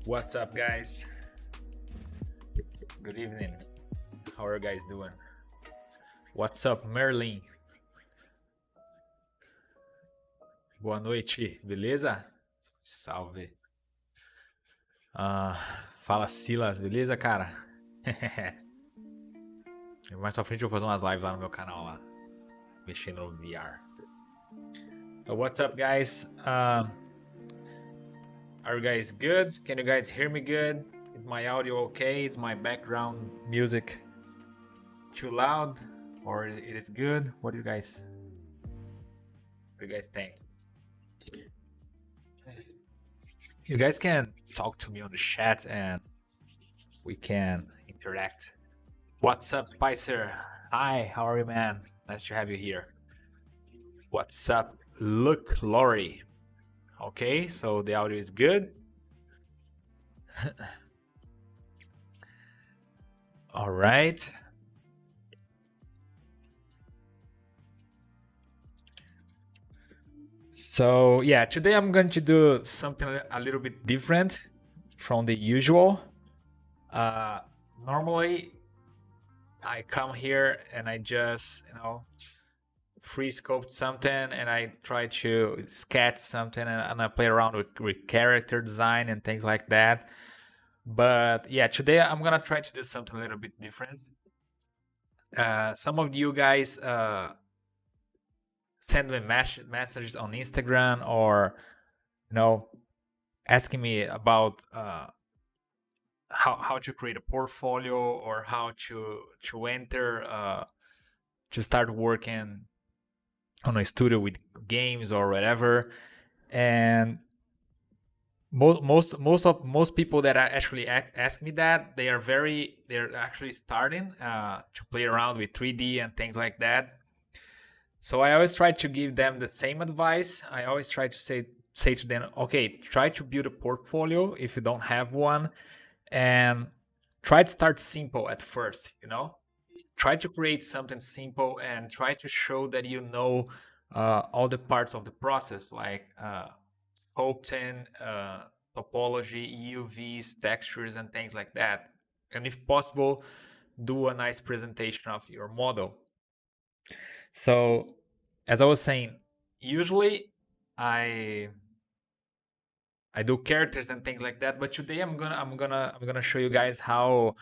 What's up, guys? Good evening. How are you guys doing? What's up, Merlin? Boa noite, beleza? Salve. Fala, Silas, beleza, cara? Mais pra frente eu vou fazer umas lives lá no meu canal, lá, mexendo no VR. So what's up, guys? Are you guys good? Can you guys hear me good? Is my audio okay? Is my background music too loud, or it is good? What do you guys think? You guys can talk to me on the chat and we can interact. What's up, Picer? Hi, how are you, man? Nice to have you here. What's up, Look Lori? Okay, so the audio is good. All right. So yeah, today I'm going to do something a little bit different from the usual. Normally I come here and I just, free scoped something and I try to sketch something and I play around with character design and things like that. But yeah, today I'm gonna try to do something a little bit different. Some of you guys send me messages on Instagram or asking me about how to create a portfolio or how to enter to start working on a studio with games or whatever. And most people that actually ask me that, they're actually starting to play around with 3D and things like that. So I always try to give them the same advice. I always try to say to them, okay, try to build a portfolio if you don't have one, and try to start simple at first. Try to create something simple and try to show that all the parts of the process, like sculpting, topology, UVs, textures, and things like that. And if possible, do a nice presentation of your model. So, as I was saying, usually I do characters and things like that, but today I'm gonna show you guys how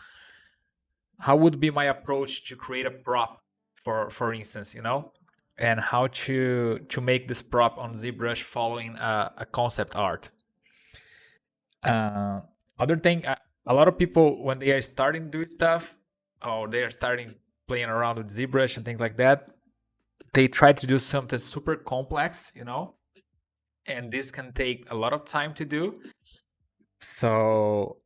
would be my approach to create a prop, for instance, and how to make this prop on ZBrush following a concept art. Other thing, a lot of people, when they are starting to do stuff, or they are starting playing around with ZBrush and things like that, they try to do something super complex, and this can take a lot of time to do. So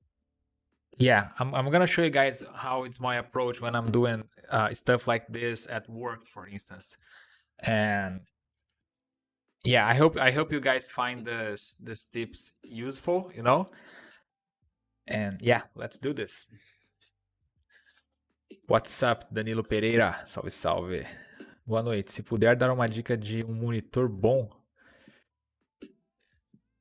yeah, I'm gonna show you guys how it's my approach when I'm doing stuff like this at work, for instance. And yeah, I hope you guys find this tips useful, And yeah, let's do this. What's up, Danilo Pereira? Salve, salve. Boa noite. Se puder dar uma dica de um monitor bom,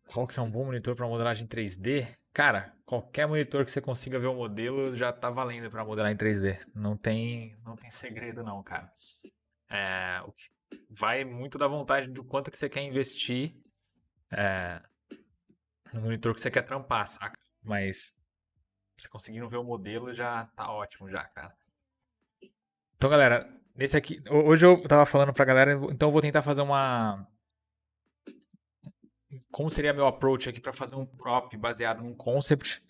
qual que é um bom monitor para modelagem 3D? Cara, qualquer monitor que você consiga ver o modelo já tá valendo para modelar em 3D. Não tem segredo não, cara. Vai muito da vontade do quanto que você quer investir no monitor que você quer trampar, saca? Mas você conseguindo ver o modelo já tá ótimo já, cara. Então, galera, nesse aqui, hoje eu tava falando pra galera, então eu vou tentar fazer como seria meu approach aqui para fazer um prop baseado num concept,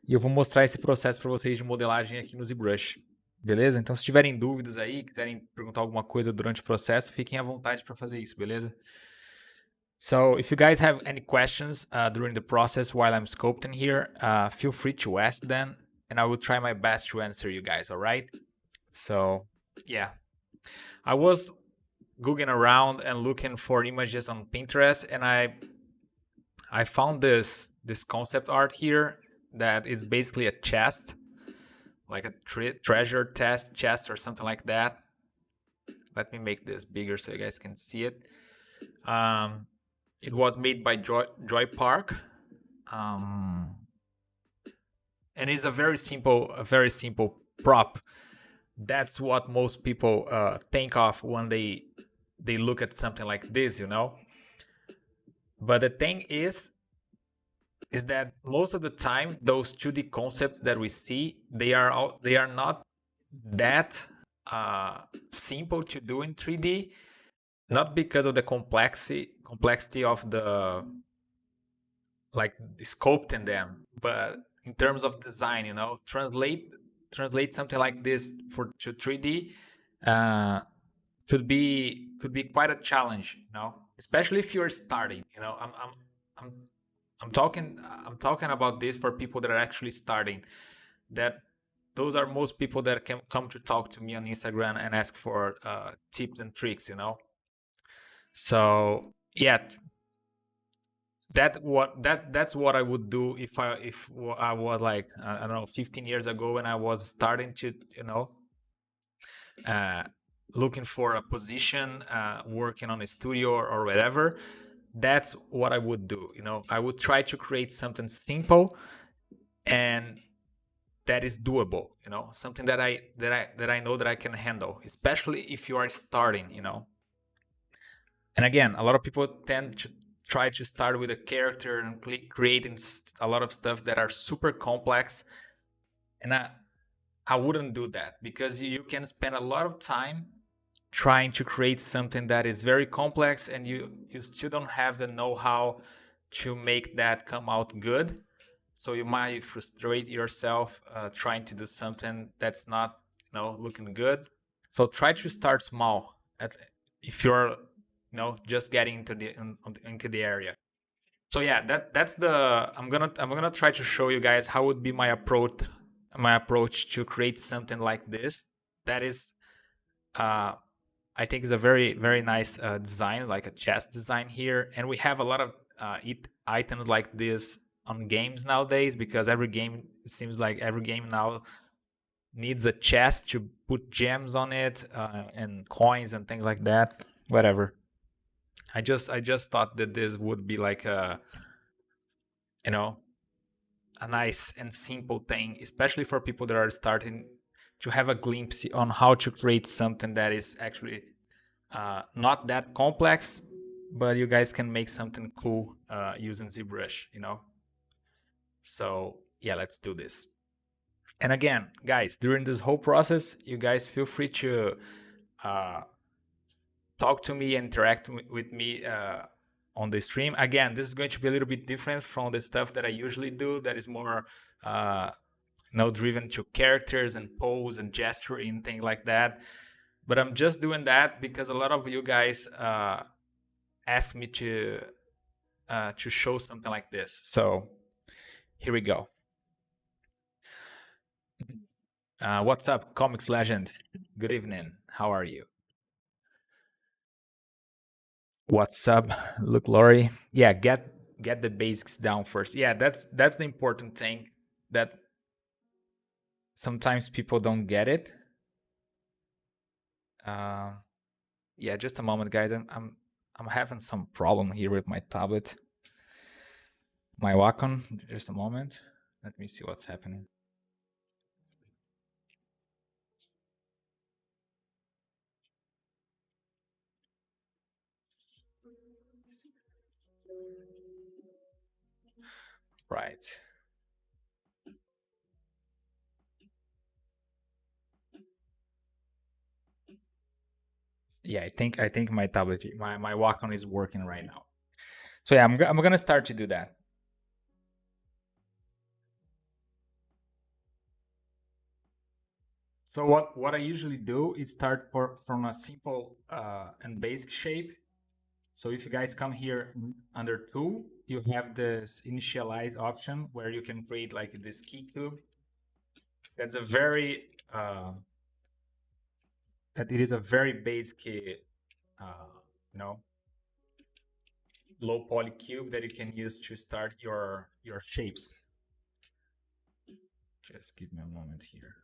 e eu vou mostrar esse processo para vocês de modelagem aqui no ZBrush. Beleza? Então, se tiverem dúvidas aí, quiserem perguntar alguma coisa durante o processo, fiquem à vontade para fazer isso, beleza? So, if you guys have any questions during the process while I'm sculpting here, feel free to ask them, and I will try my best to answer you guys, all right? So, yeah. I was googling around and looking for images on Pinterest, and I found this concept art here that is basically a chest, like a treasure chest or something like that. Let me make this bigger so you guys can see it. It was made by Joy Park. and it's a very simple prop. That's what most people think of when they look at something like this, you know. But the thing is that most of the time those 2D concepts that we see, they are not that simple to do in 3D, not because of the complexity of the like sculpting them, but in terms of design, you know, translate something like this for to 3D uh, could be quite a challenge, you know, especially if you're starting. You know, I'm I'm talking about this for people that are actually starting. That those are most people that can come to talk to me on Instagram and ask for tips and tricks, you know. So yeah, that's what I would do if I was like I don't know 15 years ago when I was starting to, you know, uh, looking for a position, working on a studio or whatever. That's what I would do. You know, I would try to create something simple and that is doable. You know, something that I know that I can handle, especially if you are starting. You know, and again, a lot of people tend to try to start with a character and creating a lot of stuff that are super complex, and I wouldn't do that because you can spend a lot of time trying to create something that is very complex and you still don't have the know-how to make that come out good, so you might frustrate yourself trying to do something that's not, you know, looking good. So try to start small if you're, you know, just getting into the area. So yeah, that's the I'm gonna try to show you guys how would be my approach to create something like this. That is uh I think is a very nice design, like a chest design here, and we have a lot of items like this on games nowadays because every game, it seems like every game now needs a chest to put gems on it and coins and things like that. Whatever. I just thought that this would be like a, you know, a nice and simple thing, especially for people that are starting to have a glimpse on how to create something that is actually not that complex, but you guys can make something cool using ZBrush, you know? So yeah, let's do this. And again, guys, during this whole process, you guys feel free to uh, talk to me, interact with me on the stream. Again, this is going to be a little bit different from the stuff that I usually do. That is more, uh, you know, driven to characters and pose and gesturing and things like that. But I'm just doing that because a lot of you guys asked me to show something like this. So here we go. What's up, Comics Legend? Good evening. How are you? What's up, Look, Lori? Yeah, get the basics down first. Yeah, that's the important thing that sometimes people don't get it. Uh, yeah, just a moment, guys. I'm having some problem here with my tablet, my Wacom. Just a moment. Let me see what's happening. Right. Yeah, I think my tablet, my Wacom is working right now. So yeah, I'm gonna start to do that. So what I usually do is start from a simple and basic shape. So if you guys come here under tool, you have this initialize option where you can create like this key cube. That's a very that it is a very basic you know, low poly cube that you can use to start your shapes. Just give me a moment here.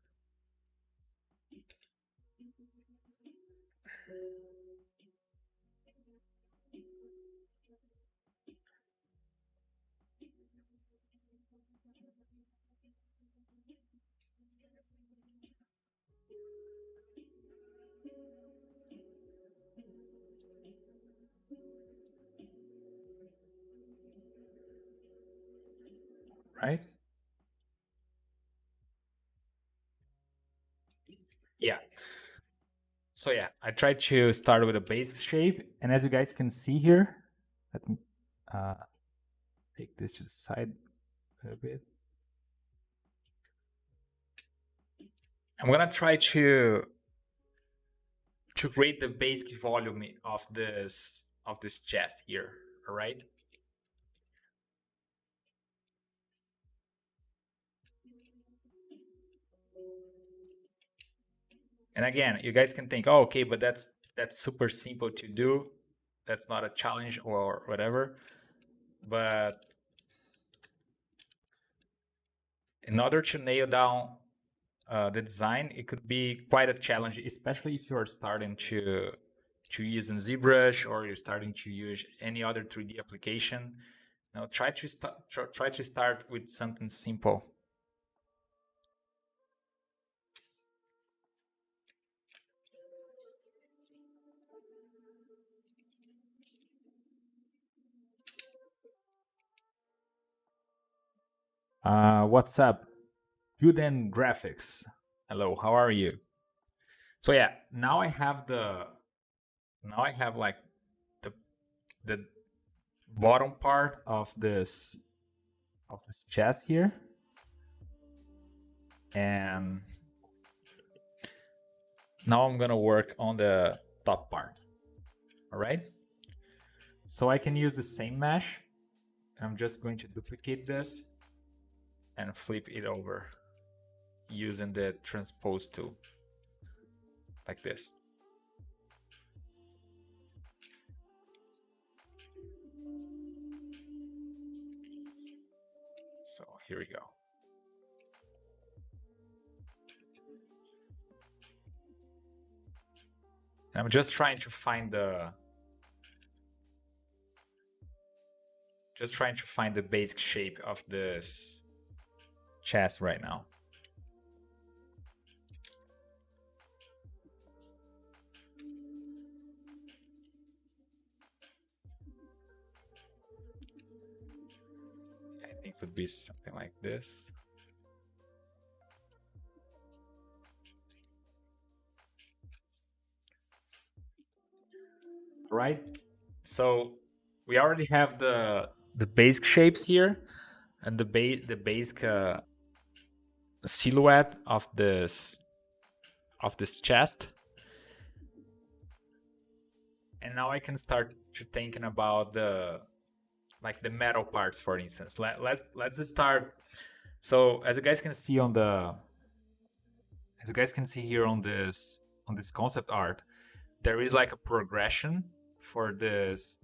right? Yeah. So yeah, I tried to start with a basic shape, and as you guys can see here, let me uh, take this to the side a bit. I'm gonna try to create the basic volume of this chest here. All right. And again, you guys can think, oh, okay, but that's super simple to do. That's not a challenge or whatever. But in order to nail down the design, it could be quite a challenge, especially if you're starting to use in ZBrush or you're starting to use any other 3D application. Now try to start with something simple. What's up? Good and graphics. Hello, how are you? So yeah, now I have like the bottom part of this chest here, and now I'm gonna work on the top part. All right. So I can use the same mesh. I'm just going to duplicate this and flip it over using the Transpose tool, like this. So here we go. And I'm just trying to find the basic shape of this chest right now. I think would be something like this. Right? So we already have the basic shapes here and the basic silhouette of this chest. And now I can start to thinking about the metal parts, for instance. Let's start. So as you guys can see here on this concept art, there is like a progression for this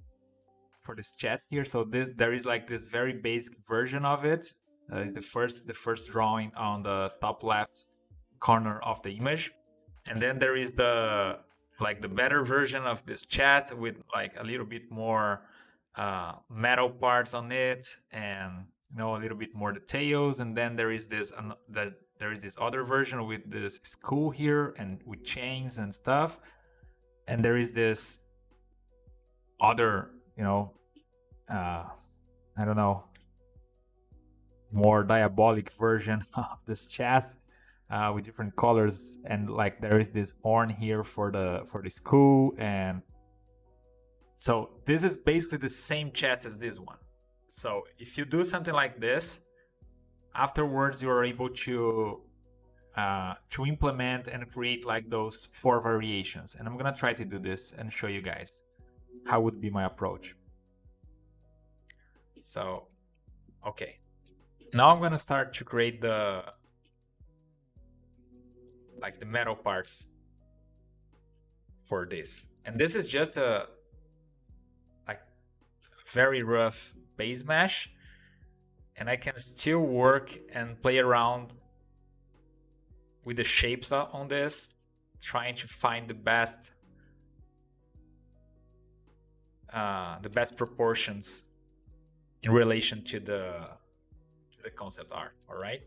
chest here. So there is like this very basic version of it. The first drawing on the top left corner of the image, and then there is the better version of this chest with like a little bit more metal parts on it, and a little bit more details. And then there is this other version with this skull here and with chains and stuff. And there is this other, I don't know, more diabolic version of this chest with different colors. And like there is this horn here for the skull. And so this is basically the same chest as this one. So if you do something like this, afterwards you are able to implement and create like those 4 variations. And I'm gonna try to do this and show you guys how would be my approach. So, okay. Now I'm gonna start to create the metal parts for this. And this is just a very rough base mesh, and I can still work and play around with the shapes on this, trying to find the best proportions in relation to the concept art. All right.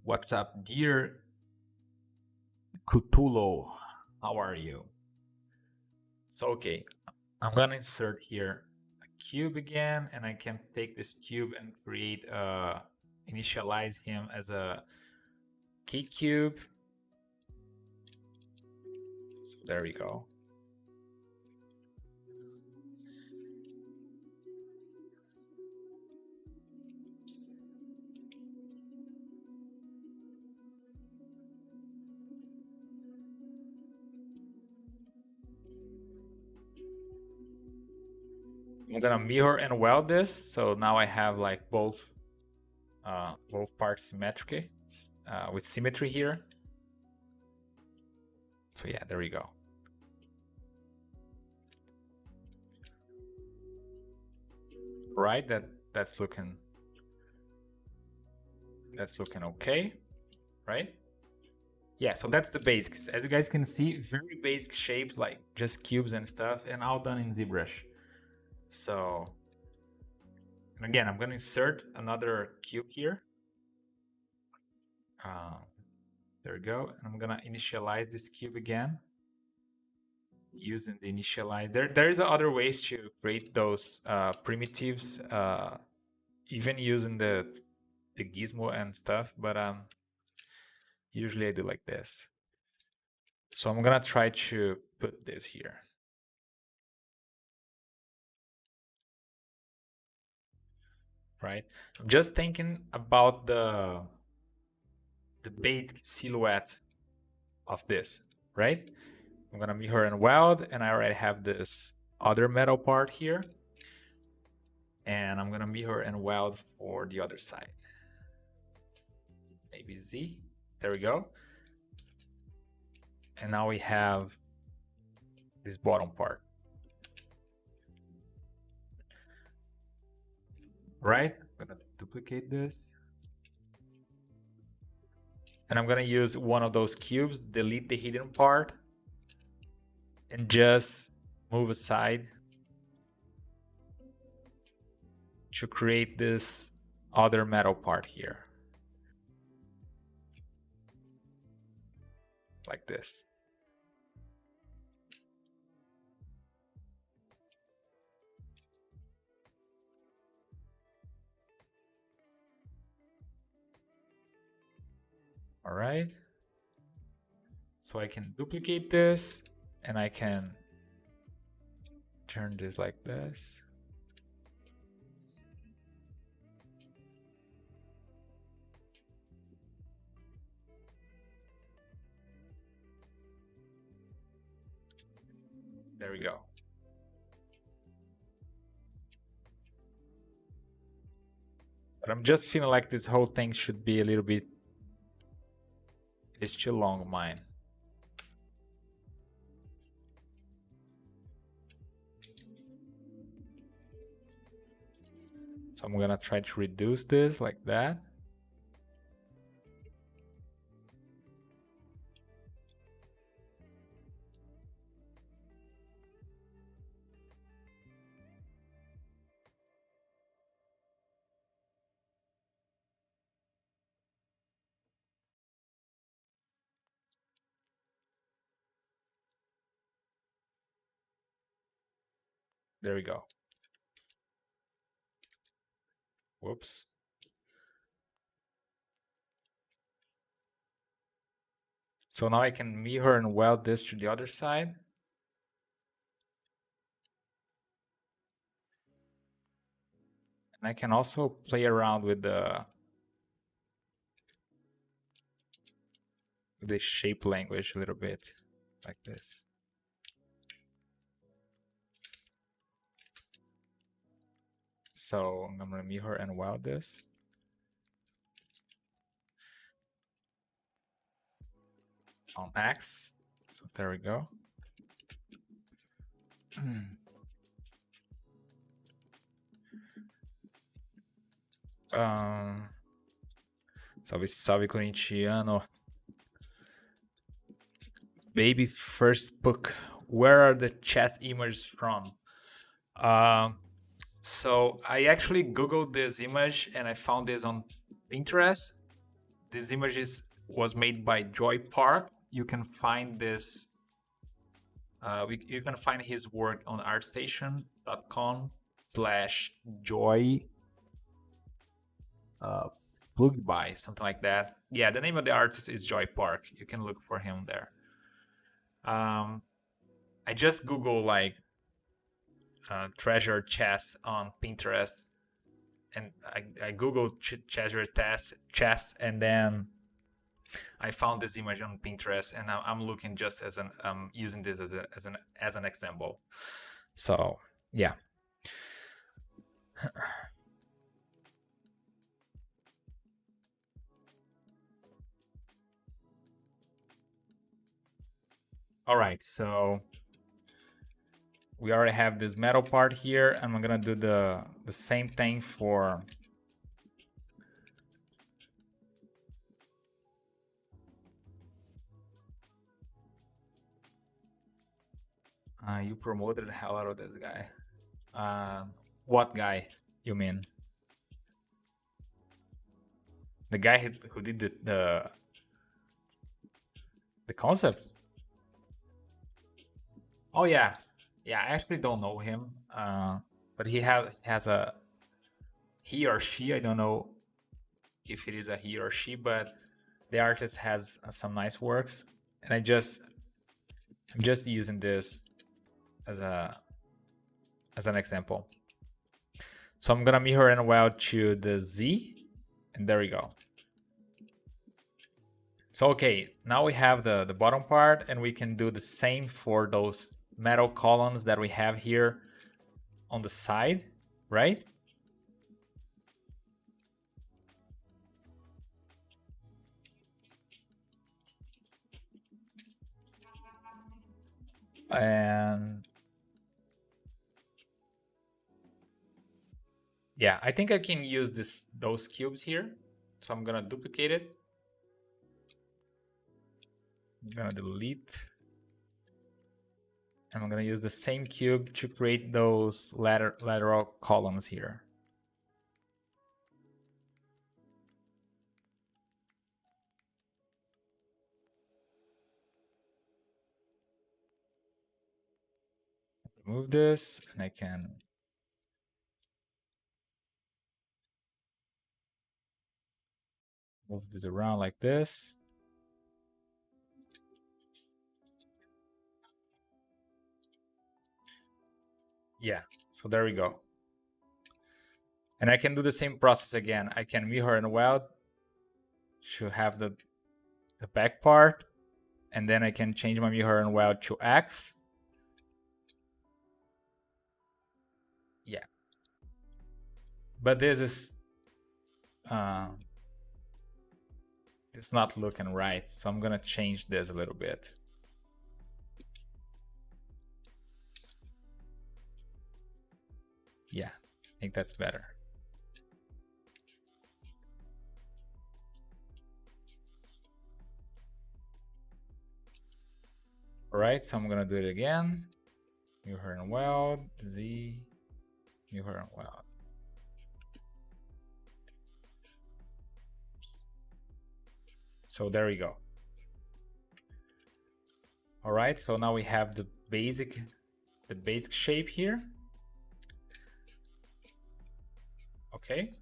What's up, dear Cthulhu? How are you? So okay, I'm gonna insert here a cube again, and I can take this cube and create initialize him as a key cube. So there we go. I'm gonna mirror and weld this, so now I have like both parts symmetric with symmetry here. So yeah, there we go. Right, that's looking okay, right? Yeah, so that's the basics. As you guys can see, very basic shapes, like just cubes and stuff, and all done in ZBrush. So, and again, I'm gonna insert another cube here. There we go. And I'm gonna initialize this cube again using the initialize. There's other ways to create those primitives, even using the gizmo and stuff, but usually I do like this. So I'm gonna try to put this here. Right? I'm just thinking about the basic silhouette of this, right? I'm gonna mirror and weld, and I already have this other metal part here. And I'm gonna mirror and weld for the other side. Maybe Z. There we go. And now we have this bottom part. Right? I'm gonna duplicate this. And I'm gonna use one of those cubes, delete the hidden part, and just move aside to create this other metal part here. Like this. All right. So I can duplicate this, and I can turn this like this. There we go. But I'm just feeling like this whole thing should be a little bit, it's too long, mine. So I'm gonna try to reduce this like that. There we go. Whoops. So now I can mirror and weld this to the other side. And I can also play around with the shape language a little bit, like this. So I'm gonna mirror and weld this. On X. So there we go. Salve, salve, corintiano. Baby first book. Where are the chess images from? So I actually Googled this image and I found this on Pinterest. This image was made by Joy Park. You can find this You can find his work on artstation.com/joy plug by, something like that. Yeah, the name of the artist is Joy Park. You can look for him there. I just Google like treasure chest on Pinterest, and I googled treasure chest, and then I found this image on Pinterest, and I'm looking just as an using this as an example. So yeah. All right, so we already have this metal part here, and I'm gonna do the same thing for you promoted the hell out of this guy. What guy you mean? The guy who did the concept? Oh yeah, yeah. I actually don't know him, but has a he or she. I don't know if it is a he or she, but the artist has some nice works, and I'm just using this as an example. So I'm gonna mirror and weld to the Z, and there we go. So okay, now we have the bottom part, and we can do the same for those metal columns that we have here on the side, right? And yeah, I think I can use those cubes here. So I'm gonna duplicate it. I'm gonna delete. And I'm gonna use the same cube to create those lateral columns here. Remove this, and I can move this around like this. Yeah, so there we go. And I can do the same process again. I can mirror and weld to have the back part, and then I can change my mirror and weld to X. Yeah. But this is it's not looking right, so I'm gonna change this a little bit. Yeah, I think that's better. All right, so I'm gonna do it again. Mirror and weld, Z, mirror and weld. So there we go. All right, so now we have the basic shape here. Okay.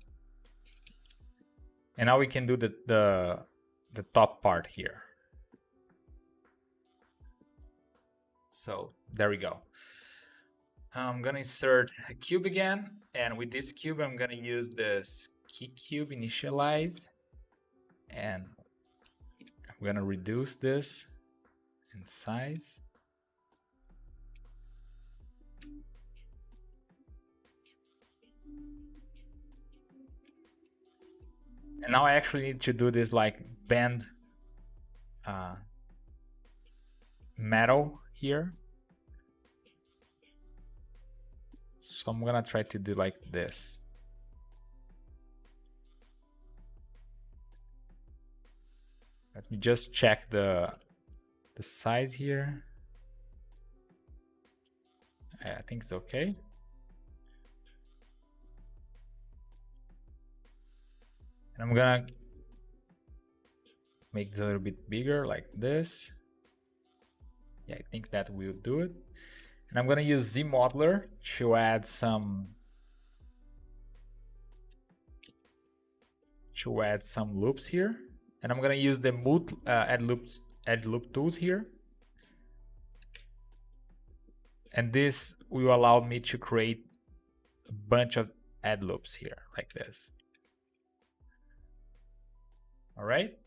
And now we can do the top part here. So there we go. I'm gonna insert a cube again, and with this cube, I'm gonna use this key cube initialize, and I'm gonna reduce this in size. And now I actually need to do this like bend metal here. So I'm gonna try to do like this. Let me just check the size here. I think it's okay. And I'm gonna make it a little bit bigger like this. Yeah, I think that will do it. And I'm gonna use Z modeler to add some loops here. And I'm gonna use the add loop tools here. And this will allow me to create a bunch of add loops here, like this. All right.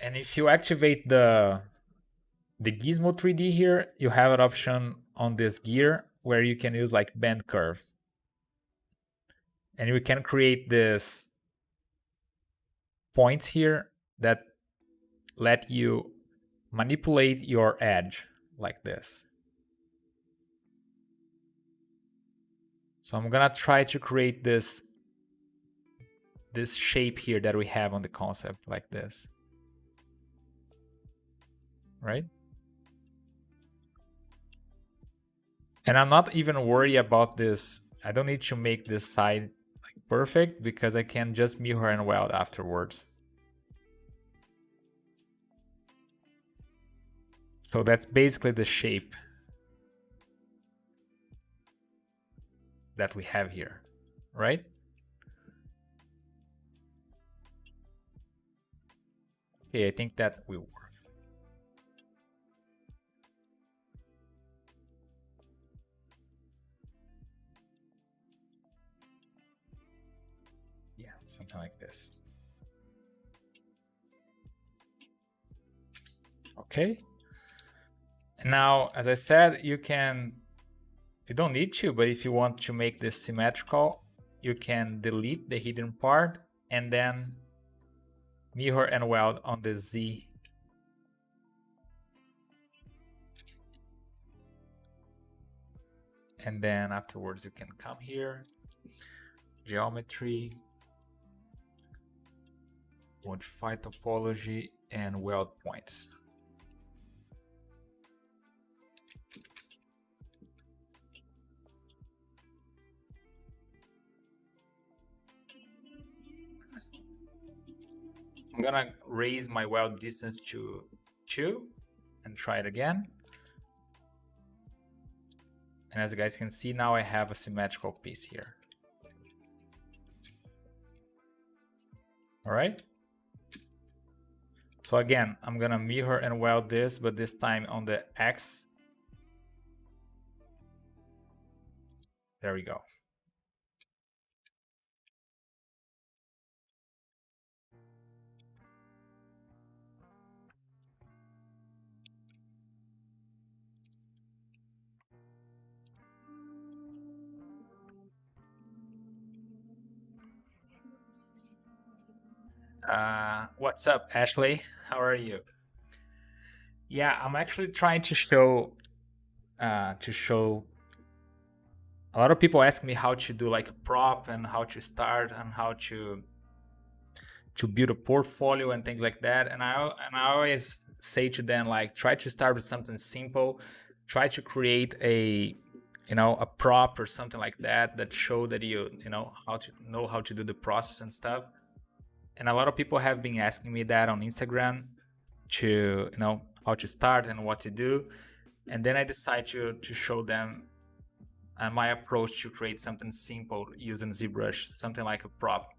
And if you activate the Gizmo 3D here, you have an option on this gear where you can use like bend curve. And you can create this points here that let you manipulate your edge like this. So I'm gonna try to create this shape here that we have on the concept like this, right? And I'm not even worried about this. I don't need to make this side like perfect because I can just mirror and weld afterwards. So that's basically the shape that we have here, right? Okay, I think that will work. Yeah, something like this. Okay. Now, as I said, you don't need to, but if you want to make this symmetrical, you can delete the hidden part and then mirror and weld on the Z. And then afterwards you can come here, geometry, modify topology, and weld points. I'm gonna raise my weld distance to 2 and try it again. And as you guys can see, now I have a symmetrical piece here. All right. So again, I'm gonna mirror and weld this, but this time on the X. There we go. What's up, Ashley? How are you? Yeah, I'm actually trying to show a lot of people ask me how to do like a prop and how to start and how to build a portfolio and things like that. And I always say to them, like, try to start with something simple, try to create a a prop or something like that show that you know how to do the process and stuff. And a lot of people have been asking me that on Instagram to how to start and what to do. And then I decide to show them my approach to create something simple using ZBrush, something like a prop.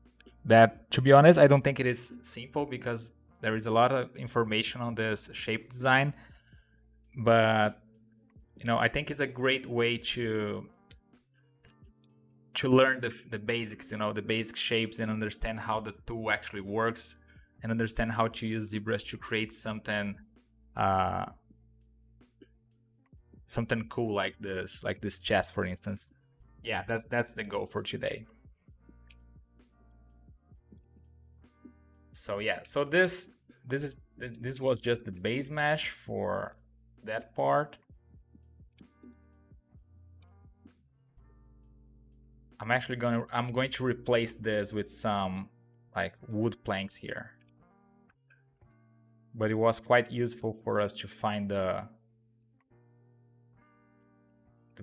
That, to be honest, I don't think it is simple because there is a lot of information on this shape design, but I think it's a great way to learn the basics, the basic shapes, and understand how the tool actually works, and understand how to use ZBrush to create something something cool like this chest, for instance. Yeah, that's the goal for today. So yeah, so this was just the base mesh for that part. I'm going to replace this with some like wood planks here. But it was quite useful for us to find the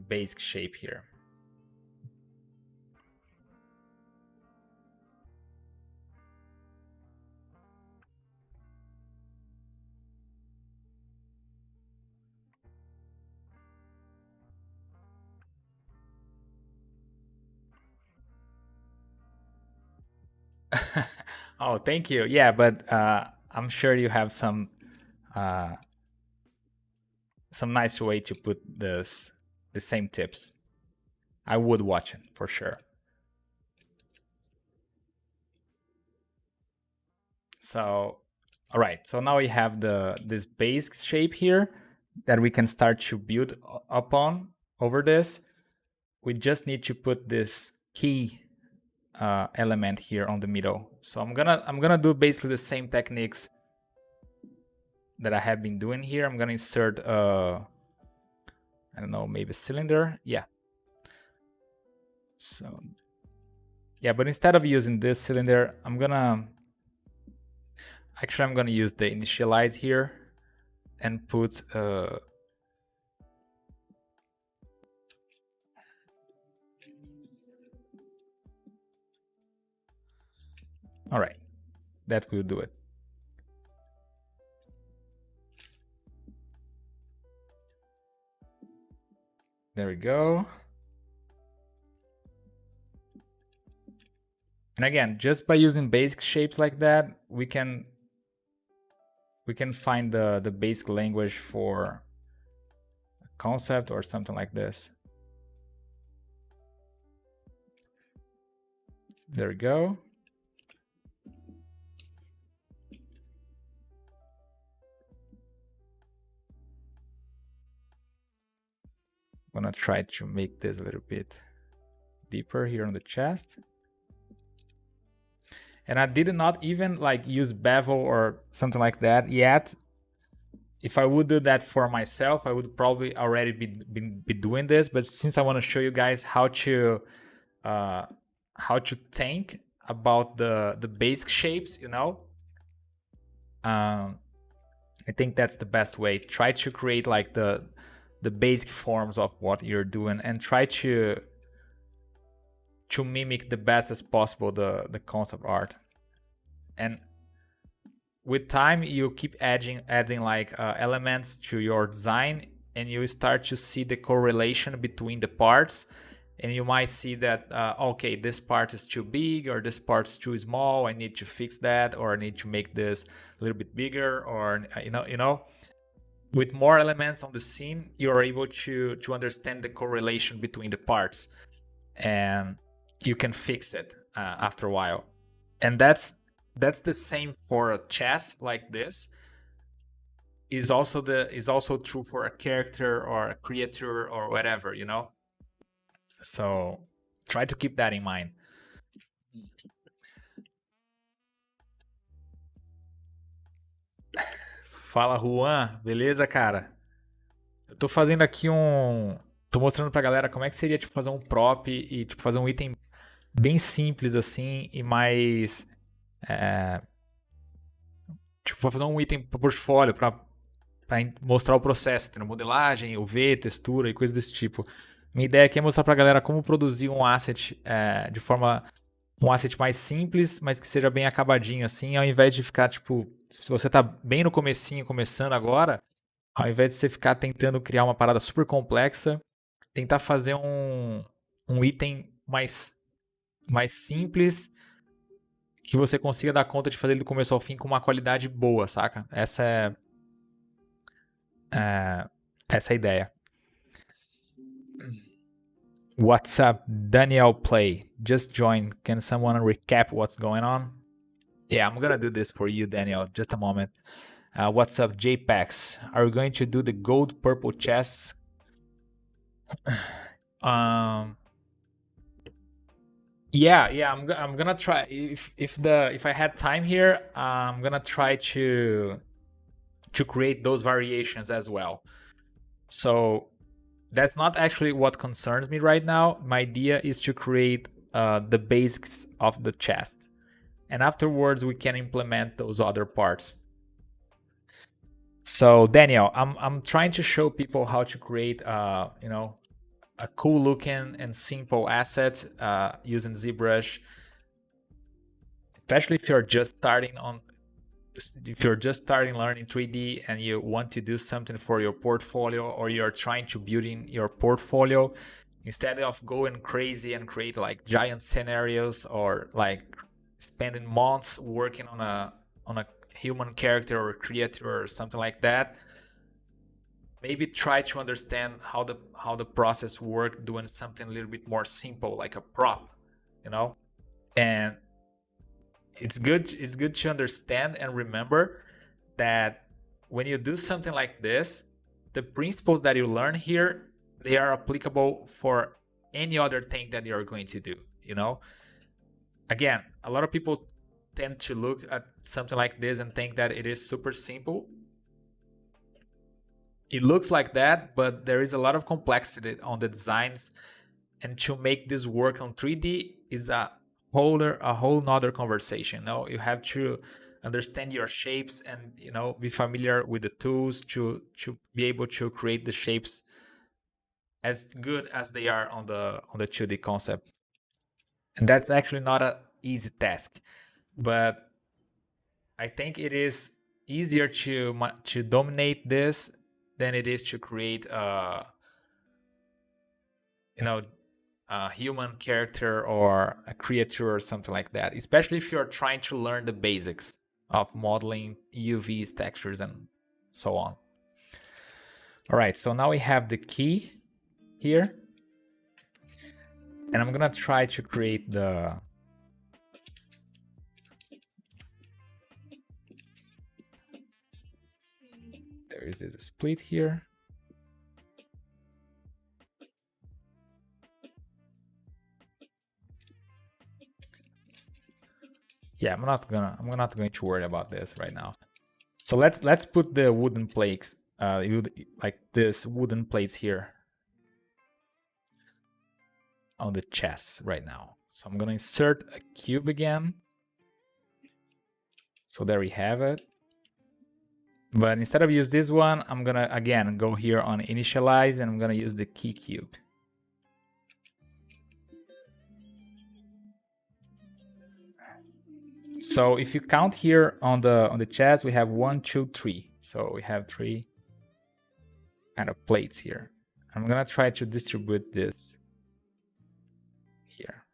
basic shape here. Oh, thank you. Yeah, but I'm sure you have uh, some nice way to put the same tips. I would watch it for sure. So, all right. So now we have this base shape here that we can start to build upon over this. We just need to put this key element here on the middle. So I'm gonna do basically the same techniques that I have been doing here. I'm gonna insert I don't know, maybe a cylinder. Yeah. So yeah, but instead of using this cylinder, I'm gonna use the initialize here and put all right, that will do it. There we go. And again, just by using basic shapes like that, we can find the basic language for a concept or something like this. There we go. I'm gonna try to make this a little bit deeper here on the chest. And I did not even like use bevel or something like that yet. If I would do that for myself, I would probably already be doing this. But since I want to show you guys how to think about the basic shapes, you know, I think that's the best way. Try to create like the basic forms of what you're doing and try to mimic the best as possible the concept art. And with time, you keep adding like elements to your design, and you start to see the correlation between the parts. And you might see that okay, this part is too big or this part is too small. I need to fix that, or I need to make this a little bit bigger, or you know. With more elements on the scene, you're able to understand the correlation between the parts, and you can fix it after a while. And that's the same for a chest like this. Is also true for a character or a creator or whatever, you know. So try to keep that in mind. Fala, Juan. Beleza, cara? Eu tô fazendo aqui tô mostrando pra galera como é que seria, tipo, fazer um prop e, tipo, fazer um item bem simples, assim, e mais... tipo, pra fazer um item para portfólio, para mostrar o processo, tendo modelagem, UV, textura e coisas desse tipo. Minha ideia aqui é mostrar pra galera como produzir um asset de forma... um asset mais simples, mas que seja bem acabadinho, assim, ao invés de ficar, tipo... Se você tá bem no comecinho, começando agora, ao invés de você ficar tentando criar uma parada super complexa, tentar fazer um item mais simples, que você consiga dar conta de fazer ele do começo ao fim com uma qualidade boa, saca? Essa é a ideia. What's up, Daniel Play? Just joined. Can someone recap what's going on? Yeah, I'm gonna do this for you, Daniel. Just a moment. What's up, JPEX? Are we going to do the gold purple chests? Yeah, I'm gonna try. If I had time here, I'm gonna try to create those variations as well. So that's not actually what concerns me right now. My idea is to create the basics of the chest, and afterwards we can implement those other parts. So Daniel, I'm trying to show people how to create you know, a cool looking and simple asset using ZBrush, especially if you're just starting learning 3D and you want to do something for your portfolio, or you're trying to build in your portfolio, instead of going crazy and create like giant scenarios or like spending months working on a human character or creature or something like that, maybe try to understand how the process works doing something a little bit more simple, like a prop, you know. And it's good to understand and remember that when you do something like this, the principles that you learn here, they are applicable for any other thing that you're going to do, you know. Again, a lot of people tend to look at something like this and think that it is super simple. It looks like that, but there is a lot of complexity on the designs, and to make this work on 3D is a whole nother conversation. No, you have to understand your shapes and, you know, be familiar with the tools to be able to create the shapes as good as they are on the 2D concept. And that's actually not an easy task, but I think it is easier to dominate this than it is to create you know, a human character or a creature or something like that, especially if you're trying to learn the basics of modeling, UVs, textures, and so on. All right, so now we have the key here, and I'm gonna try to create the there is the split here. Yeah, I'm not going to worry about this right now. So let's put the wooden plates, like this wooden plates here on the chest right now. So I'm gonna insert a cube again. So there we have it. But instead of use this one, I'm gonna again go here on initialize, and I'm gonna use the key cube. So if you count here on the chest, we have 1, 2, 3. So we have 3 kind of plates here. I'm gonna try to distribute this here.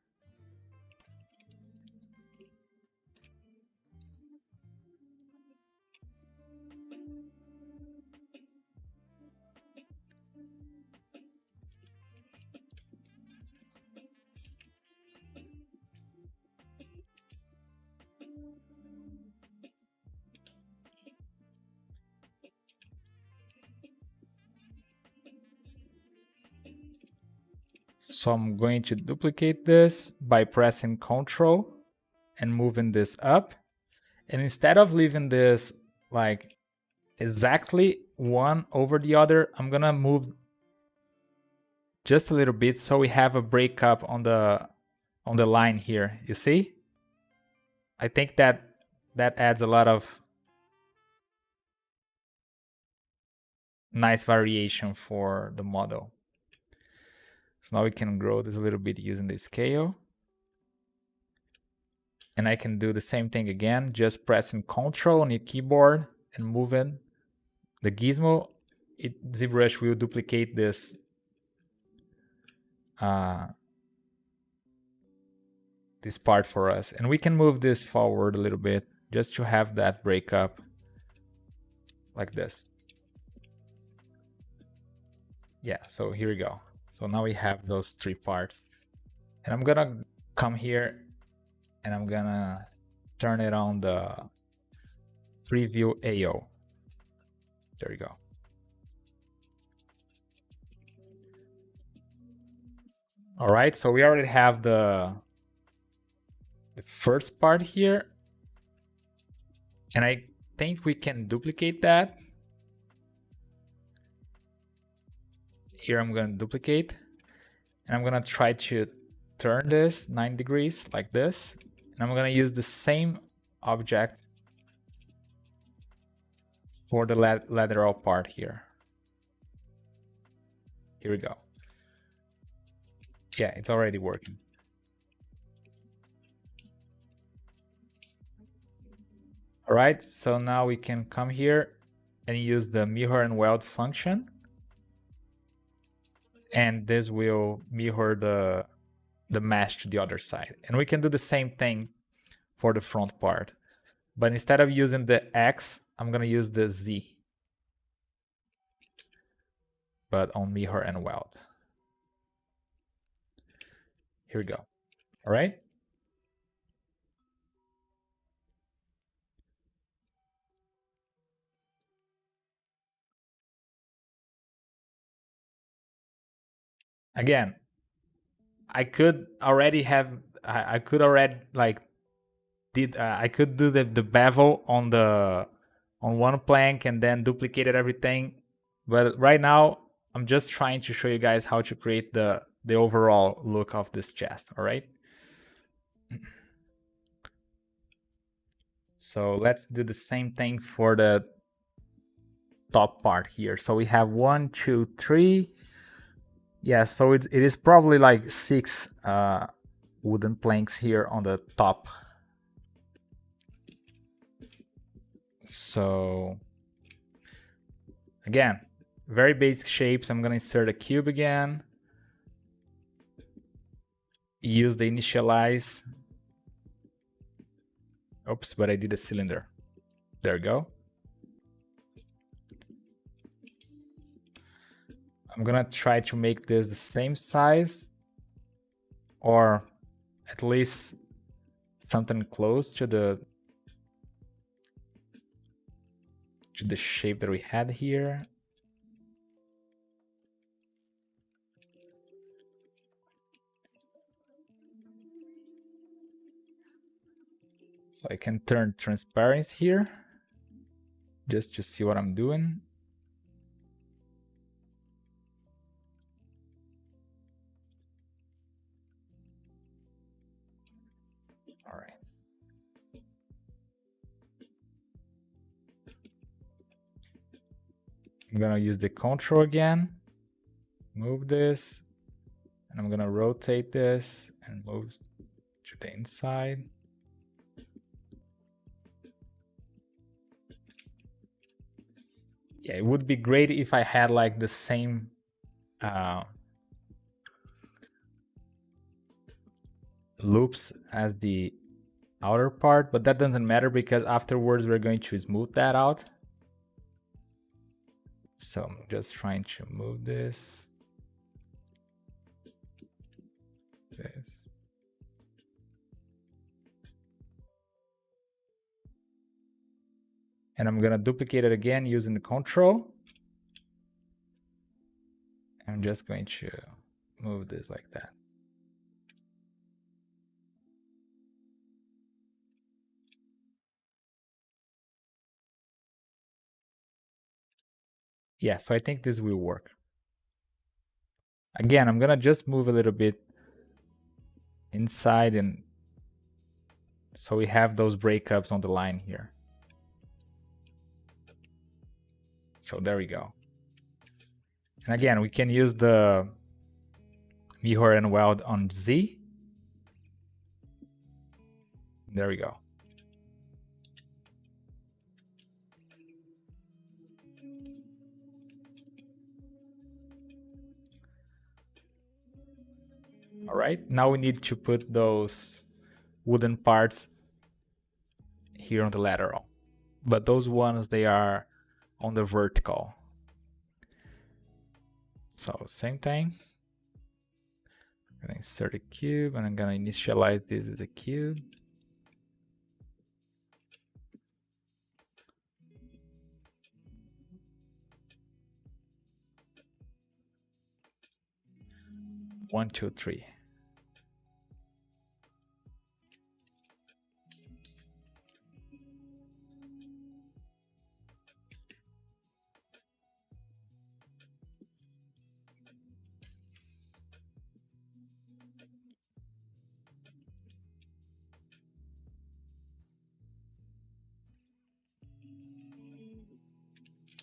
So I'm going to duplicate this by pressing Ctrl and moving this up. And instead of leaving this like exactly one over the other, I'm gonna move just a little bit so we have a breakup on the line here. You see? I think that adds a lot of nice variation for the model. So now we can grow this a little bit using the scale. And I can do the same thing again, just pressing Ctrl on your keyboard and moving the gizmo. ZBrush will duplicate this this part for us. And we can move this forward a little bit just to have that breakup like this. Yeah, so here we go. So now we have those 3 parts. And I'm gonna come here and I'm gonna turn it on the preview AO. There we go. All right, so we already have the first part here. And I think we can duplicate that. Here I'm gonna duplicate. And I'm gonna try to turn this 9 degrees like this. And I'm gonna use the same object for the lateral part here. Here we go. Yeah, it's already working. All right, so now we can come here and use the mirror and weld function. And this will mirror the mesh to the other side. And we can do the same thing for the front part. But instead of using the X, I'm gonna use the Z. But on mirror and weld. Here we go. All right. Again, I could already have, I could already like I could do the bevel on one plank and then duplicated everything. But right now I'm just trying to show you guys how to create the overall look of this chest. All right. So let's do the same thing for the top part here. So we have 1, 2, 3. Yeah, so it is probably like 6 wooden planks here on the top. So again, very basic shapes. I'm gonna insert a cube again. Use the initialize. Oops, but I did a cylinder. There we go. I'm gonna try to make this the same size, or at least something close to the shape that we had here. So I can turn transparency here just to see what I'm doing. All right. I'm gonna use the control again, move this, and I'm gonna rotate this and move to the inside. Yeah, it would be great if I had like the same loops as the outer part, but that doesn't matter because afterwards we're going to smooth that out. So I'm just trying to move this. And I'm gonna duplicate it again using the control. I'm just going to move this like that. Yeah, so I think this will work. Again, I'm gonna just move a little bit inside, and so we have those breakups on the line here. So there we go. And again, we can use the mirror and weld on Z. There we go. All right, now we need to put those wooden parts here on the lateral, but those ones, they are on the vertical. So same thing. I'm gonna insert a cube and I'm gonna initialize this as a cube. One, two, three.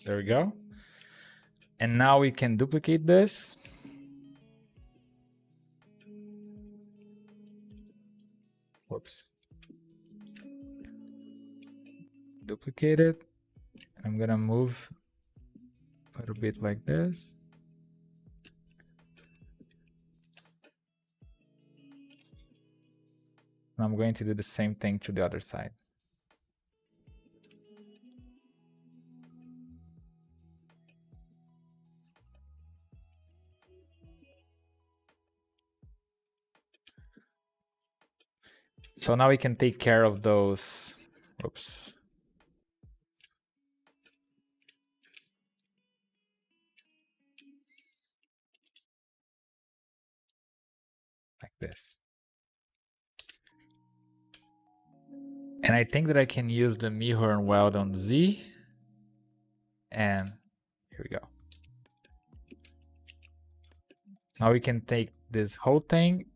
There we go. And now we can duplicate this. Whoops. Duplicate it. I'm gonna move a little bit like this. And I'm going to do the same thing to the other side. So now we can take care of those. Oops. Like this. And I think that I can use the mirror and weld on Z. And here we go. Now we can take this whole thing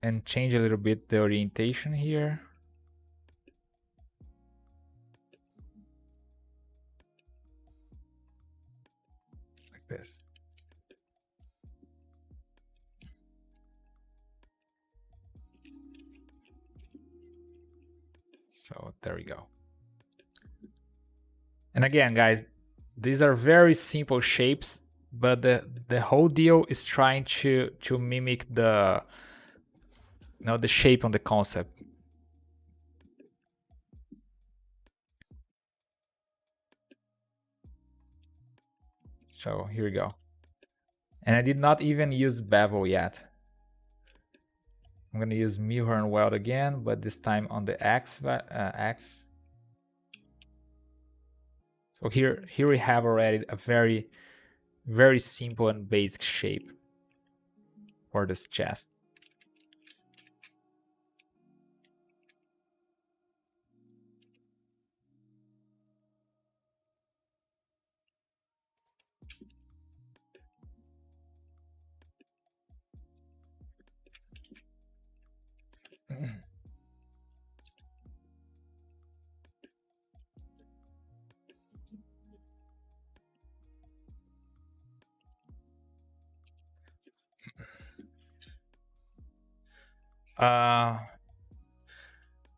and change a little bit the orientation here. Like this. So there we go. And again, guys, these are very simple shapes, but the whole deal is trying to mimic the the shape on the concept. So here we go. And I did not even use bevel yet. I'm going to use mirror and weld again, but this time on the X. So here we have already a very, very simple and basic shape for this chest.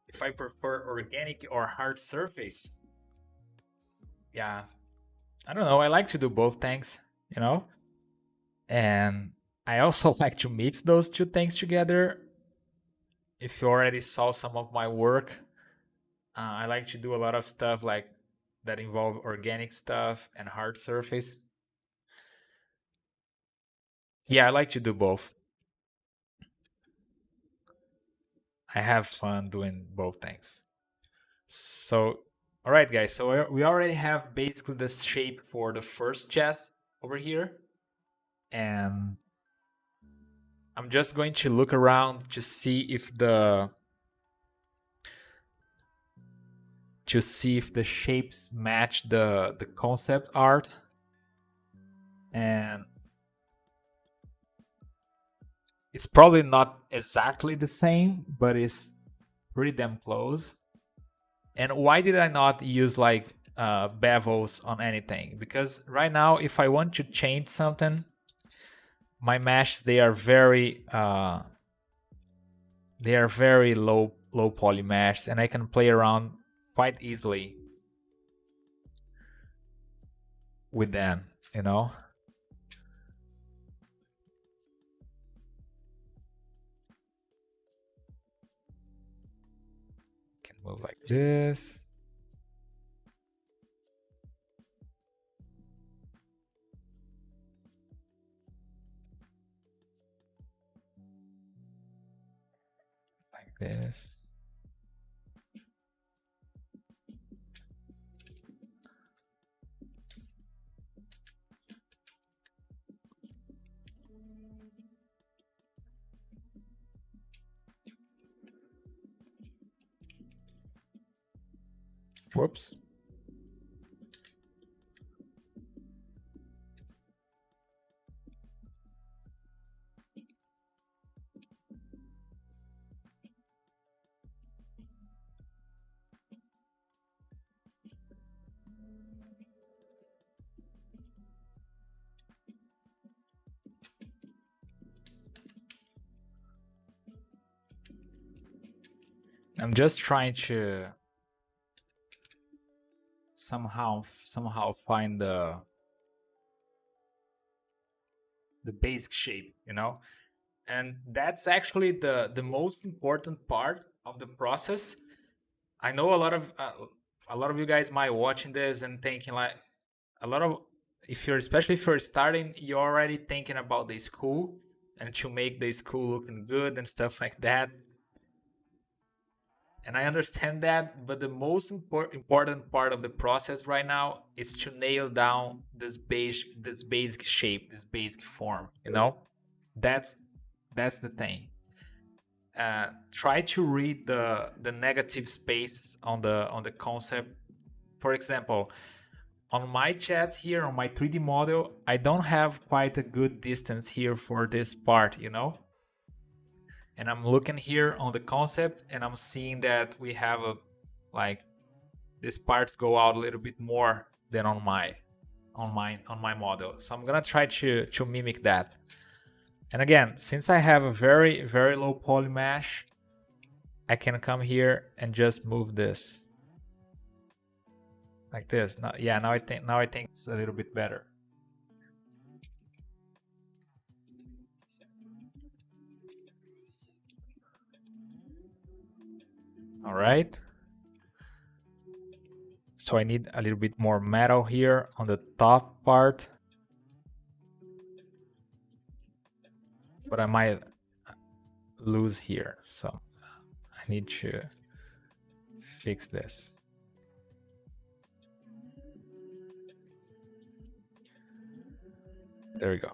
If I prefer organic or hard surface, yeah, I don't know. I like to do both things, you know, and I also like to mix those two things together. If you already saw some of my work, I like to do a lot of stuff like that involve organic stuff and hard surface. Yeah, I like to do both. I have fun doing both things. So, all right, guys. So we already have basically the shape for the first chest over here. And I'm just going to look around to see if the shapes match the concept art. And it's probably not exactly the same, but it's pretty damn close. And why did I not use like bevels on anything? Because right now, if I want to change something, my meshes they are very low poly meshes, and I can play around quite easily with them, you know. Can move like this. Like this. Whoops. I'm just trying to somehow find the basic shape, you know. And that's actually the most important part of the process. I know a lot of you guys might watching this and thinking like a lot of if you're especially if you're starting, you're already thinking about the school and to make the school looking good and stuff like that. And I understand that, but the most important part of the process right now is to nail down this basic shape, this basic form. You know, that's that's the thing. Try to read the negative space on the concept. For example, on my chest here on my 3D model, I don't have quite a good distance here for this part, you know. And I'm looking here on the concept and I'm seeing that we have a like these parts go out a little bit more than on my model. So I'm gonna try to mimic that. And again, since I have a very low poly mesh, I can come here and just move this like this. Now, yeah, now I think it's a little bit better. All right. So I need a little bit more metal here on the top part. But I might lose here, so I need to fix this. There we go.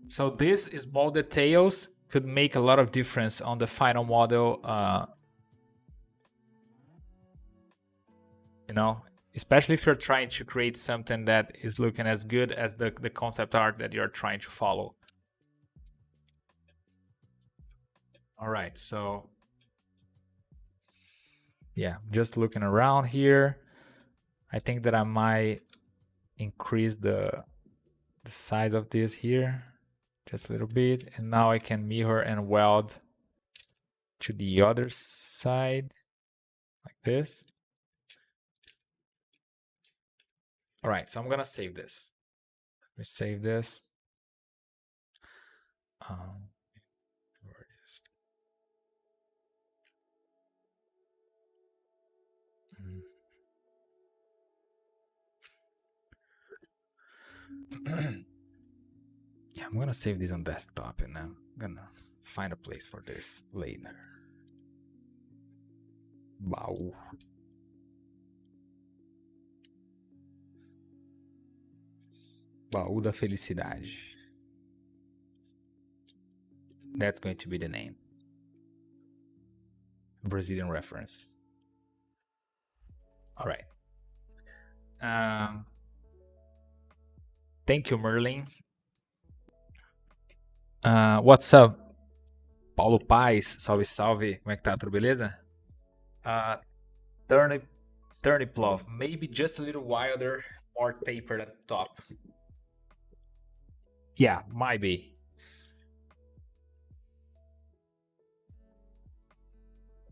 So these small details could make a lot of difference on the final model. You know, especially if you're trying to create something that is looking as good as the concept art that you're trying to follow. All right, so yeah, just looking around here, I think that I might increase the size of this here just a little bit, and now I can mirror and weld to the other side like this. All right, so I'm gonna save this. Let me save this. Where is yeah, I'm gonna save this on desktop and I'm gonna find a place for this later. Baú. Baú da Felicidade. That's going to be the name. Brazilian reference. All right. Thank you, Merlin. What's up? Paulo Paz, salve, salve. Como é que tá? Tudo beleza? Turnip love, maybe just a little wilder, more tapered at the top. Yeah, might be.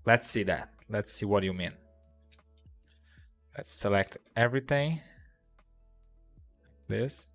Let's see that. Let's see what you mean. Let's select everything. This.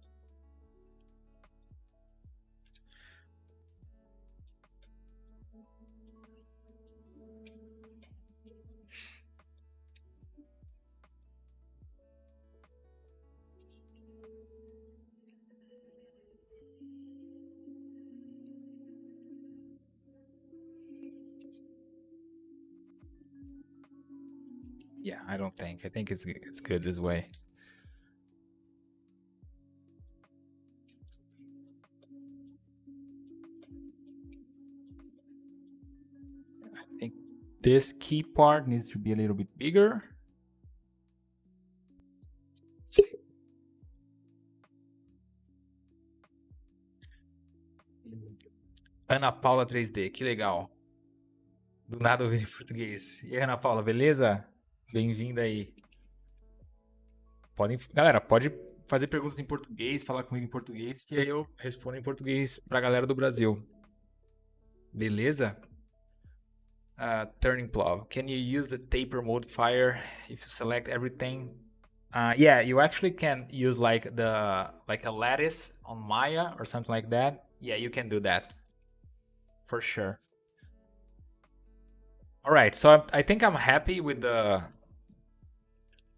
Yeah, I don't think. I think it's good this way. I think this key part needs to be a little bit bigger. Ana Paula 3D, que legal. Do nada eu vi em português. E aí, Ana Paula, beleza? Bem-vinda aí. Galera, pode fazer perguntas em português, falar comigo em português, que aí eu respondo em português pra galera do Brasil. Beleza? Turning plow. Can you use the taper modifier if you select everything? Yeah, you actually can use like a lattice on Maya or something like that. Yeah, you can do that for sure. All right, so I think I'm happy with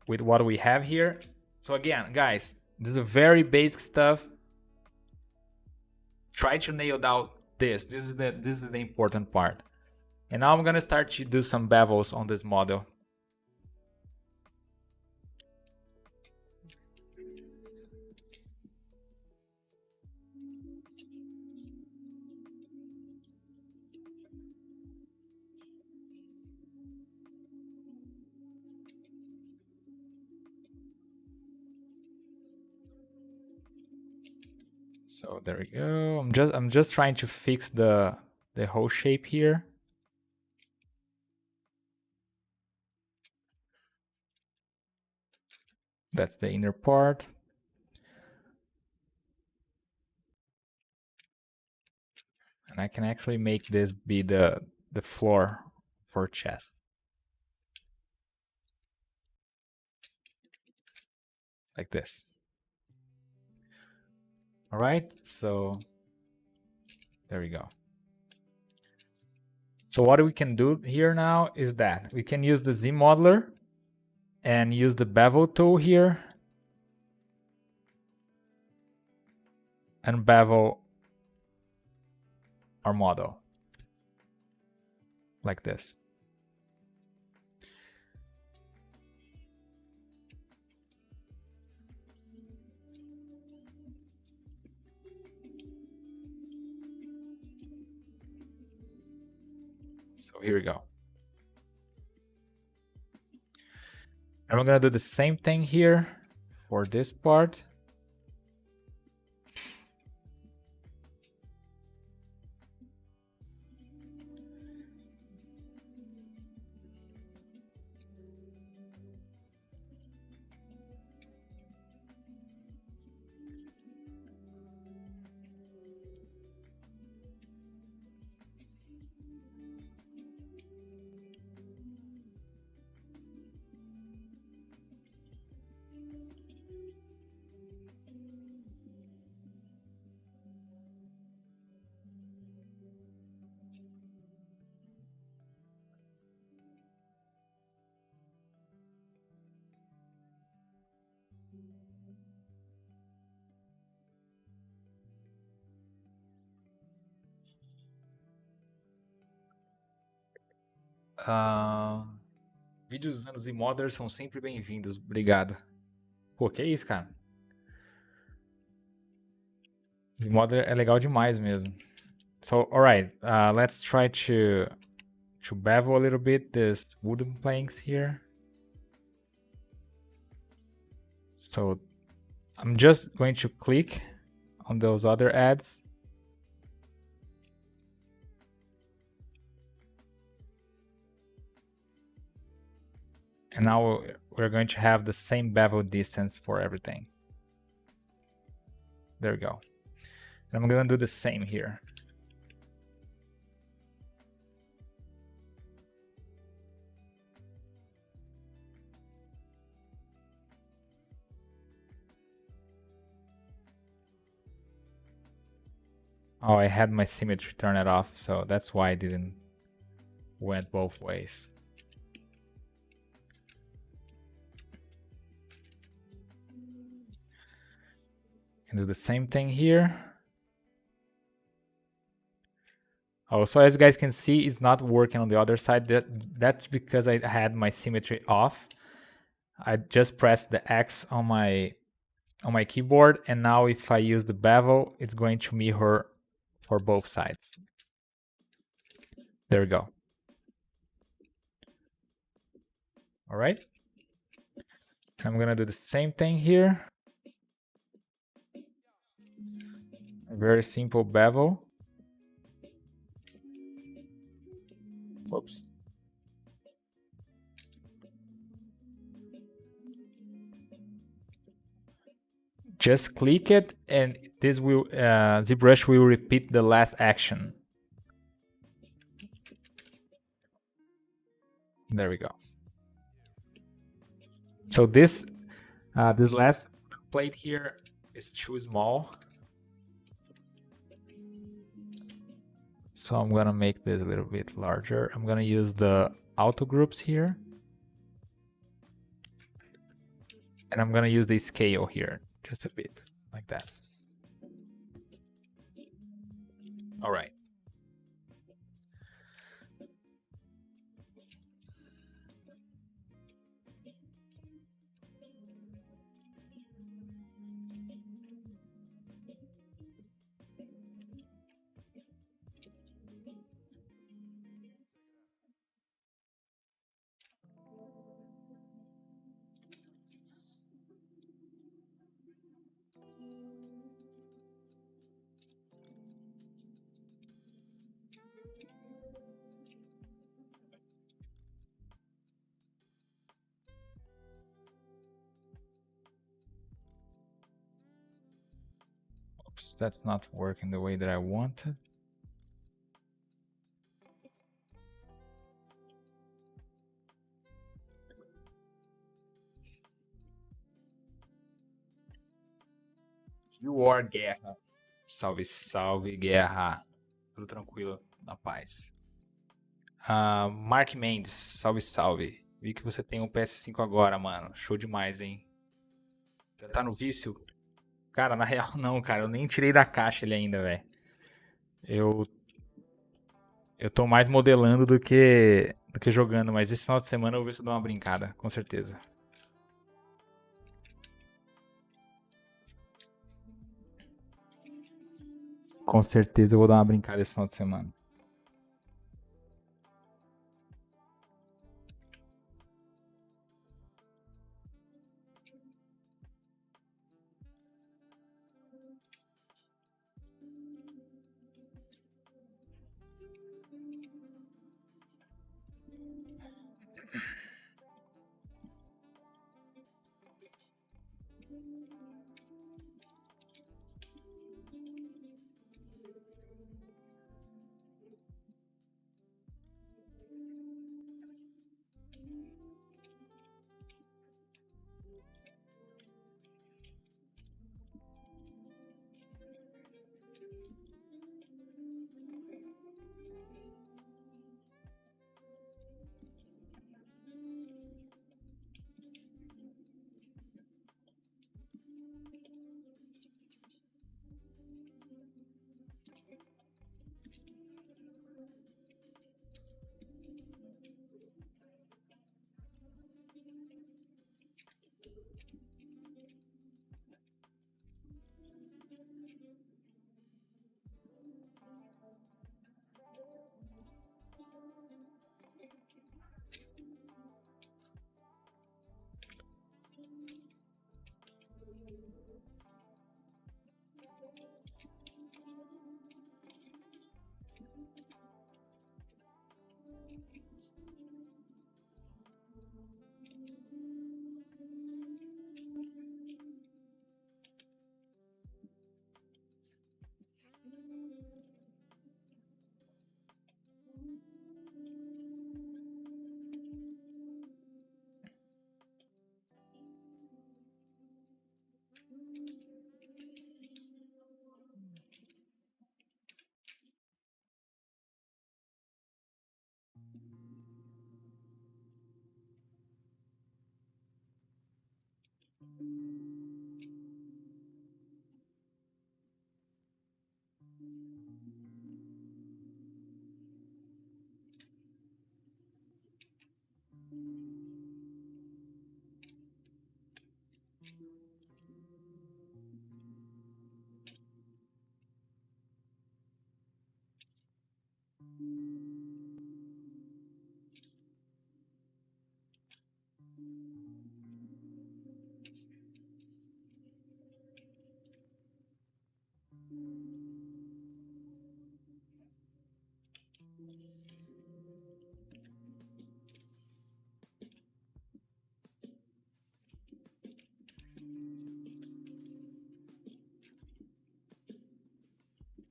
what we have here. So again, guys, this is a very basic stuff. Try to nail down this. This is the important part. And now I'm gonna start to do some bevels on this model. So there we go. I'm just trying to fix the whole shape here. That's the inner part. And I can actually make this be the floor for chest. Like this. All right, so there we go. So what we can do here now is that we can use the Z modeler and use the bevel tool here and bevel our model like this. So here we go. And we're gonna do the same thing here for this part. Vídeos usando Z-Modders são sempre bem-vindos. Obrigado. Pô, que isso, cara? Z-Modder é legal demais mesmo. So, alright, let's try to bevel a little bit this wooden planks here. So, I'm just going to click on those other ads. And now we're going to have the same bevel distance for everything. There we go. And I'm gonna do the same here. Oh, I had my symmetry turned off, so that's why I didn't went both ways. Can do the same thing here. Oh, so as you guys can see, it's not working on the other side. That's because I had my symmetry off. I just pressed the X on my keyboard, and now if I use the bevel, it's going to mirror for both sides. There we go. All right. I'm gonna do the same thing here. A very simple bevel. Whoops. Just click it, and this will ZBrush will repeat the last action. There we go. So this This last plate here is too small. So I'm gonna make this a little bit larger. I'm gonna use the auto groups here. And I'm gonna use the scale here, just a bit, like that. All right. Oops, that's not working the way that I wanted. War Guerra. Salve, salve, guerra. Tudo tranquilo, na paz. Mark Mendes, salve, salve. Vi que você tem um PS5 agora, mano. Show demais, hein? Já tá no vício? Cara, na real não, cara. Eu nem tirei da caixa ele ainda, velho. Eu eu tô mais modelando do que jogando, mas esse final de semana eu vou ver se eu dou uma brincada, com certeza. Com certeza eu vou dar uma brincada esse final de semana.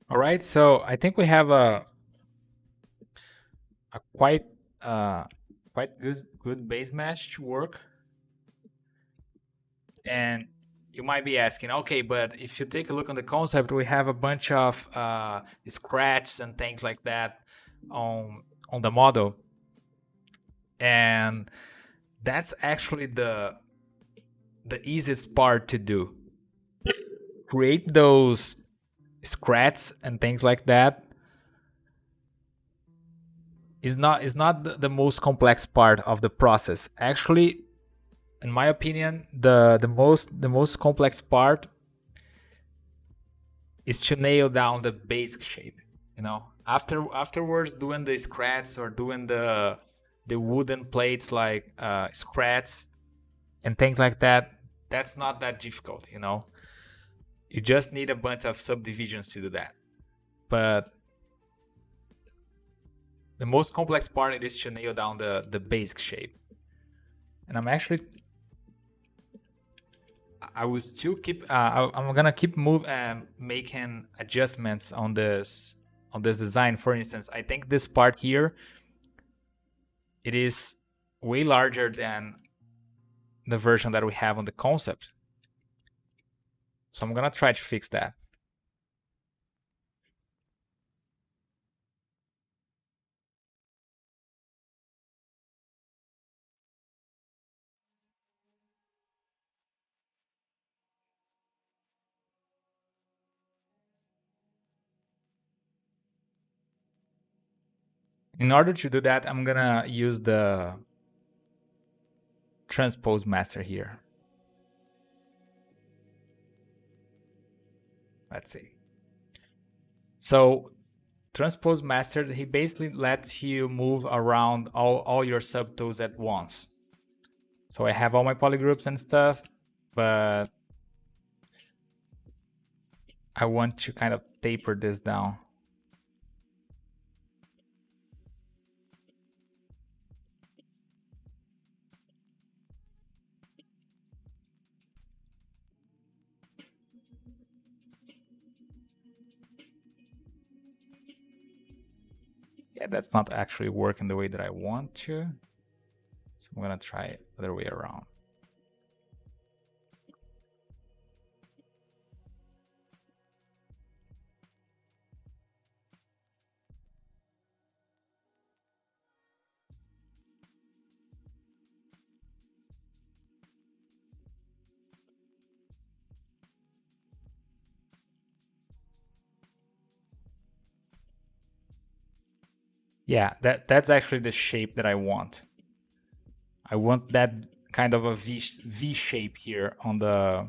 All right, so I think we have a quite good base mesh to work. And you might be asking, okay, but if you take a look on the concept, we have a bunch of scratches and things like that on the model. And that's actually the easiest part to do. Create those scratches and things like that is not the most complex part of the process. Actually, in my opinion, the most complex part is to nail down the basic shape. You know, afterwards doing the scratches or doing the wooden plates like scratches and things like that, that's not that difficult. You know, you just need a bunch of subdivisions to do that. But the most complex part is to nail down the basic shape. And I will still keep I'm gonna keep making adjustments on this design. For instance, I think this part here, it is way larger than the version that we have on the concept. So I'm gonna try to fix that. In order to do that, I'm gonna use the Transpose master here. Let's see. So Transpose master, he basically lets you move around all your subtools at once. So I have all my polygroups and stuff, but I want to kind of taper this down. Yeah, that's not actually working the way that I want to. So I'm gonna try it the other way around. Yeah, that's actually the shape that I want. I want that kind of a V shape here on the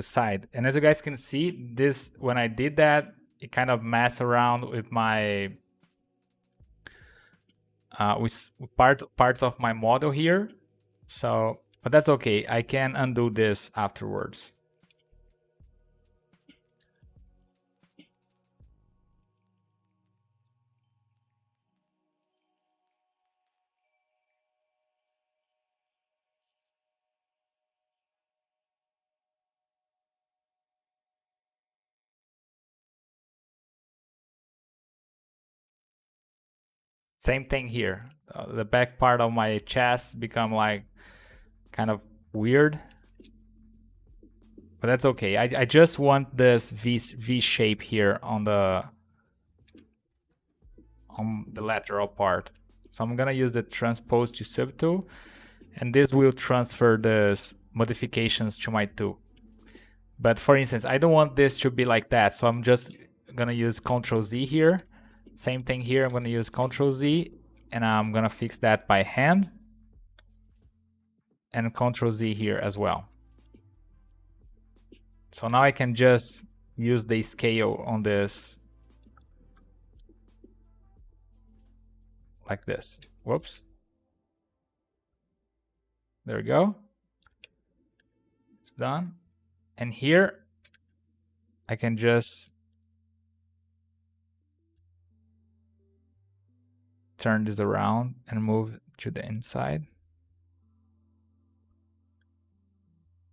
side. And as you guys can see, this, when I did that, it kind of messed around with my with parts of my model here. So, but that's okay. I can undo this afterwards. Same thing here. The back part of my chest become like kind of weird, but that's okay. I just want this V shape here on the lateral part. So I'm gonna use the transpose to subtool, and this will transfer the modifications to my tool. But for instance, I don't want this to be like that, so I'm just gonna use Ctrl Z here. Same thing here, I'm gonna use Ctrl Z, and I'm gonna fix that by hand, and Ctrl Z here as well. So now I can just use the scale on this like this. Whoops. There we go. It's done. And here I can just turn this around and move to the inside.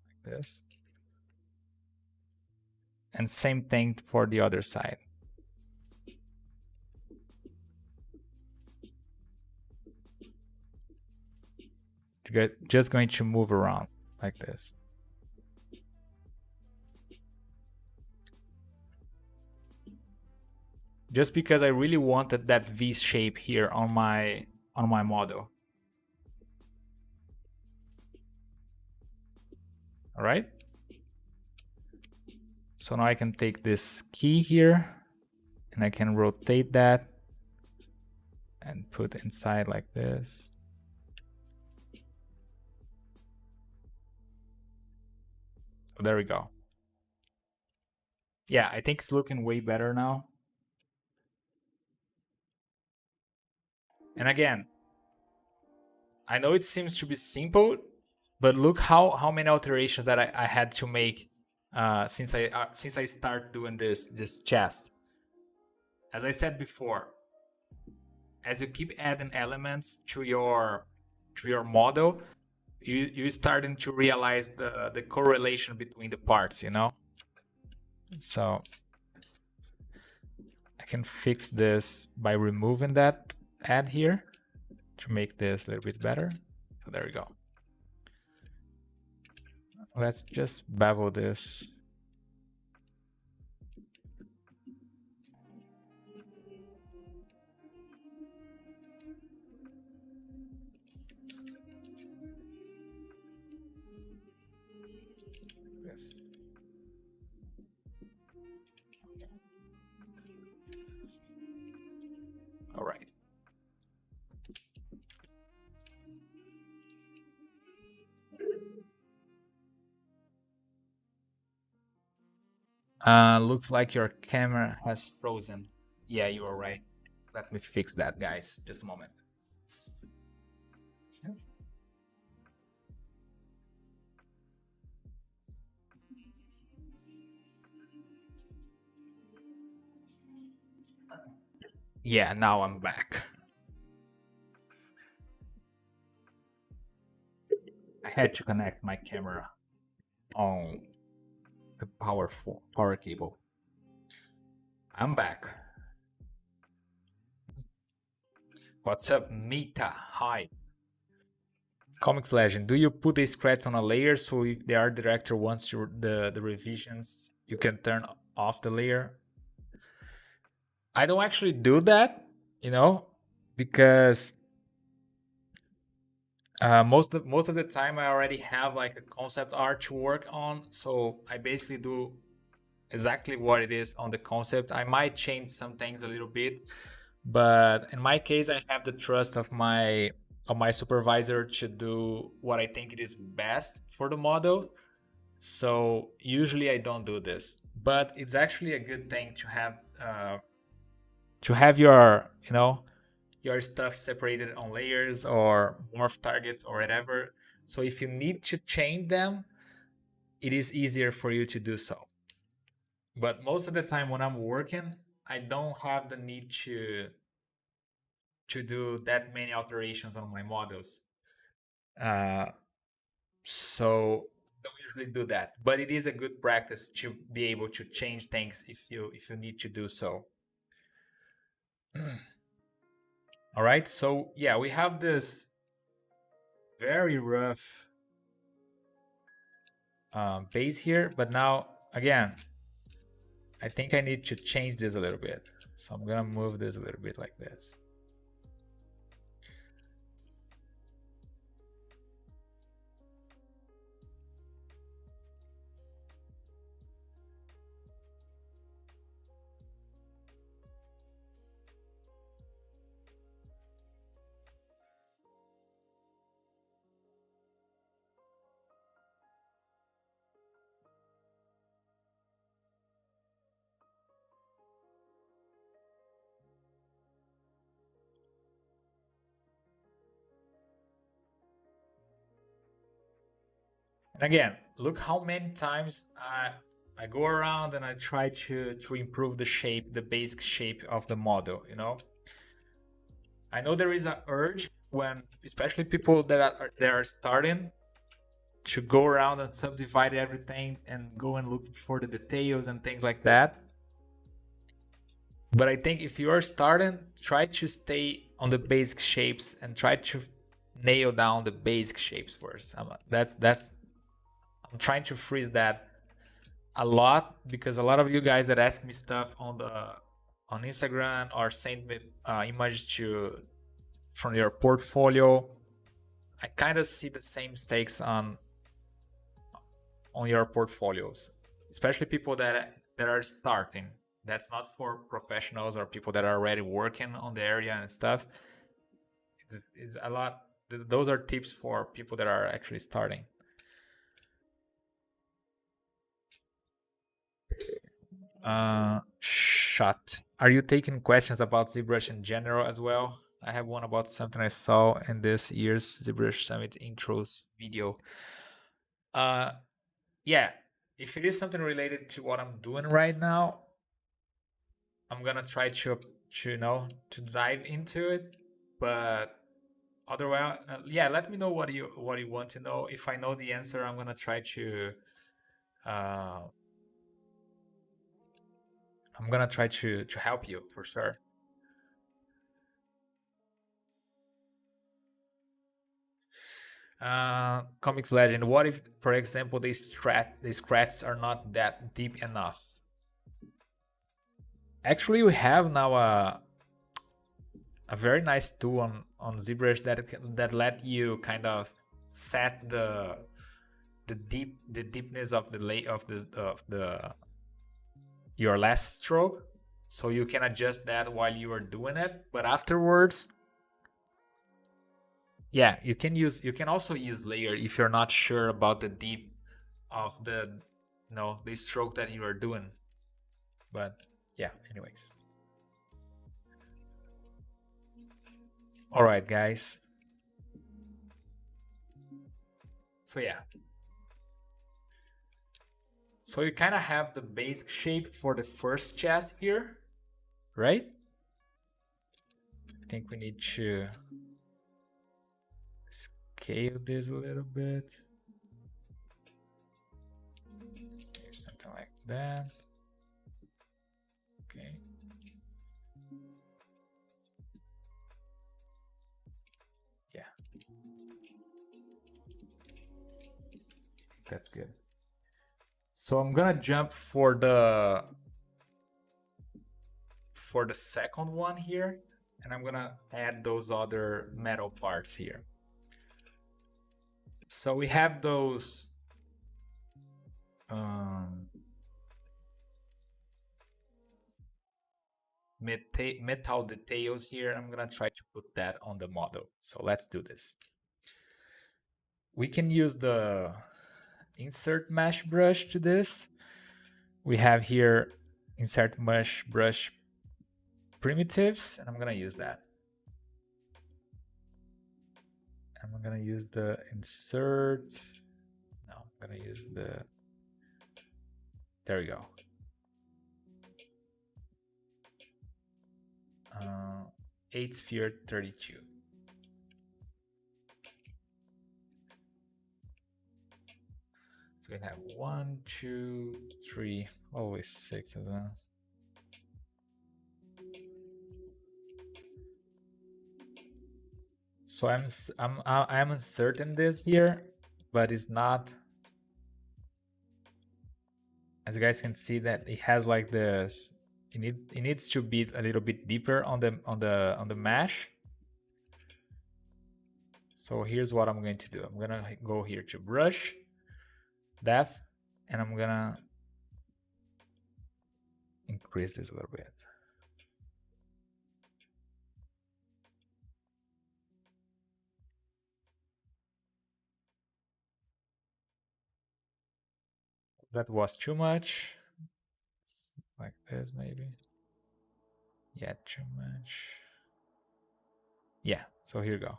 Like this. And same thing for the other side. just going to move around like this. Just because I really wanted that V shape here on my model. All right. So now I can take this key here and I can rotate that and put inside like this. So there we go. Yeah, I think it's looking way better now. And again, I know it seems to be simple, but look how many alterations that I had to make since I start doing this chest. As I said before, as you keep adding elements to your model, you're starting to realize the correlation between the parts, you know? So I can fix this by removing that add here to make this a little bit better. So there we go. Let's just bevel this. This. All right. Looks like your camera has frozen. Yeah, you are right. Let me fix that, guys. Just a moment. Yeah, now I'm back. I had to connect my camera on the power cable. I'm back. What's up, Mita? Hi. Comics Legend, do you put the scratch on a layer so if the art director wants the revisions, you can turn off the layer? I don't actually do that, you know, because most of the time I already have like a concept art to work on, so I basically do exactly what it is on the concept. I might change some things a little bit, but in my case, I have the trust of my supervisor to do what I think it is best for the model. So usually I don't do this, but it's actually a good thing to have your your stuff separated on layers or morph targets or whatever. So if you need to change them, it is easier for you to do so. But most of the time when I'm working, I don't have the need to do that many alterations on my models. So don't usually do that. But it is a good practice to be able to change things if you need to do so. All right, so yeah, we have this very rough base here, but now again, I think I need to change this a little bit. So I'm gonna move this a little bit like this. And again, look how many times I go around and I try to improve the shape, the basic shape of the model, you know? I know there is an urge when, especially people that are starting, to go around and subdivide everything and go and look for the details and things like that. But I think if you are starting, try to stay on the basic shapes and try to nail down the basic shapes first. I'm trying to freeze that a lot, because a lot of you guys that ask me stuff on Instagram or send me images from your portfolio, I kind of see the same mistakes on your portfolios, especially people that are starting. That's not for professionals or people that are already working on the area and stuff. It's a lot. Those are tips for people that are actually starting. Shot. Are you taking questions about ZBrush in general as well? I have one about something I saw in this year's ZBrush Summit intros video. Yeah, if it is something related to what I'm doing right now, I'm gonna try to dive into it. But otherwise, yeah, let me know what you want to know. If I know the answer, I'm gonna try to uh, help you for sure. Comics Legend. What if, for example, the scratches are not that deep enough? Actually, we have now a very nice tool on ZBrush that let you kind of set the deepness of the your last stroke, so you can adjust that while you are doing it. But afterwards, yeah, you can also use layer if you're not sure about the deep of the stroke that you are doing. But yeah, anyways. All right, guys. So yeah. So you kind of have the basic shape for the first chest here, right? I think we need to scale this a little bit. Okay, something like that. Okay. Yeah. That's good. So I'm gonna jump for the second one here, and I'm gonna add those other metal parts here. So we have those metal details here. I'm gonna try to put that on the model. So let's do this. We can use the insert mesh brush to this. We have here insert mesh brush primitives, and I'm gonna use that. I'm gonna use the insert. No, I'm gonna use the. There we go. 8 sphere 32. So we have 1, 2, 3, always 6 of them. So I'm inserting this here, but it's not. As you guys can see that it has like this. It needs to be a little bit deeper on the mesh. So here's what I'm going to do. I'm gonna go here to brush, depth, and I'm gonna increase this a little bit. That was too much. Like this maybe. Yeah, too much. Yeah, so here you go.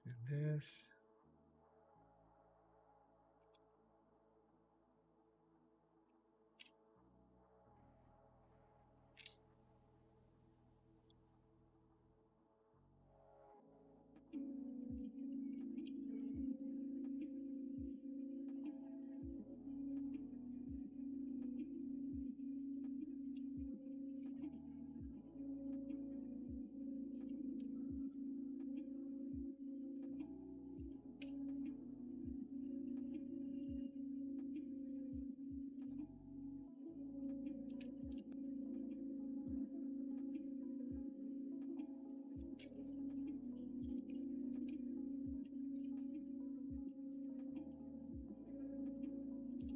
Do this.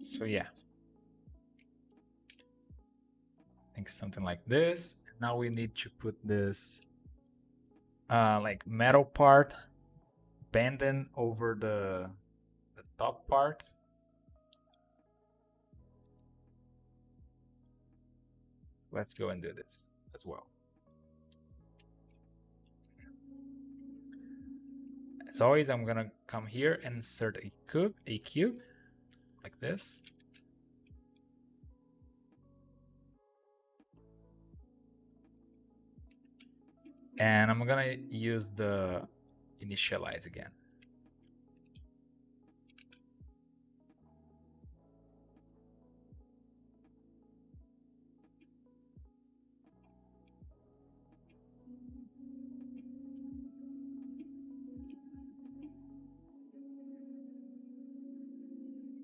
So yeah, I think something like this. Now we need to put this like metal part bending over the top part. Let's go and do this as well. As always, I'm gonna come here and insert a cube like this. And I'm gonna use the initialize again.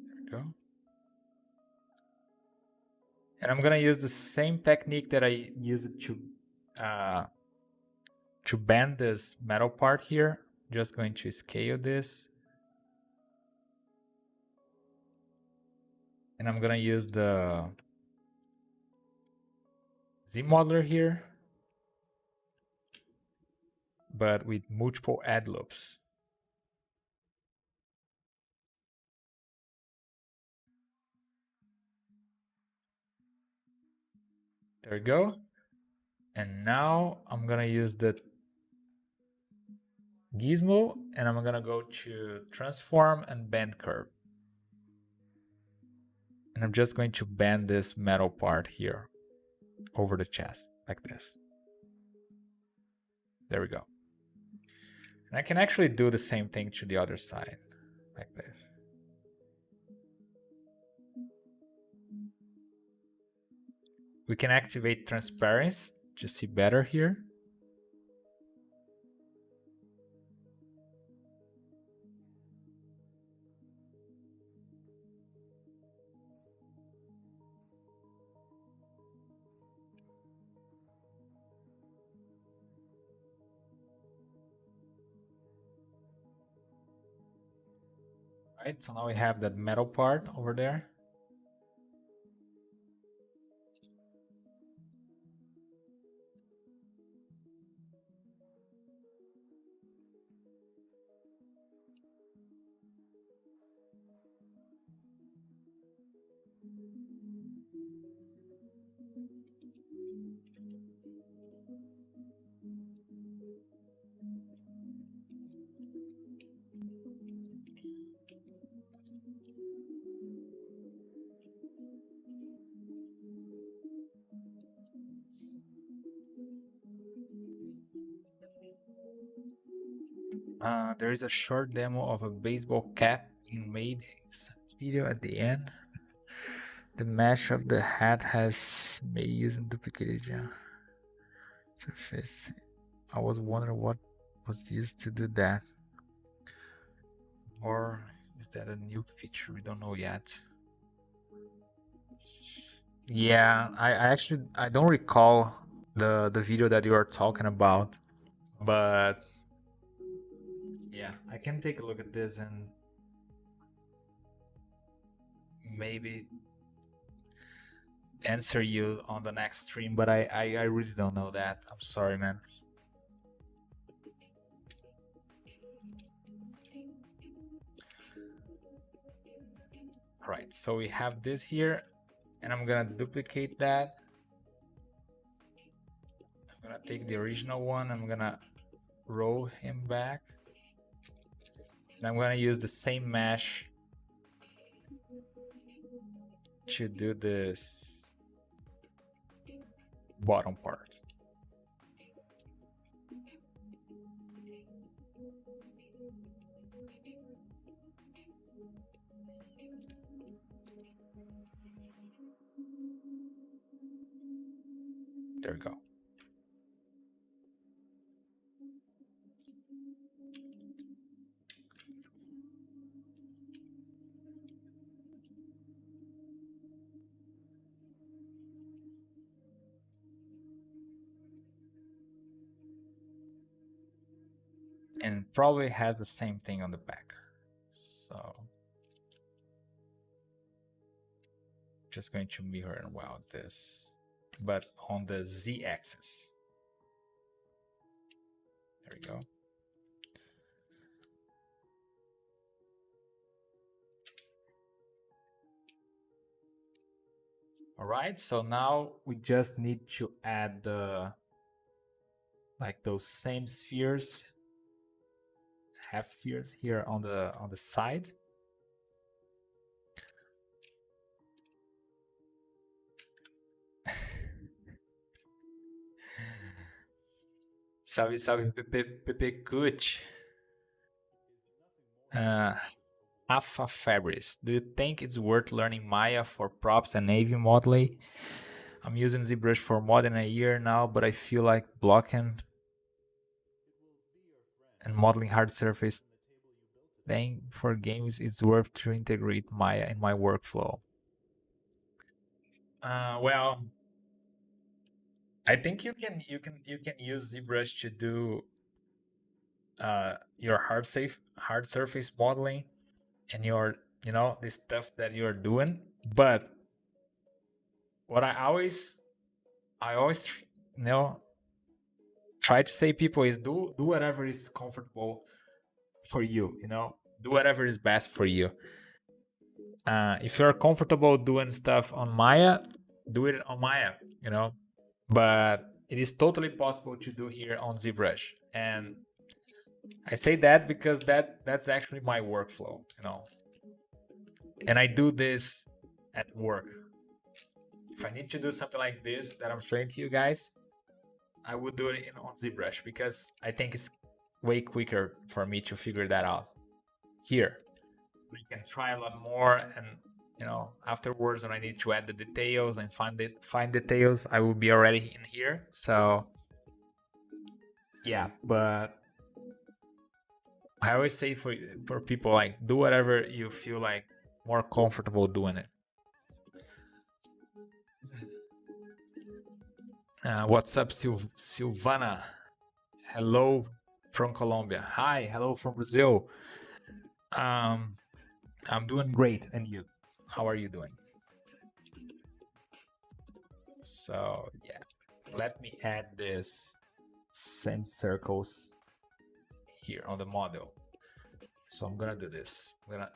There we go. And I'm gonna use the same technique that I used to bend this metal part here. Just going to scale this. And I'm gonna use the Z modeler here, but with multiple add loops. There we go. And now I'm gonna use the gizmo and I'm gonna go to transform and bend curve. And I'm just going to bend this metal part here over the chest like this. There we go. And I can actually do the same thing to the other side like this. We can activate transparency to see better here. Right, so now we have that metal part over there. There is a short demo of a baseball cap being made video at the end. The mesh of the hat has made using duplicated surface. I was wondering what was used to do that. Or is that a new feature? We don't know yet. Yeah, I don't recall the video that you are talking about, but yeah, I can take a look at this and maybe answer you on the next stream, but I really don't know that. I'm sorry, man. All right, so we have this here, and I'm gonna duplicate that. I'm gonna take the original one, I'm gonna roll him back, and I'm gonna use the same mesh to do this bottom part. There we go. And probably has the same thing on the back. So Just going to mirror and weld this, but on the Z-axis. There we go. All right, so now we just need to add the like those same spheres, half spheres here on the side. Salve, salve, Pepe Kuch. Rafa Fabris, do you think it's worth learning Maya for props and navy modeling? I'm using ZBrush for more than a year now, but I feel like blocking and modeling hard surface thing for games, it's worth to integrate Maya in my workflow. Well, I think you can use ZBrush to do your hard surface modeling and your the stuff that you're doing. But what I always try to say people is do whatever is comfortable for you. Do whatever is best for you. If you're comfortable doing stuff on Maya, do it on Maya. But it is totally possible to do here on ZBrush. And I say that because that's actually my workflow, and I do this at work. If I need to do something like this that I'm showing to you guys, I would do it on ZBrush because I think it's way quicker for me to figure that out. Here, we can try a lot more, and afterwards when I need to add the details and find details, I will be already in here. So yeah, but I always say for people, like, do whatever you feel like more comfortable doing it. What's up, Silvana? Hello from Colombia. Hi, hello from Brazil. I'm doing great, and you? How are you doing? So yeah, let me add this same circles here on the model. So I'm gonna do this. I'm gonna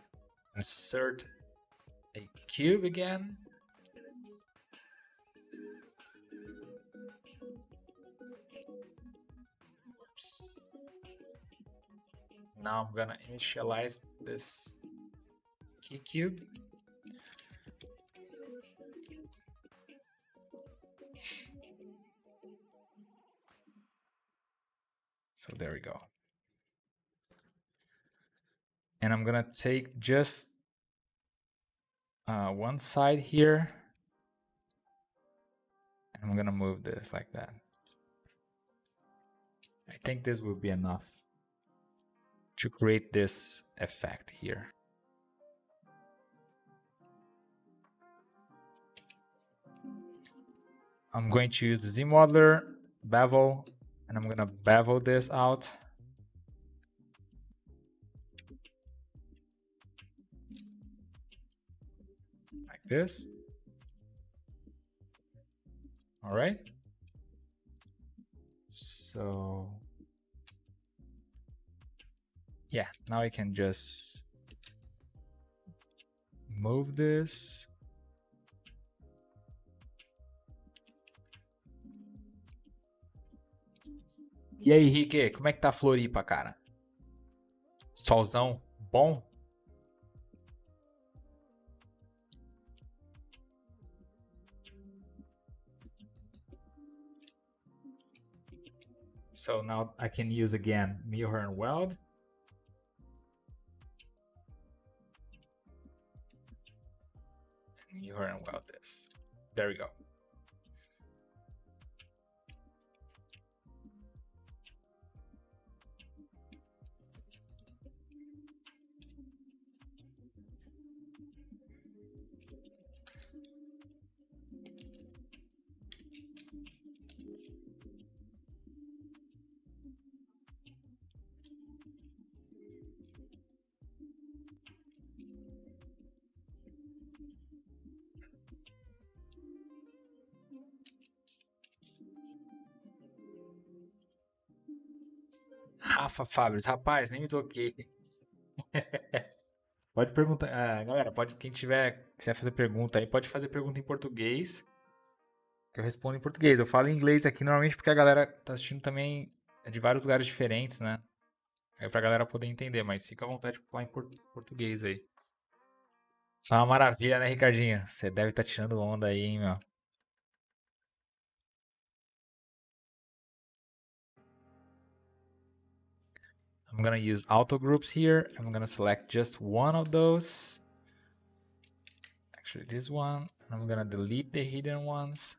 insert a cube again. Oops. Now I'm gonna initialize this key cube. So there we go. And I'm gonna take just one side here, and I'm gonna move this like that. I think this will be enough to create this effect here. I'm going to use the Z modeler, bevel, and I'm gonna bevel this out. Like this. All right. So yeah, now I can just move this. E aí, Rique, como é que tá Floripa, cara? Solzão bom? So now I can use again mirror and weld. And mirror and weld this. There we go. Rafa Fábio, rapaz, nem me toquei. Pode perguntar, galera, quem quiser fazer pergunta aí, pode fazer pergunta em português, que eu respondo em português. Eu falo em inglês aqui normalmente porque a galera tá assistindo também de vários lugares diferentes, né? É pra galera poder entender, mas fica à vontade de falar em português aí. Isso é uma maravilha, né, Ricardinho? Você deve estar tirando onda aí, hein, meu? I'm gonna use auto groups here. I'm gonna select just one of those. Actually, this one. And I'm gonna delete the hidden ones.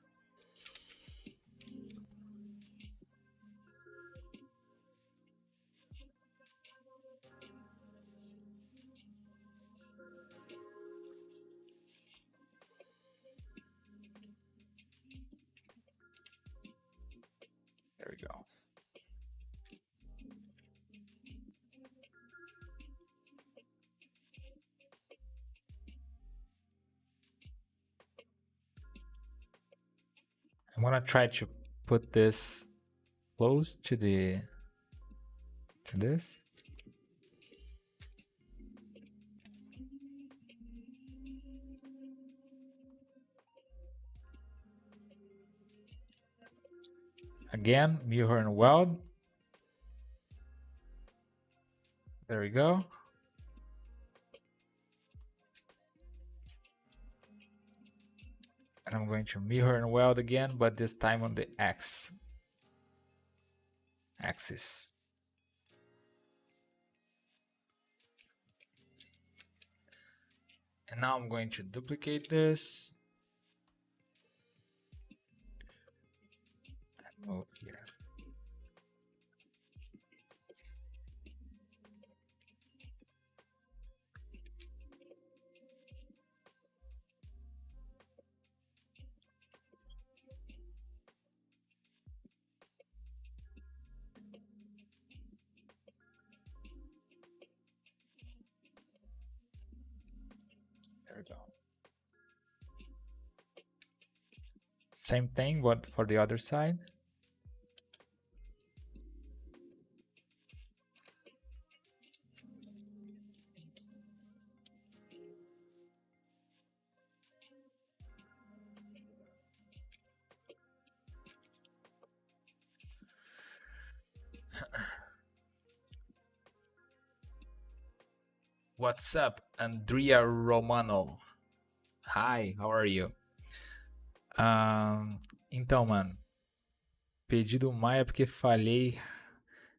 There we go. I'm gonna try to put this close to this. Again, mirror and weld. There we go. And I'm going to mirror and weld again, but this time on the axis. And now I'm going to duplicate this. And move here. There we go. Same thing, but for the other side. What's up, Andrea Romano? Hi, how are you? Então, mano, pedido Maia porque falhei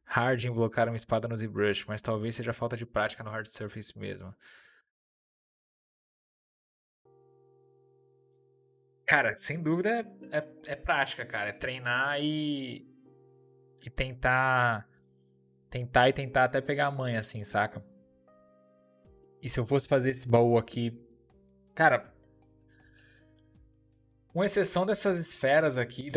hard em blocar uma espada no ZBrush, mas talvez seja falta de prática no hard surface mesmo. Cara, sem dúvida é prática, cara. É treinar e tentar até pegar a manha, assim, saca? E se eu fosse fazer esse baú aqui, cara, com exceção dessas esferas aqui,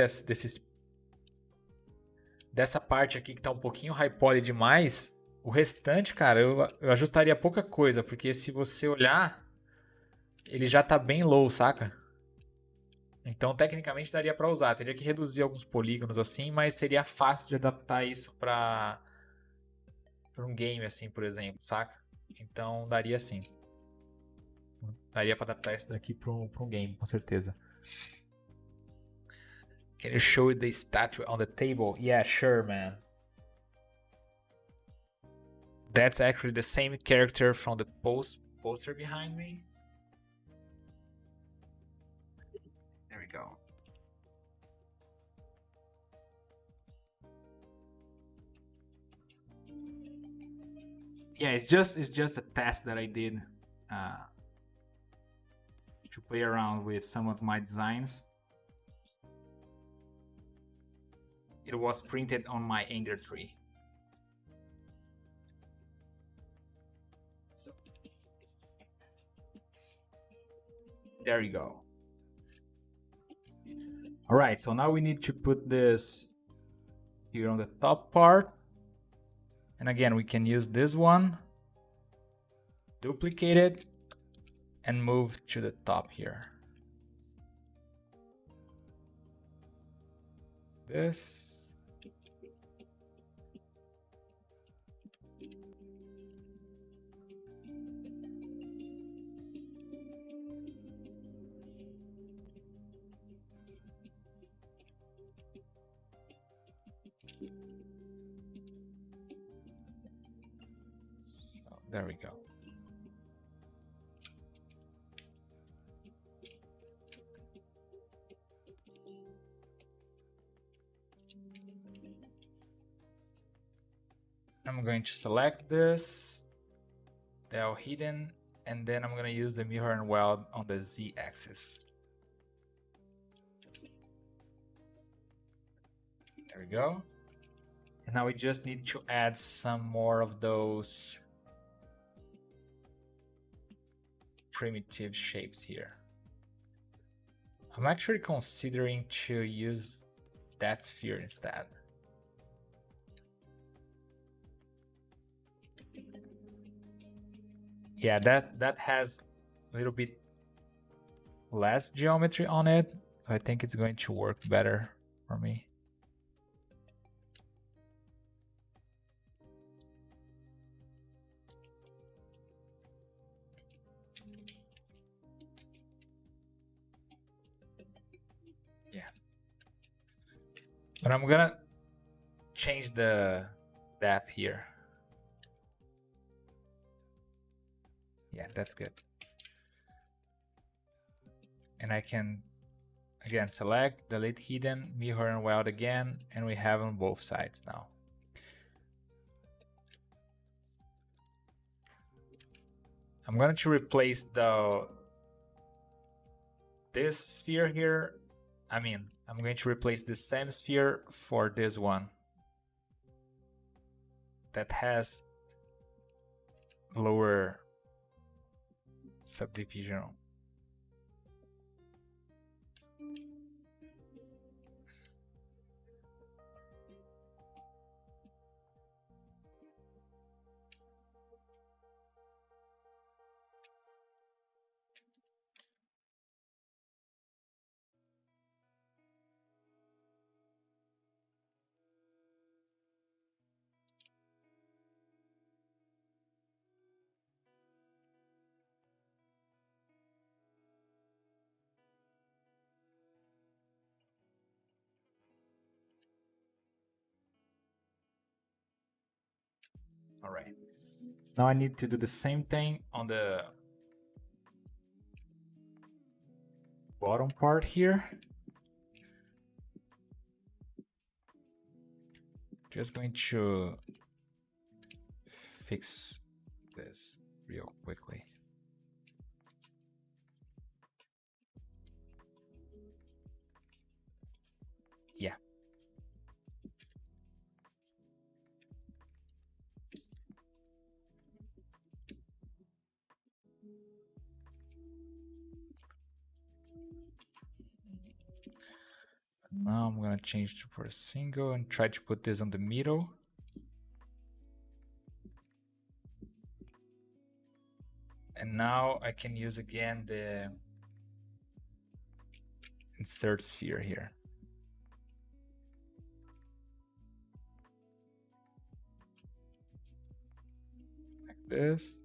dessa parte aqui que tá um pouquinho high poly demais, o restante, cara, eu ajustaria pouca coisa, porque se você olhar, ele já tá bem low, saca? Então, tecnicamente, daria pra usar. Teria que reduzir alguns polígonos assim, mas seria fácil de adaptar isso pra um game, assim, por exemplo, saca? Então, daria sim. Daria pra adaptar isso daqui pra um game, com certeza. Can you show the statue on the table? Yeah, sure, man. That's actually the same character from the poster behind me. There we go. Yeah, it's just a test that I did to play around with some of my designs. It was printed on my Ender tree. So, there you go. All right, so now we need to put this here on the top part. And again, we can use this one, duplicate it, and move to the top here. This. There we go. I'm going to select this, Del hidden, and then I'm going to use the mirror and weld on the Z axis. There we go. And now we just need to add some more of those primitive shapes here. I'm actually considering to use that sphere instead. Yeah, that has a little bit less geometry on it, so I think it's going to work better for me. Yeah. But I'm gonna change the depth here. Yeah, that's good. And I can again select, delete hidden, mirror and weld again, and we have on both sides now. I'm going to replace this sphere here. I'm going to replace the same sphere for this one that has lower subdivision. All right. Now I need to do the same thing on the bottom part here. Just going to fix this real quickly. Yeah. Now I'm gonna change to for a single and try to put this on the middle. And now I can use again the insert sphere here. Like this.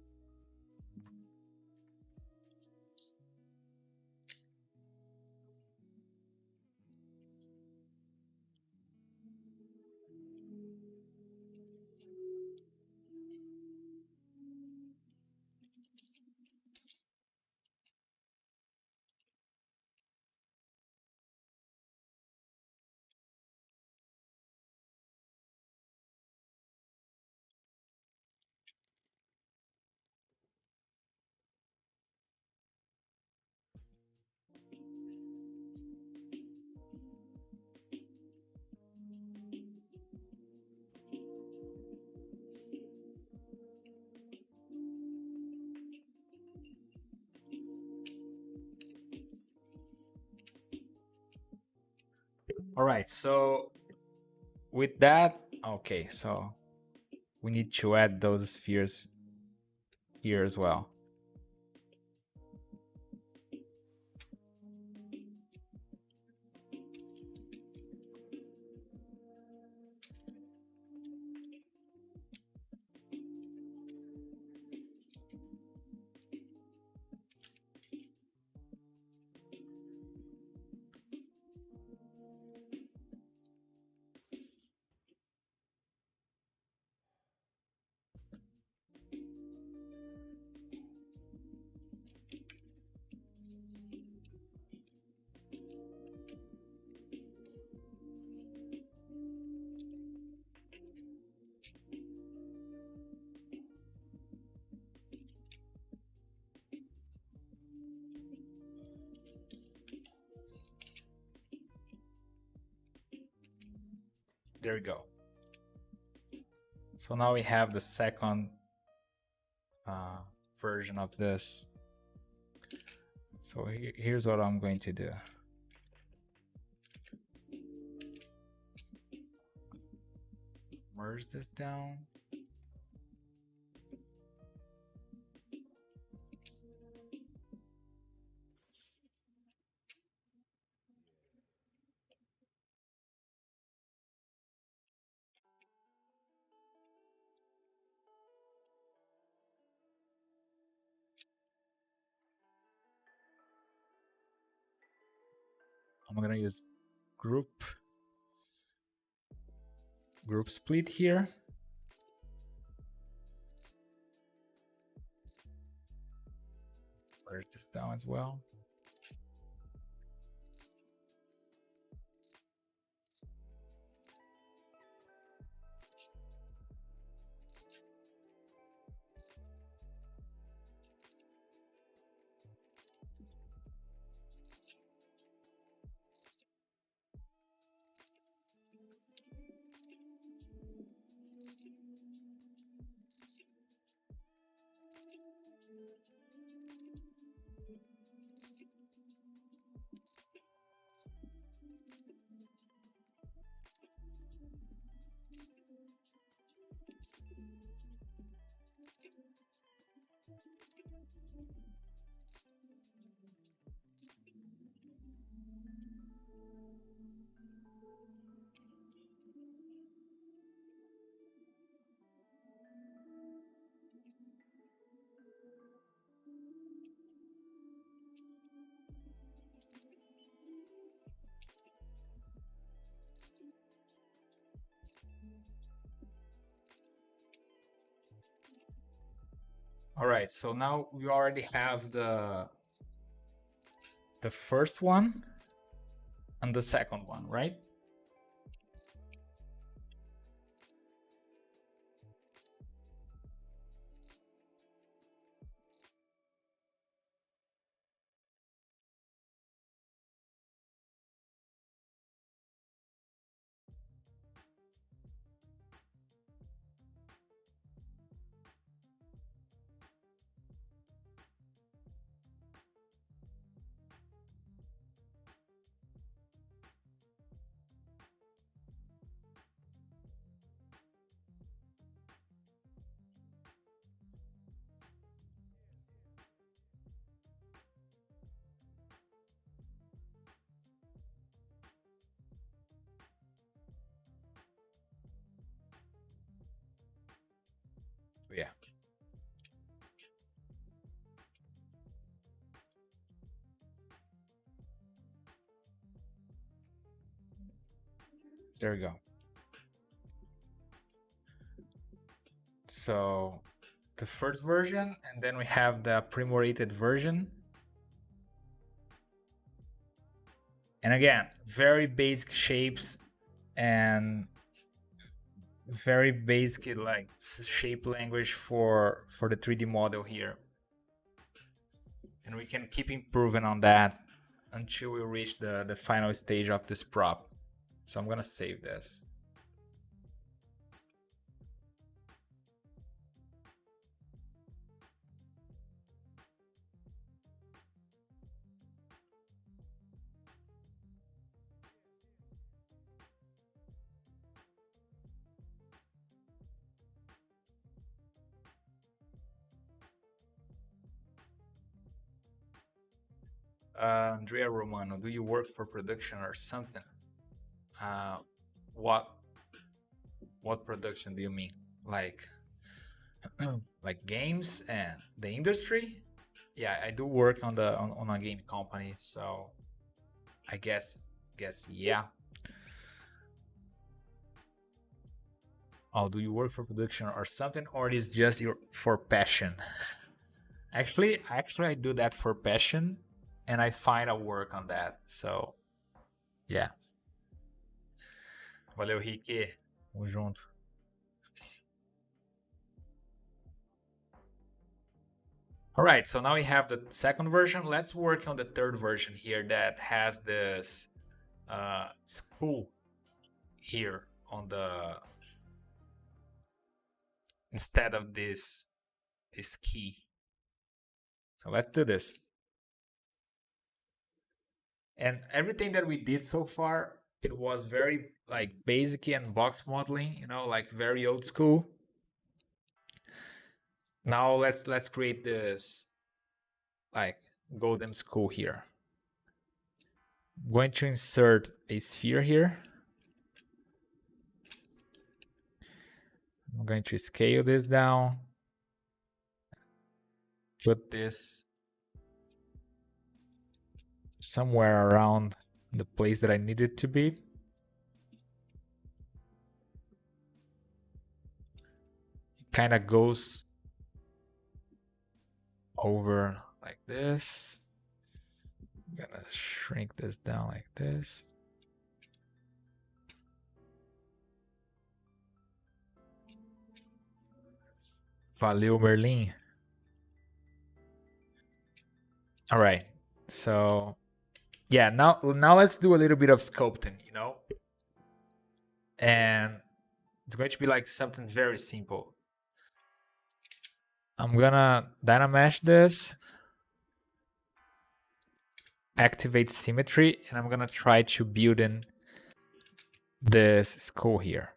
All right, so with that, okay, so we need to add those spheres here as well. There we go. So now we have the second version of this. So here's what I'm going to do. Merge this down. I'm gonna use group split here. Merge this down as well. All right, so now we already have the first one and the second one, right? Yeah. There we go. So the first version, and then we have the premoderated version. And again, very basic shapes and very basic like shape language for the 3D model here. And we can keep improving on that until we reach the final stage of this prop. So I'm gonna save this. Andrea Romano, do you work for production or something? What production do you mean? Like like games and the industry? Yeah, I do work on a game company, so I guess yeah. Oh, do you work for production or something, or is just for passion? Actually, I do that for passion, and I find a work on that. So, yeah. Valeu, Rick. Tamo junto. All right, so now we have the second version. Let's work on the third version here that has this school here on the instead of this key. So let's do this. And everything that we did so far, it was very like basic and box modeling, you know, like very old school. Now let's create this like golden school here. I'm going to insert a sphere here. I'm going to scale this down. Put this somewhere around the place that I need it to be. It kind of goes over like this. I'm gonna shrink this down like this. Valeu, Merlin. All right. So yeah, now let's do a little bit of sculpting, you know? And it's going to be like something very simple. I'm gonna dynamesh this, activate symmetry, and I'm gonna try to build in this skull here.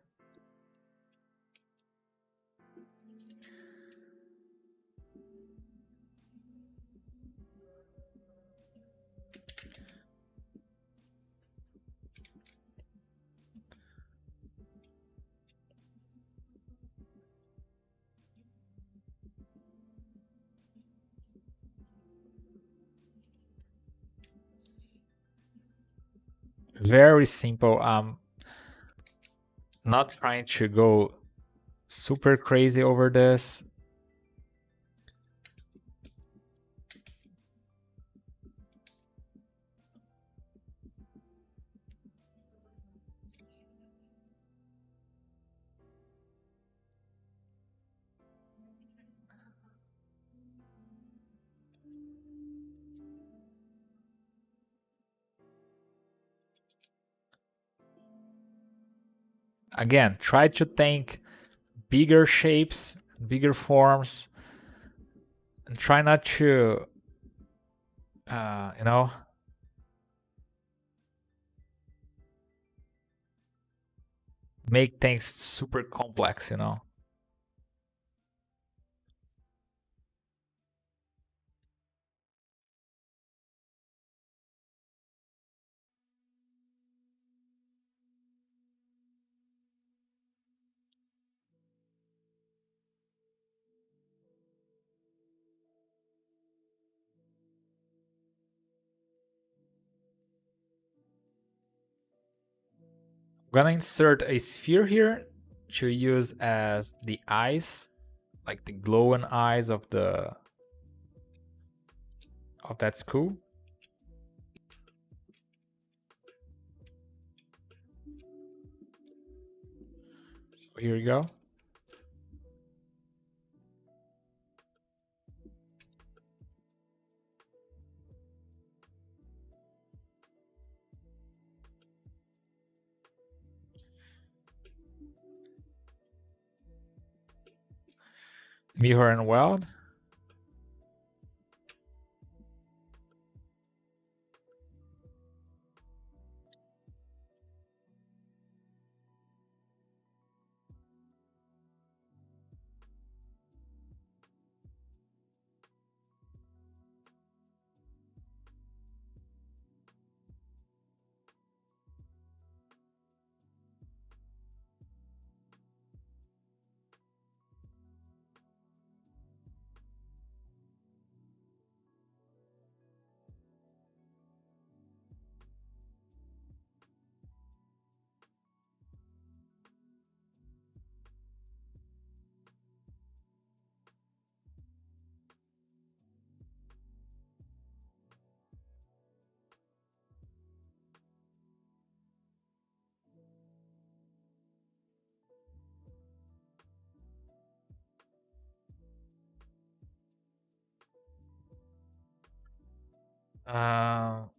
Very simple. Not trying to go super crazy over this. Again, try to think bigger shapes, bigger forms, and try not to, you know, make things super complex, you know. I'm gonna insert a sphere here to use as the eyes, like the glowing eyes of that skull. So here we go. Mirror and weld.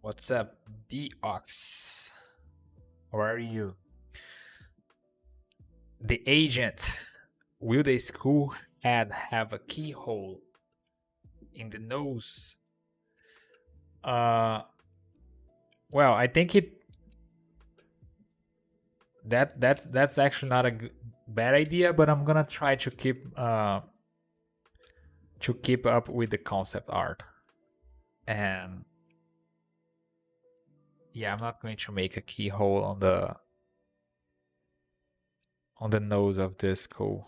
What's up, Deox? How are you? The agent. Will the screw head have a keyhole in the nose? Well, I think that's actually not a bad idea, but I'm gonna try to keep up with the concept art. And yeah, I'm not going to make a keyhole on the nose of this skull.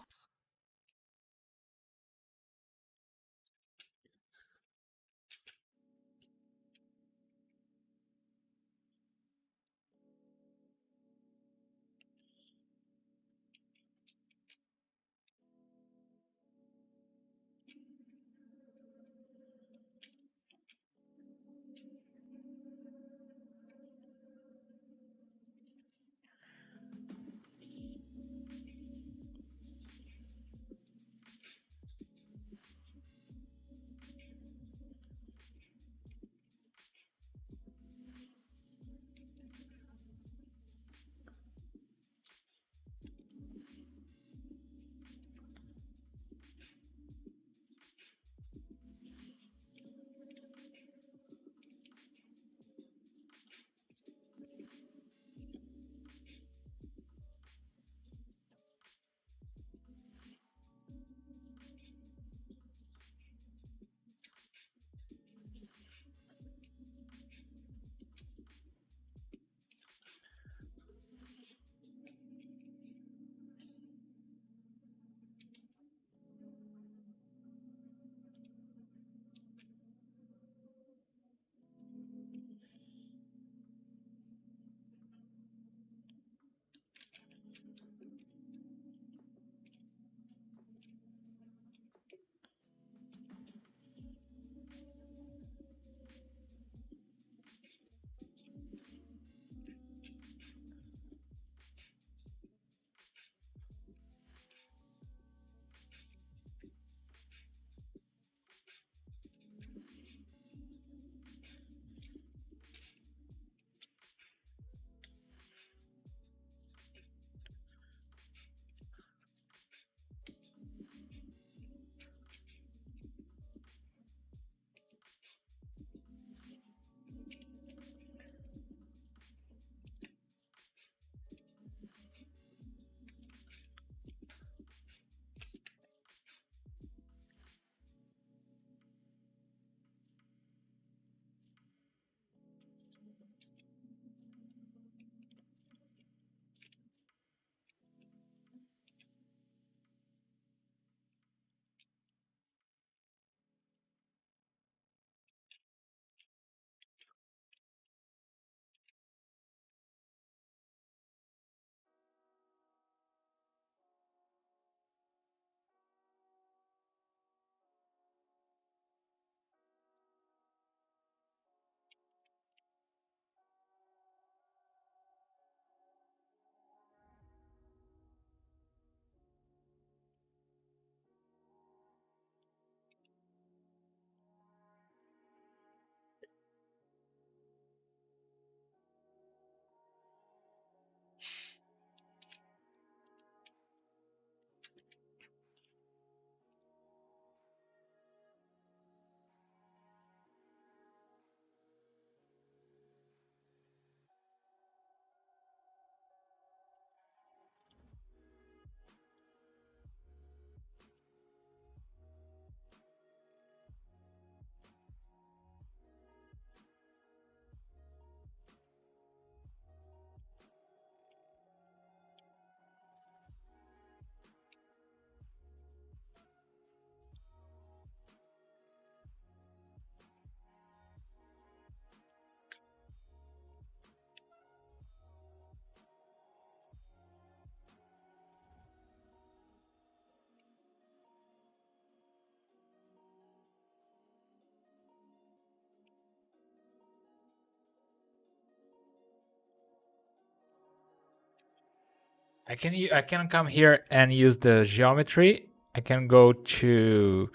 I can come here and use the geometry. I can go to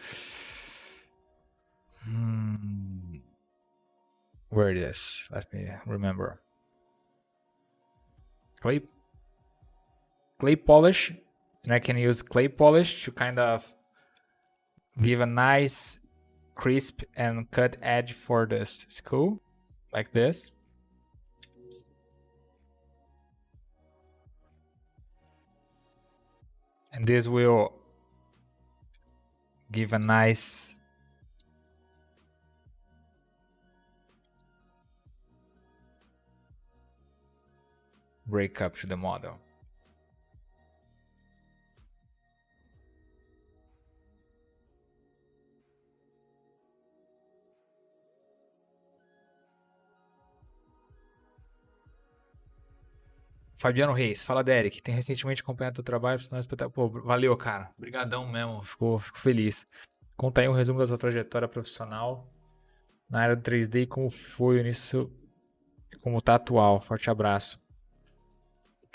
hmm, where it is. Let me remember. Clay polish. And I can use clay polish to kind of give a nice crisp and cut edge for the skull, like this. And this will give a nice breakup to the model. Fabiano Reis, fala Deryck, tem recentemente acompanhado teu trabalho, sinal espetacular. Pô, valeu, cara. Obrigadão mesmo, fico feliz. Conta aí um resumo da sua trajetória profissional na área do 3D e como foi nisso, como tá atual. Forte abraço.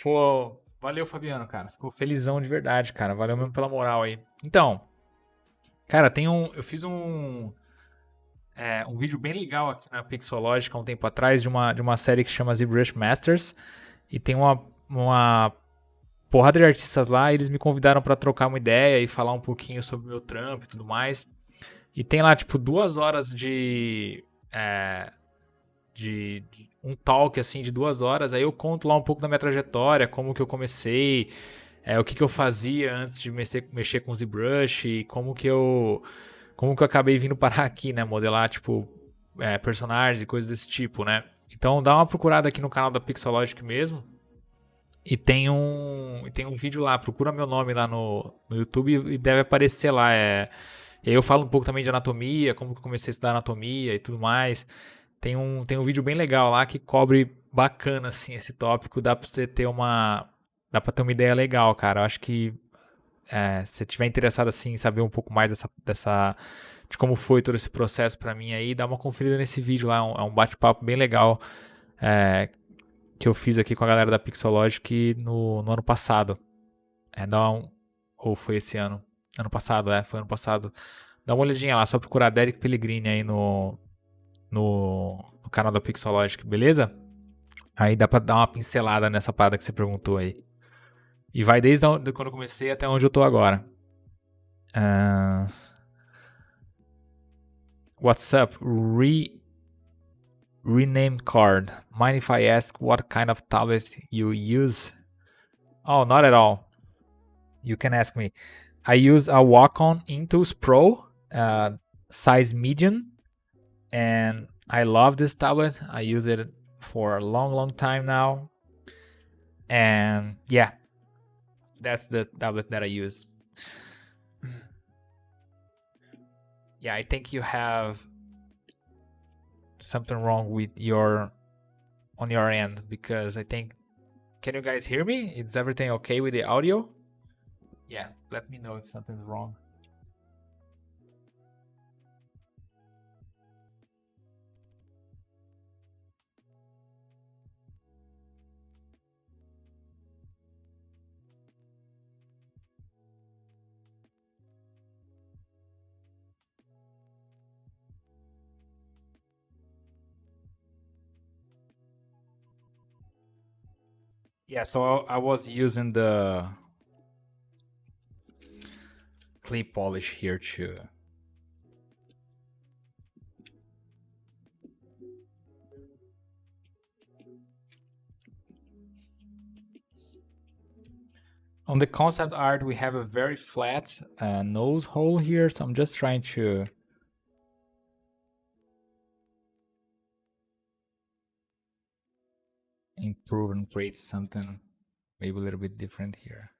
Pô, valeu, Fabiano, cara. Ficou felizão de verdade, cara. Valeu mesmo pela moral aí. Então, cara, eu fiz um vídeo bem legal aqui na Pixologic há um tempo atrás de uma série que chama ZBrush Masters. E tem uma porrada de artistas lá, e eles me convidaram pra trocar uma ideia e falar um pouquinho sobre o meu trampo e tudo mais. E tem lá, tipo, 2 horas de um talk, assim, de 2 horas. Aí eu conto lá um pouco da minha trajetória, como que eu comecei, o que eu fazia antes de mexer com ZBrush, e como que eu acabei vindo parar aqui, né? Modelar, tipo, personagens e coisas desse tipo, né? Então dá uma procurada aqui no canal da Pixologic mesmo. E tem um vídeo lá, procura meu nome lá no YouTube e deve aparecer lá. E aí eu falo um pouco também de anatomia, como que eu comecei a estudar anatomia e tudo mais. Tem um vídeo bem legal lá que cobre bacana, assim, esse tópico. Dá pra você ter Dá pra ter uma ideia legal, cara. Eu acho que se você estiver interessado, assim, em saber um pouco mais de como foi todo esse processo pra mim aí, dá uma conferida nesse vídeo lá. É um bate-papo bem legal. É, que eu fiz aqui com a galera da Pixologic no ano passado. Ou foi esse ano? Ano passado, foi ano passado. Dá uma olhadinha lá, só procurar Deryck Pelegrini aí no canal da Pixologic, beleza? Aí dá pra dar uma pincelada nessa parada que você perguntou aí. E vai desde quando eu comecei até onde eu tô agora. Uh, what's up? Rename card. Mind if I ask what kind of tablet you use? Oh, not at all. You can ask me. I use a Wacom Intuos Pro, size medium, and I love this tablet. I use it for a long time now. And yeah, that's the tablet that I use. Yeah, I think you have something wrong with on your end, because I think, can you guys hear me? Is everything okay with the audio? Yeah, let me know if something's wrong. Yeah, so I was using the clay polish here too. On the concept art, we have a very flat nose hole here, so I'm just trying to improve and create something maybe a little bit different here.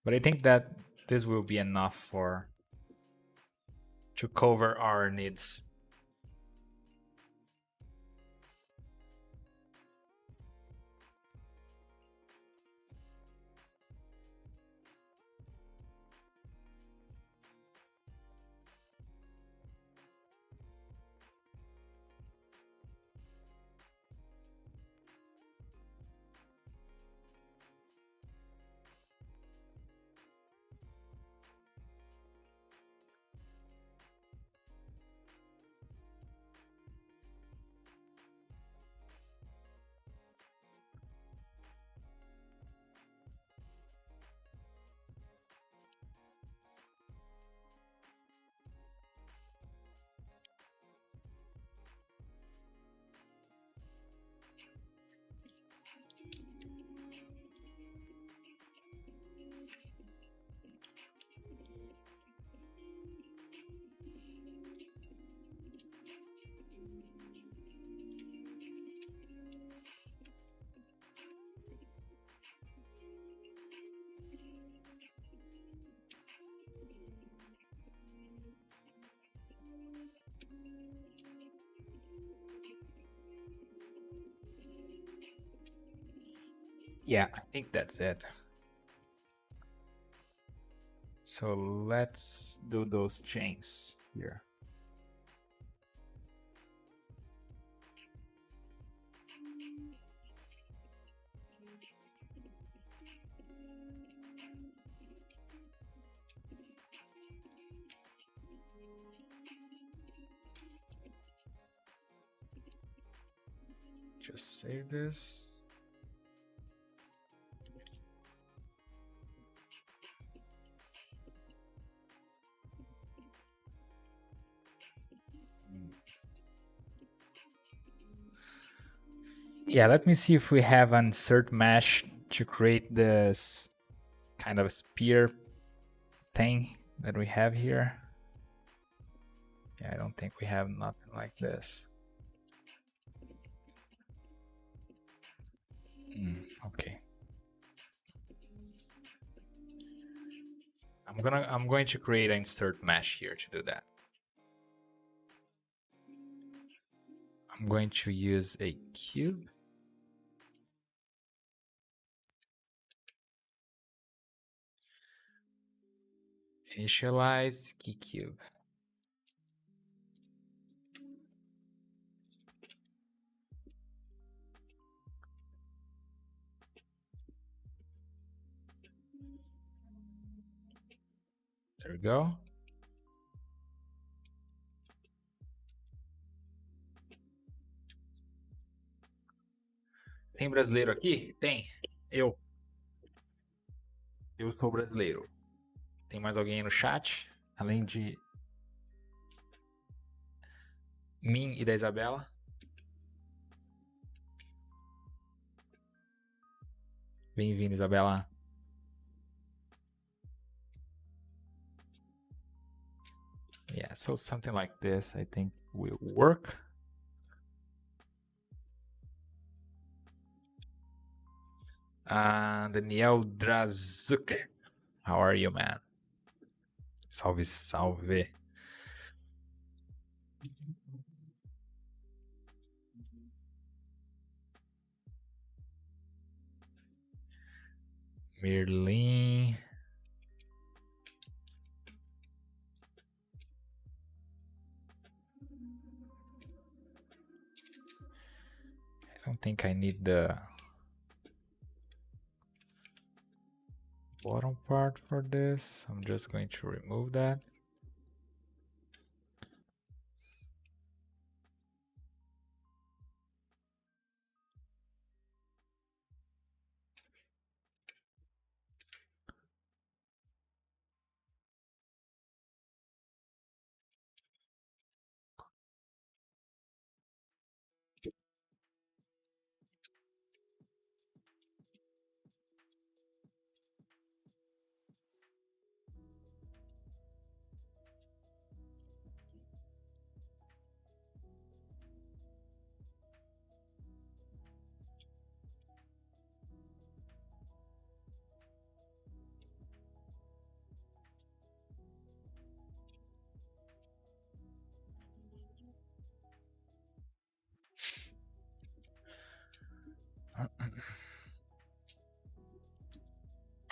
But I think that this will be enough to cover our needs. Yeah, I think that's it. So let's do those chains here. Just save this. Yeah, let me see if we have an insert mesh to create this kind of spear thing that we have here. Yeah, I don't think we have nothing like this. Okay. I'm going to create an insert mesh here to do that. I'm going to use a cube. Initialize key cube. There we go. Tem brasileiro aqui? Tem. Eu sou brasileiro. Tem mais alguém aí no chat? Além de mim e da Isabela? Bem-vindo, Isabela. Yeah, so something like this I think will work. Daniel Drazuk. How are you, man? Salve, salve. Merlin. I don't think I need the bottom part for this. I'm just going to remove that.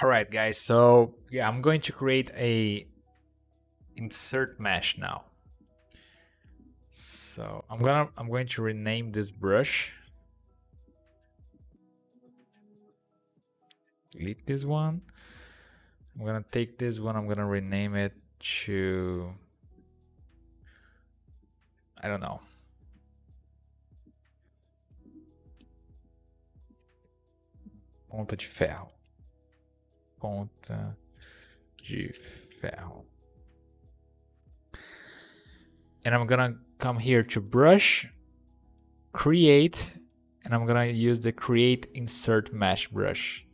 All right, guys. So yeah, I'm going to create a insert mesh now. So I'm going to rename this brush. Delete this one. I'm gonna take this one. I'm gonna rename it to, I don't know. Ponta de ferro. Ponta de ferro. And I'm gonna come here to brush, create, and I'm gonna use the create insert mesh brush.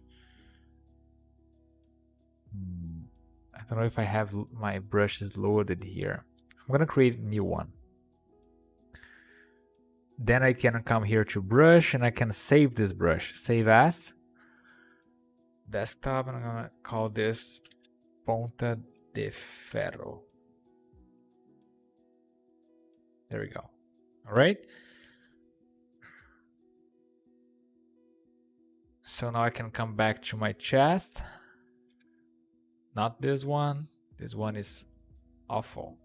I don't know if I have my brushes loaded here. I'm gonna create a new one. Then I can come here to brush and I can save this brush. Save as desktop, and I'm gonna call this Ponta de Ferro. There we go. All right. So now I can come back to my chest. Not this one. This one is awful.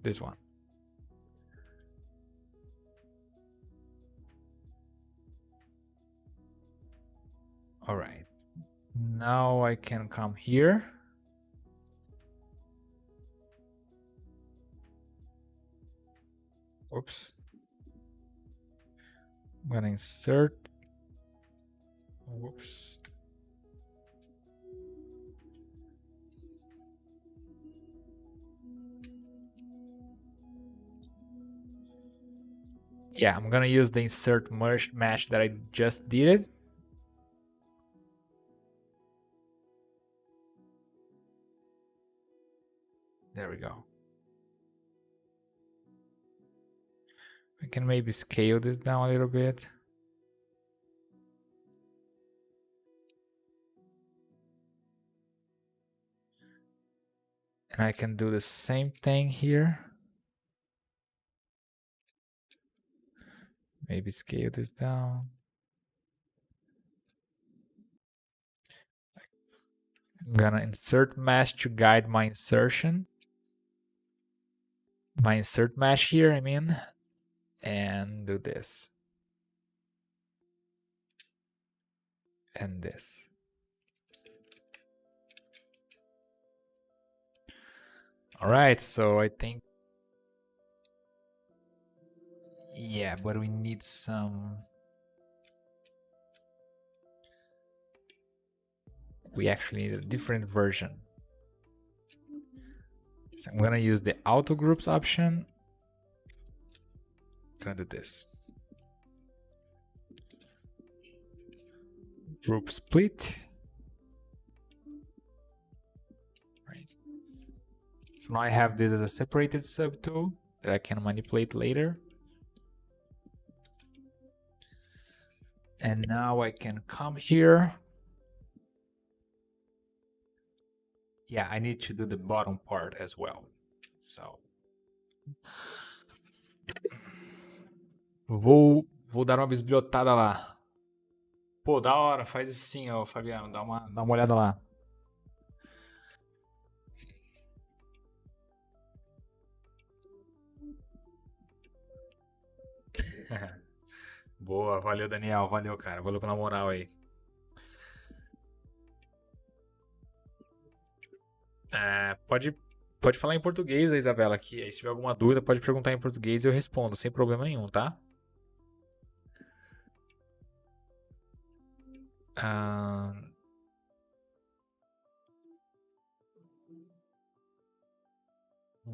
This one. All right. Now I can come here. Oops. I'm gonna insert. Whoops. Yeah, I'm gonna use the insert mesh that I just did it. There we go. I can maybe scale this down a little bit. And I can do the same thing here. Maybe scale this down. I'm gonna insert mesh to guide my insertion. My insert mesh here, I mean, and do this. And this. All right, so I think, yeah, but we need some, we actually need a different version. So I'm gonna use the auto groups option. I'm gonna do this. Group split. Right. So now I have this as a separated subtool that I can manipulate later. And now I can come here. Yeah, I need to do the bottom part as well. So vou dar uma bisbilhotada lá. Pô, da hora, faz isso sim, ó, Fabiano, dá uma olhada lá. Boa, valeu, Daniel, valeu, cara, valeu pela moral aí. Pode falar em português, Isabela, aqui. Aí, se tiver alguma dúvida, pode perguntar em português e eu respondo, sem problema nenhum, tá?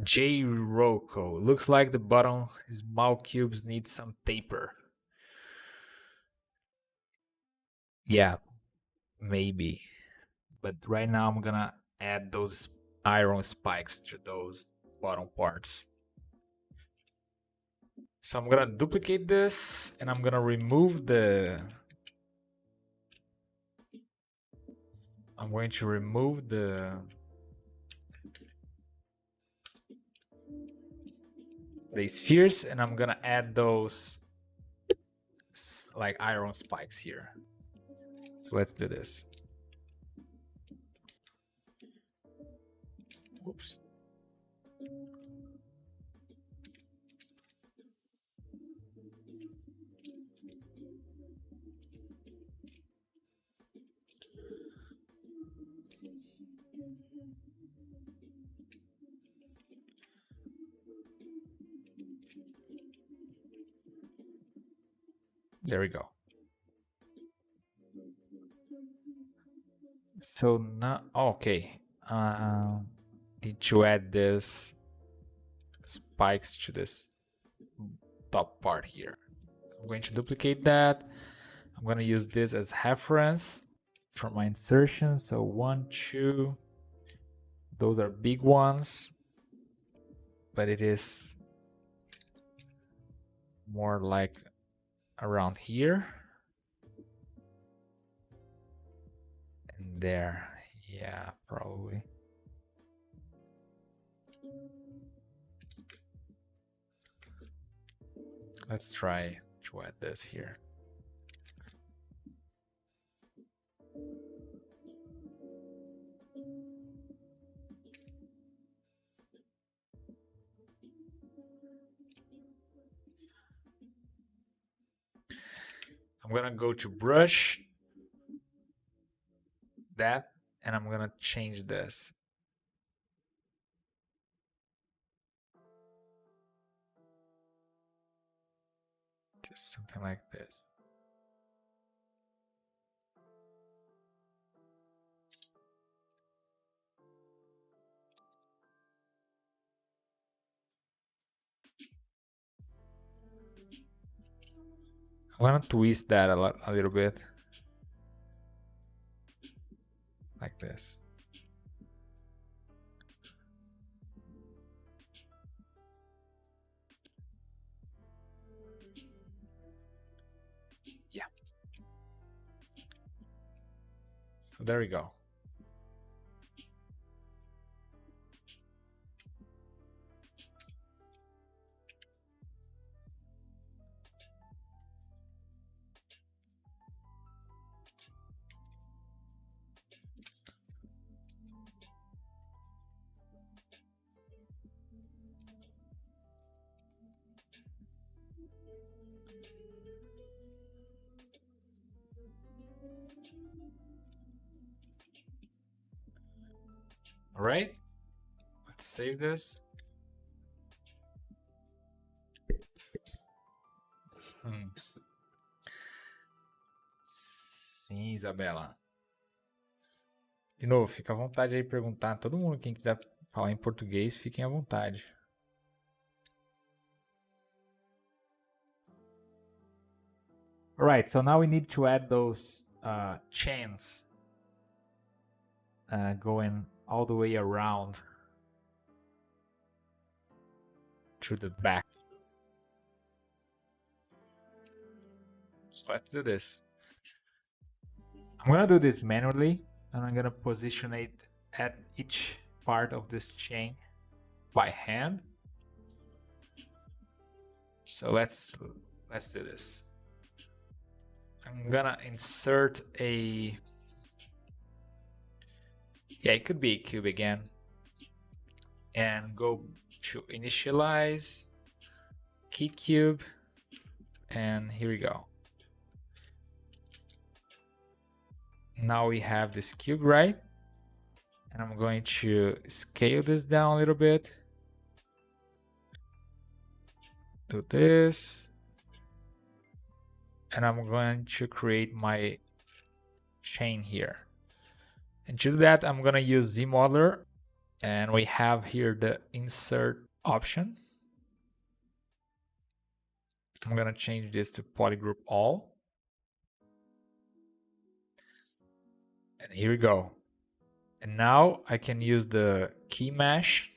J. Rocco. Looks like the bottom small cubes need some taper. Yeah, maybe. But right now I'm gonna add those iron spikes to those bottom parts. So I'm gonna duplicate this and I'm gonna remove the... I'm going to remove the spheres and I'm gonna add those like iron spikes here. So let's do this. Whoops. There we go. So now, okay. Need to add this spikes to this top part here. I'm going to duplicate that. I'm going to use this as reference for my insertion. So 1, 2, those are big ones, but it is more like around here and there. Yeah, probably. Let's try to add this here. I'm gonna go to brush, that, and I'm gonna change this. Just something like this. I'm gonna twist that a little bit. Like this. Yeah. So there we go. All right, let's save this. Sim, Isabela. De novo, fica à vontade aí perguntar. Todo mundo, quem quiser falar em português, fiquem à vontade. All right, so now we need to add those chains going all the way around to the back. So let's do this. I'm gonna do this manually, and I'm gonna position it at each part of this chain by hand. So let's do this. I'm gonna insert a, yeah, it could be a cube again, and go to initialize, key cube, and here we go. Now we have this cube, right? And I'm going to scale this down a little bit. Do this. And I'm going to create my chain here. And to do that, I'm going to use ZModeler. And we have here the insert option. I'm going to change this to polygroup all. And here we go. And now I can use the key mesh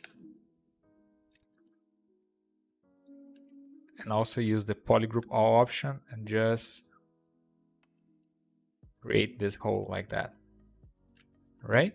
and also use the polygroup all option and just create this hole like that. Right?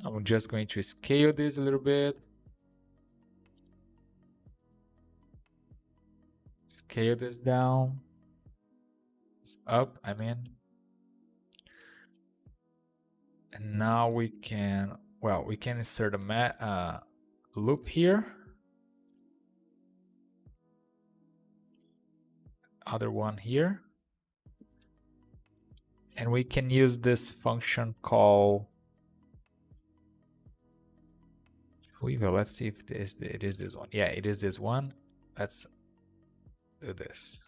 I'm just going to scale this a little bit. Scale this down. It's up, I mean. And now we can, well, we can insert a loop here. Other one here. And we can use this function called let's see if it is this one. Yeah, it is this one. Let's do this.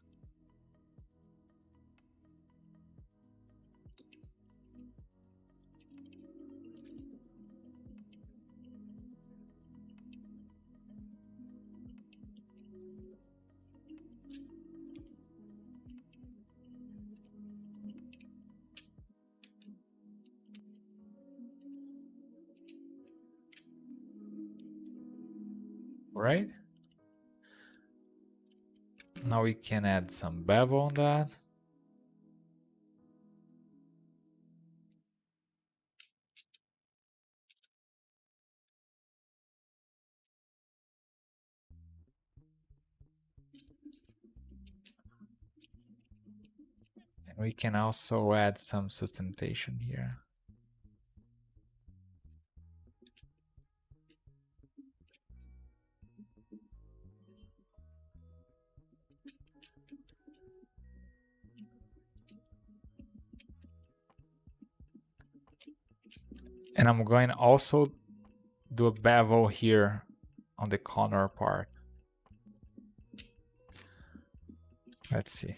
Right? Now we can add some bevel on that. And we can also add some sustentation here. And I'm going to also do a bevel here on the corner part. Let's see.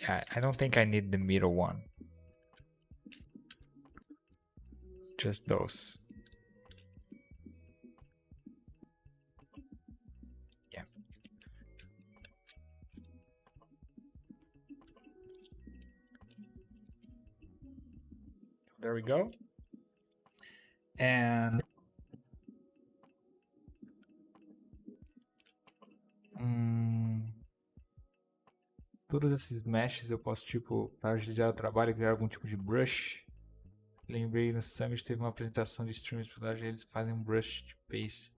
Yeah, I don't think I need the middle one. Just those. Yeah. There we go. And todos esses meshes eu posso, tipo, para agilizar o trabalho, criar algum tipo de brush. Lembrei no Summit teve uma apresentação de streamers por lá, eles fazem um brush de pace.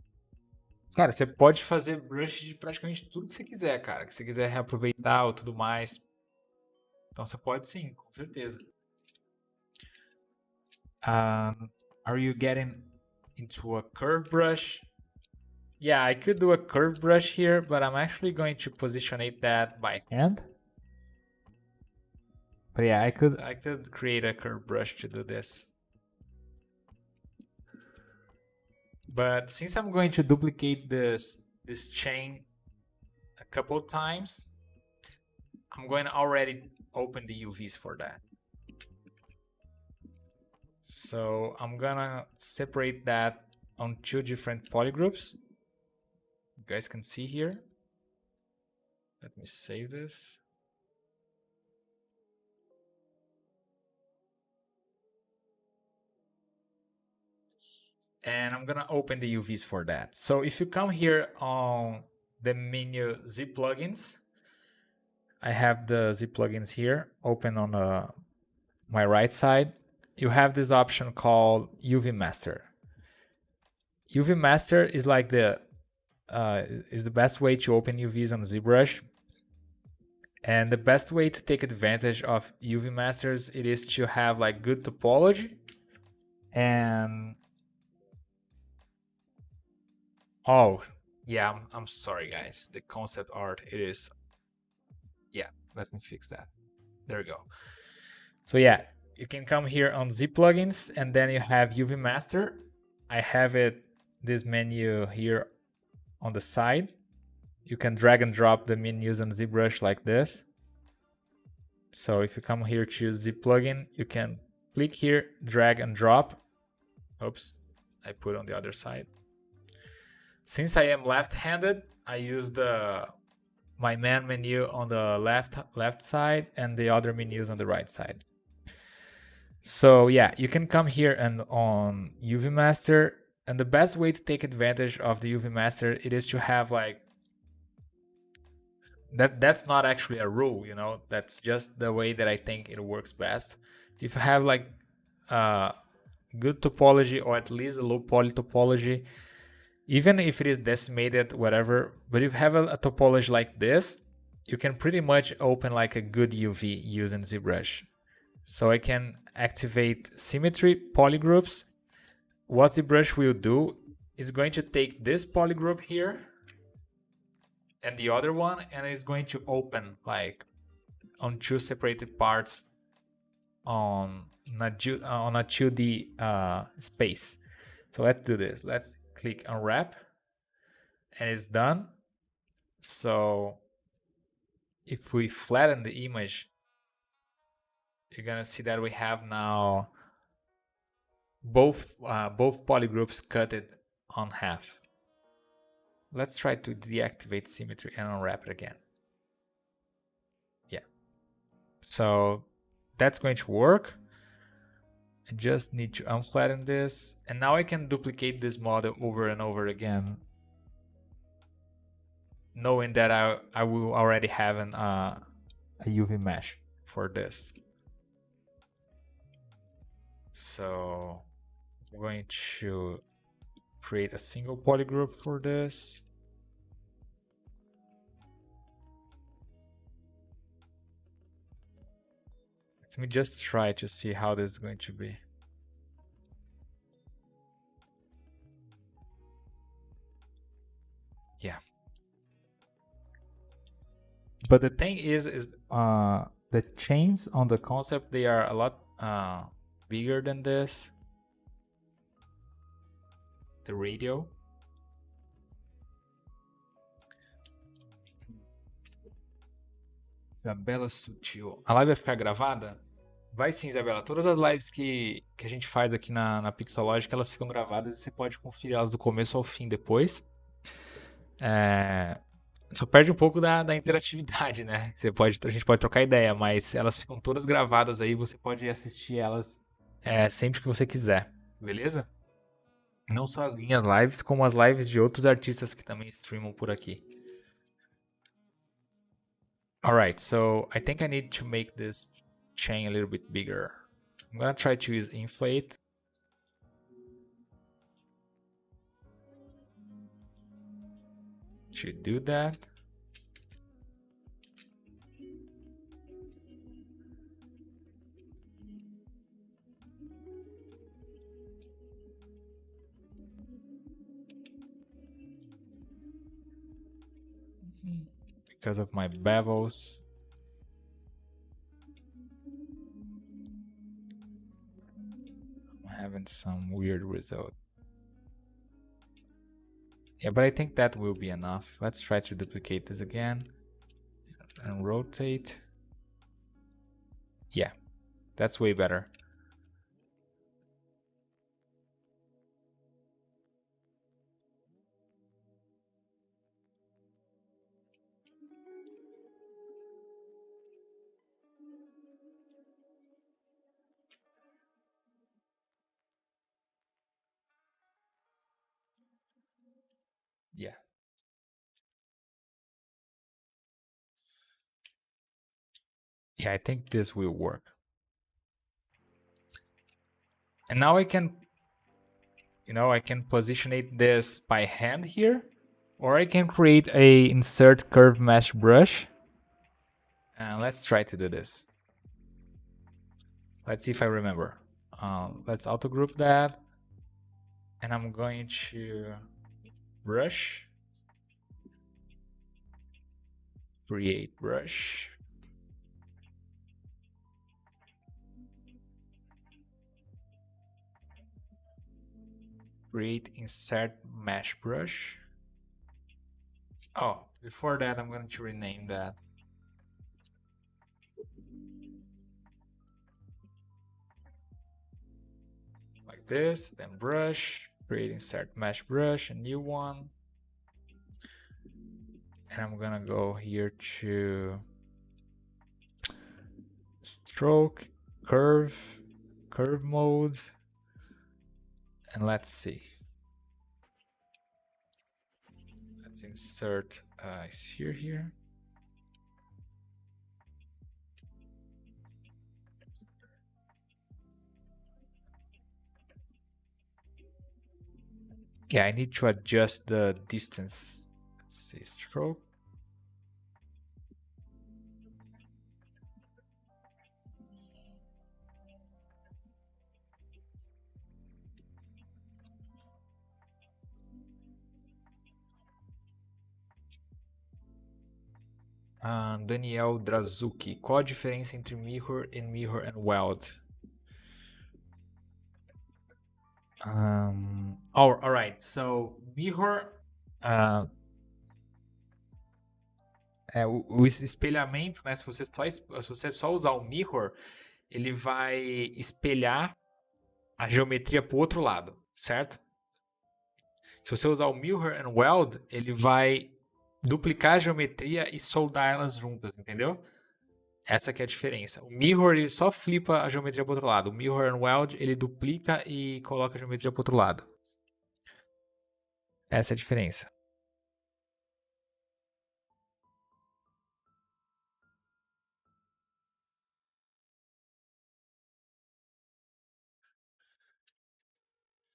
Cara, você pode fazer brush de praticamente tudo que você quiser, cara. Que você quiser reaproveitar ou tudo mais. Então você pode sim, com certeza. Are you getting into a curve brush? Yeah, I could do a curve brush here, but I'm actually going to positionate that by hand. But yeah, I could create a curve brush to do this. But since I'm going to duplicate this chain a couple of times, I'm going to already open the UVs for that. So I'm gonna separate that on two different polygroups. You guys can see here. Let me save this. And I'm gonna open the UVs for that. So if you come here on the menu Z plugins, I have the Z plugins here open on my right side. You have this option called UV Master. UV Master is like the best way to open UVs on ZBrush. And the best way to take advantage of UV Masters, it is to have like good topology and oh yeah, I'm sorry guys, the concept art it is, yeah, let me fix that. There we go. So yeah, you can come here on Z plugins and then you have UV Master. I have it this menu here on the side. You can drag and drop the menus on ZBrush like this. So if you come here to Z plugin, you can click here, drag and drop. Oops, I put on the other side. Since I am left-handed, I use my man menu on the left side and the other menus on the right side. So yeah, you can come here and on UV Master, and the best way to take advantage of the UV Master it is to have like that's not actually a rule, you know, that's just the way that I think it works best. If you have like good topology or at least a low poly topology, even if it is decimated, whatever, but if you have a topology like this, you can pretty much open like a good UV using ZBrush. So I can activate symmetry polygroups. What ZBrush will do is going to take this polygroup here and the other one, and it's going to open like on two separated parts on a 2D space. So let's do this. Let's click unwrap and it's done. So if we flatten the image, you're gonna see that we have now both polygroups cut it on half. Let's try to deactivate symmetry and unwrap it again. Yeah. So that's going to work. I just need to unflatten this, and now I can duplicate this model over and over again, knowing that I will already have a UV mesh for this. so I'm going to create a single polygroup for this. Let me just try to see how this is going to be. Yeah. But the thing is the chains on the concept, they are a lot bigger than this. The radio. Isabela Sutil. A live vai ficar gravada? Vai sim, Isabela. Todas as lives que a gente faz aqui na Pixologic, elas ficam gravadas e você pode conferir elas do começo ao fim depois. Só perde um pouco da interatividade, né? A gente pode trocar ideia, mas elas ficam todas gravadas aí, você pode assistir elas sempre que você quiser, beleza? Não só as minhas lives, como as lives de outros artistas que também streamam por aqui. Alright, so I think I need to make this chain a little bit bigger. I'm gonna try to use inflate. To do that. Because of my bevels. I'm having some weird result. Yeah, but I think that will be enough. Let's try to duplicate this again and rotate. Yeah, that's way better. Yeah. Yeah, I think this will work. And now I can, I can positionate this by hand here, or I can create a insert curve mesh brush. And let's try to do this. Let's see if I remember. Let's auto group that. And I'm going to brush, create brush. Create insert mesh brush. Oh, before that, I'm going to rename that. Like this, then brush, create insert mesh brush, a new one. And I'm gonna go here to stroke, curve mode, and let's see. Let's insert a sphere here. Yeah, I need to adjust the distance. Let's see, stroke. Daniel Drazuki. Qual a diferença entre mirror and weld? All right. So mirror o espelhamento, né? Se você só usar o mirror, ele vai espelhar a geometria para o outro lado, certo? Se você usar o mirror and weld, ele vai duplicar a geometria e soldar elas juntas, entendeu? Essa que é a diferença. O mirror ele só flipa a geometria para o outro lado. O mirror and weld ele duplica e coloca a geometria para o outro lado. Essa é a diferença.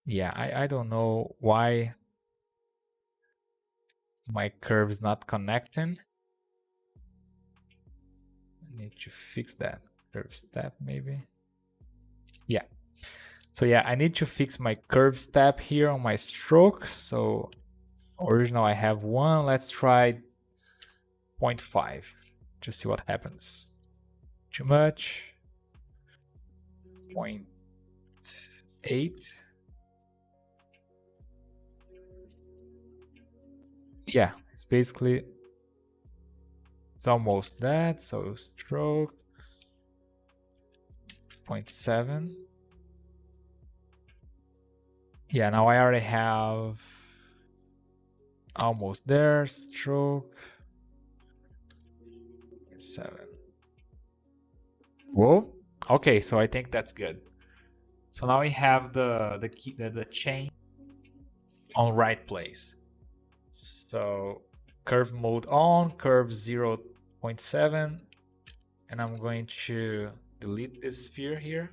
Yeah, I don't know why my curve is not connecting. I need to fix that curve step maybe. Yeah. So yeah, I need to fix my curve step here on my stroke. So original I have 1. Let's try 0.5 to see what happens. Too much. 0.8. Yeah, it's basically, it's almost that. So stroke 0.7. Yeah, now I already have almost there. Stroke 7. Whoa. Okay, so I think that's good. So now we have the key, the chain on right place. So curve mode on, curve 0.7, and I'm going to delete this sphere here.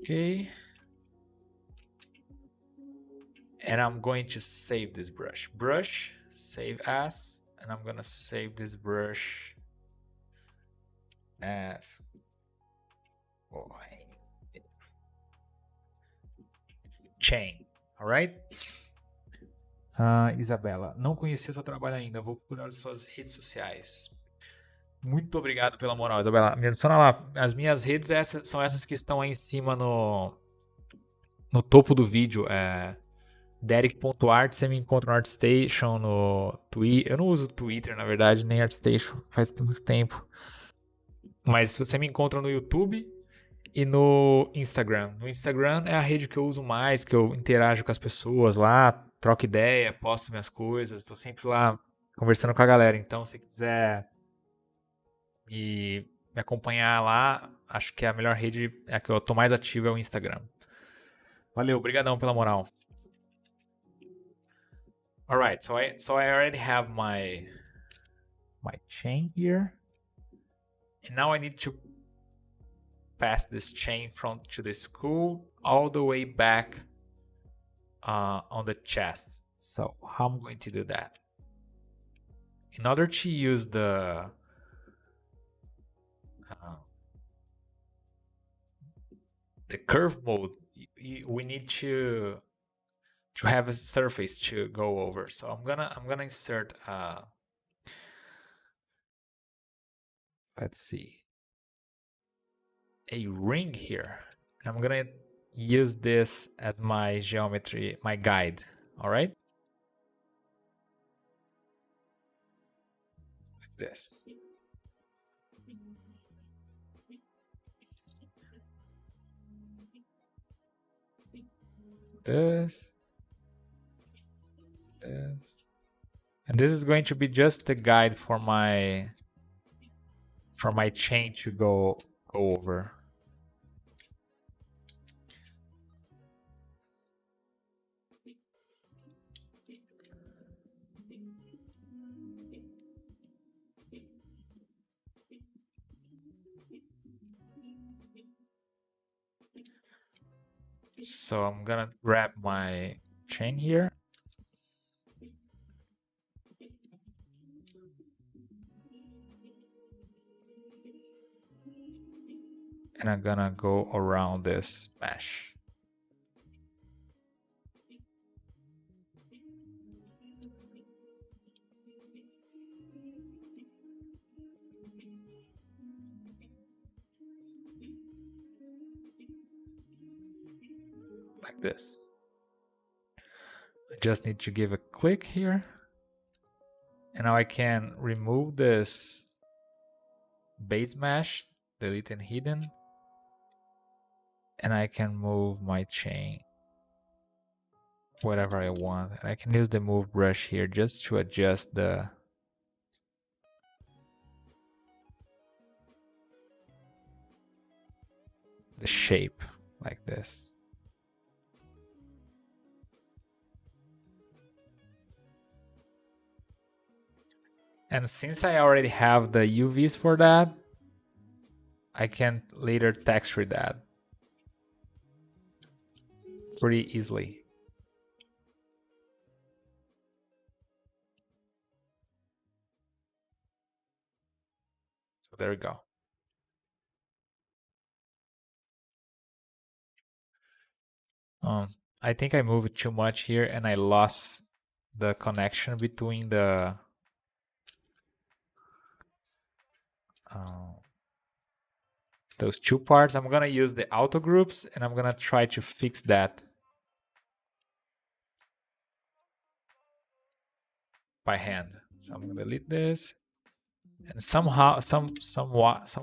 Okay. And I'm going to save this brush. Brush, save as, and I'm gonna save this brush as chain. Alright? Isabela, não conhecia seu trabalho ainda, vou procurar suas redes sociais. Muito obrigado pela moral, Isabela. Me adiciona lá. As minhas redes são essas que estão aí em cima no topo do vídeo. Deryck.art, você me encontra no ArtStation, no Twitter. Eu não uso Twitter, na verdade, nem ArtStation, faz muito tempo. Mas você me encontra no YouTube e no Instagram. No Instagram é a rede que eu uso mais, que eu interajo com as pessoas lá, troco ideia, posto minhas coisas, tô sempre lá conversando com a galera. Então, se quiser me acompanhar lá, acho que a melhor rede, é a que eu tô mais ativo, é o Instagram. Valeu, obrigadão pela moral. All right, so I already have my chain here, and now I need to pass this chain from to the skull all the way back on the chest. So how I'm going to do that? In order to use the curve mode, we need to have a surface to go over. So I'm gonna insert let's see, a ring here. I'm gonna use this as my geometry, my guide. All right, like this. This, and this is going to be just the guide for my chain to go over. So I'm gonna grab my chain here. And I'm gonna go around this mesh. Like this. I just need to give a click here. And now I can remove this base mesh, delete and hidden. And I can move my chain whatever I want. And I can use the move brush here just to adjust the shape like this. And since I already have the UVs for that, I can later texture that. pretty easily. So there we go. I think I moved too much here and I lost the connection between the those two parts. I'm gonna use the auto groups and I'm gonna try to fix that by hand. So I'm gonna delete this, and somehow, somewhat,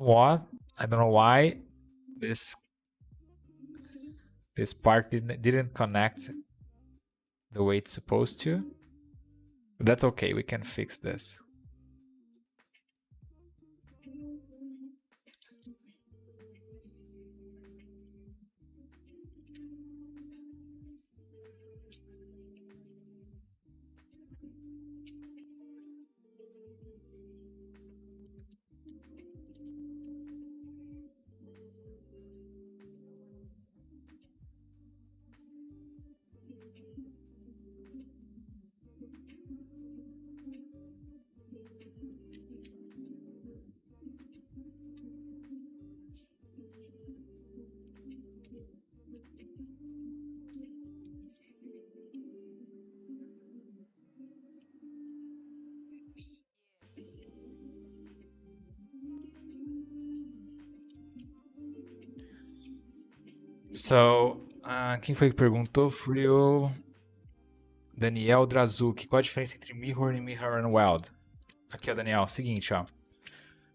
I don't know why this part didn't connect the way it's supposed to. But that's okay. We can fix this. So, quem foi que perguntou? Foi o Daniel Drazuki. Qual a diferença entre mirror e mirror and weld? Aqui, ó, Daniel. Seguinte, ó.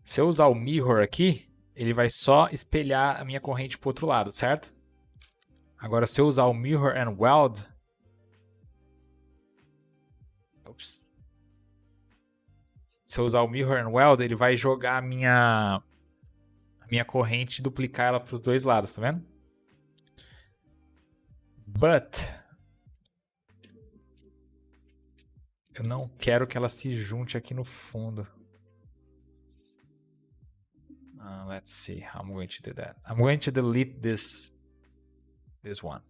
Se eu usar o mirror aqui, ele vai só espelhar a minha corrente pro outro lado, certo? Agora, se eu usar o mirror and weld... Ops. Se eu usar o mirror and weld, ele vai jogar a minha corrente e duplicar ela pros dois lados, tá vendo? But eu não quero que ela se junte aqui no fundo. Let's see how I'm going to do that. I'm going to delete this one.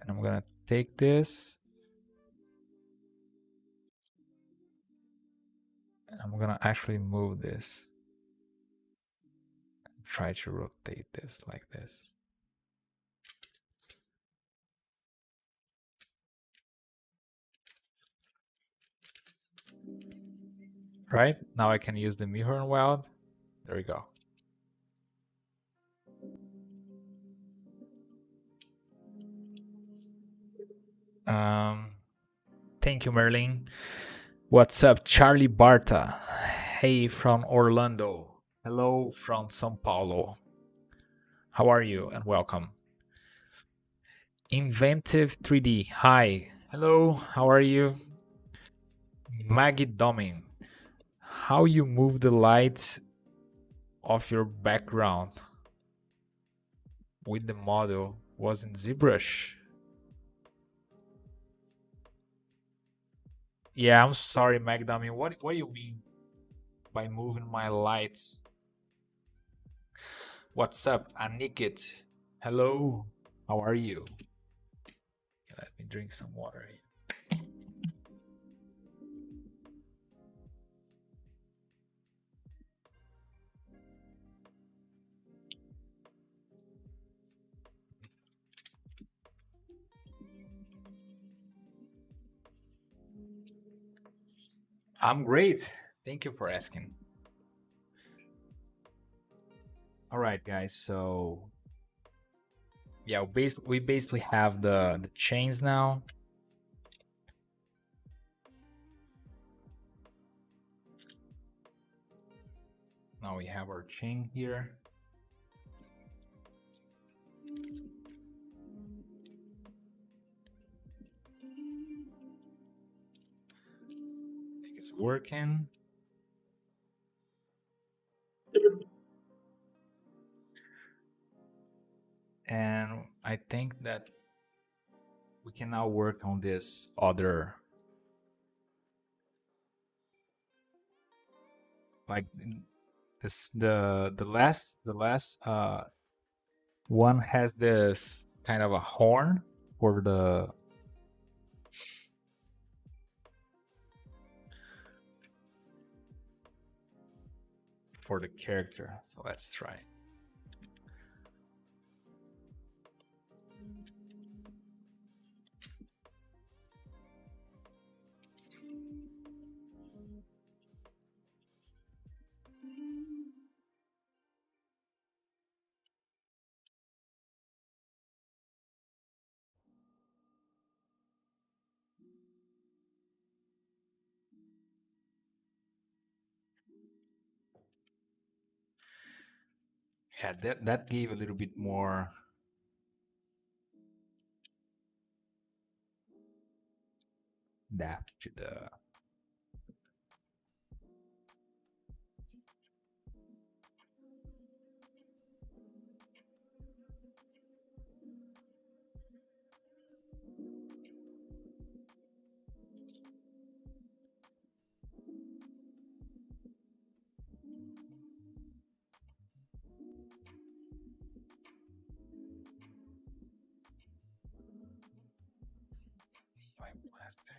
And I'm gonna take this. And I'm gonna actually move this. Try to rotate this like this. Right? Now I can use the mirror and weld. There we go. Thank you, Merlin. What's up, Charlie Barta? Hey from Orlando. Hello from São Paulo. How are you and welcome. Inventive 3D. Hi. Hello. How are you? Maggie Domin. How you move the light of your background with the model was in ZBrush. Yeah, I'm sorry, Maggie Domin. What do you mean by moving my lights? What's up, Anikit? Hello. How are you? Let me drink some water here. I'm great. Thank you for asking. All right, guys. So yeah, we basically have the chains now. Now we have our chain here. I think it's working. And I think that we can now work on this other, like This the last one has this kind of a horn for the character. So let's try. Yeah, that gave a little bit more depth to the. Plastic.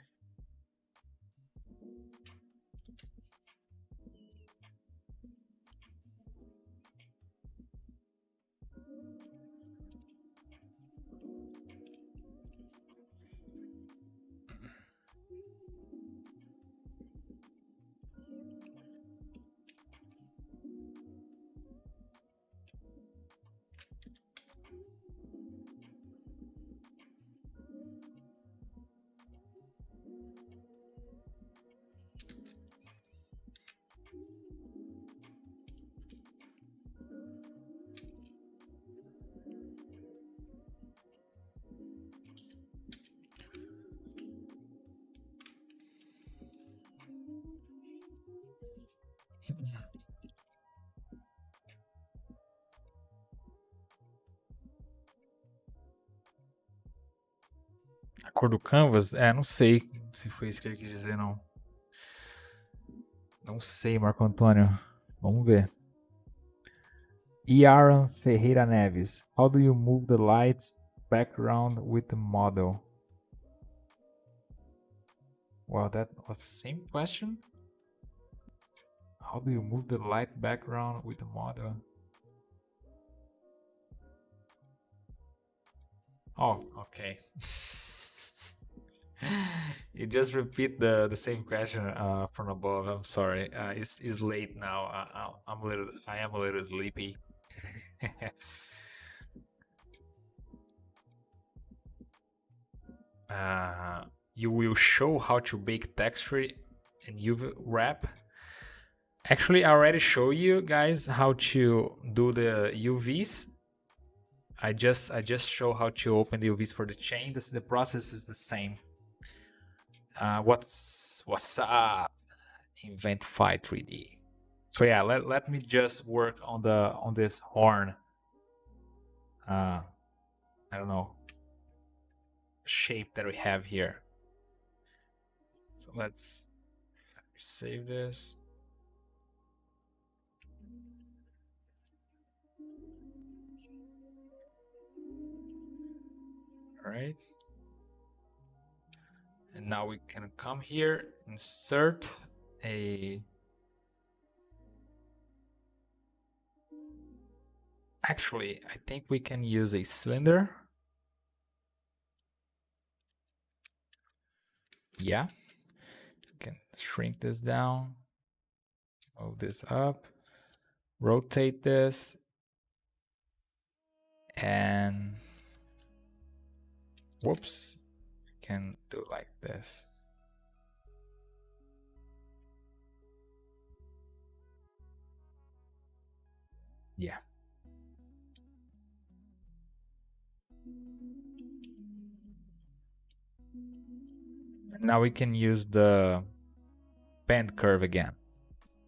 A cor do canvas? É, não sei se foi isso que ele quis dizer, não. Não sei, Marco Antônio. Vamos ver. Aaron Ferreira Neves. How do you move the light background with the model? Well, that was the same question. How do you move the light background with the model? Oh, okay. You just repeat the same question from above. I'm sorry. It's late now. I am a little sleepy. You will show how to bake texture and UV wrap. Actually, I already show you guys how to do the UVs. I just show how to open the UVs for the chain. The process is the same. What's up? Inventify 3D. So yeah, let me just work on this horn. I don't know, shape that we have here. So let's save this. All right. And now we can come here, insert a. Actually, I think we can use a cylinder. Yeah. You can shrink this down, move this up, rotate this, and whoops, can do like this. Yeah. And now we can use the bend curve again.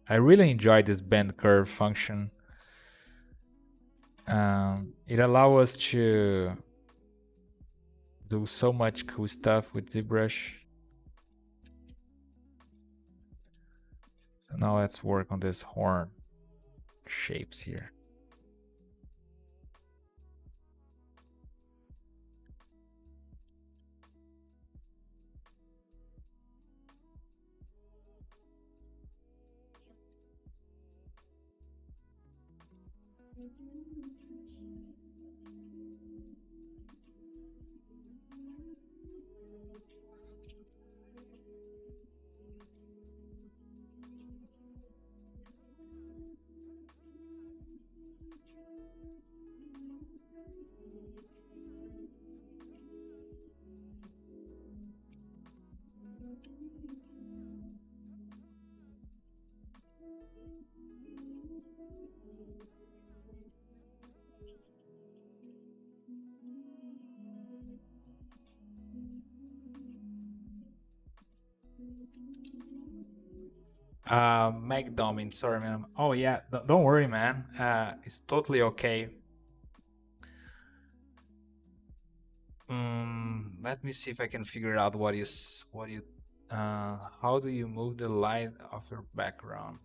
I really enjoy this bend curve function. It allows us to do so much cool stuff with ZBrush. So now let's work on this horn. shapes here. McDomin, sorry man. Oh yeah, don't worry man. It's totally okay. Let me see if I can figure out how do you move the light of your background?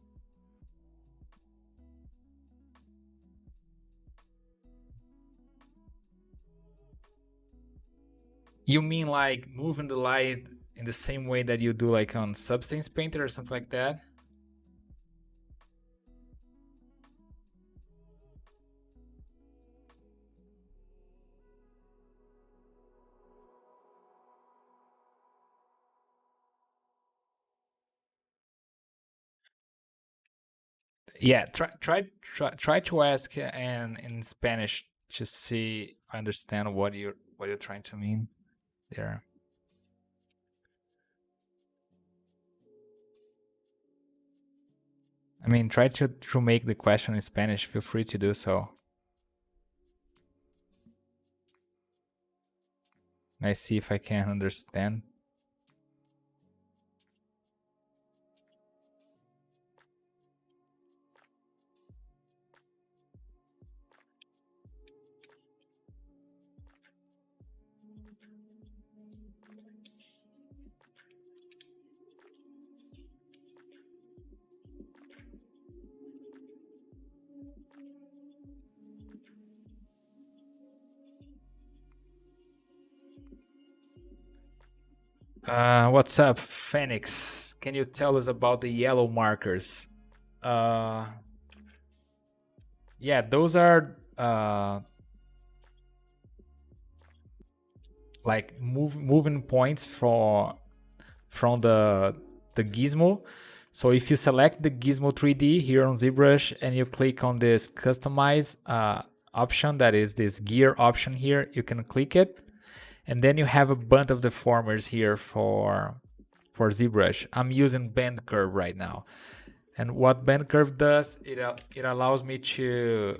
You mean like moving the light in the same way that you do like on Substance Painter or something like that? Yeah, try to ask and in Spanish to see if I understand what you're trying to mean there. I mean, try to make the question in Spanish. Feel free to do so. I see if I can understand. What's up, Phoenix? Can you tell us about the yellow markers? Uh, yeah, those are like moving points from the gizmo. So if you select the gizmo 3D here on ZBrush and you click on this customize option, that is this gear option here, you can click it, and then you have a bunch of deformers here for ZBrush. I'm using bend curve right now, and what bend curve does, it allows me to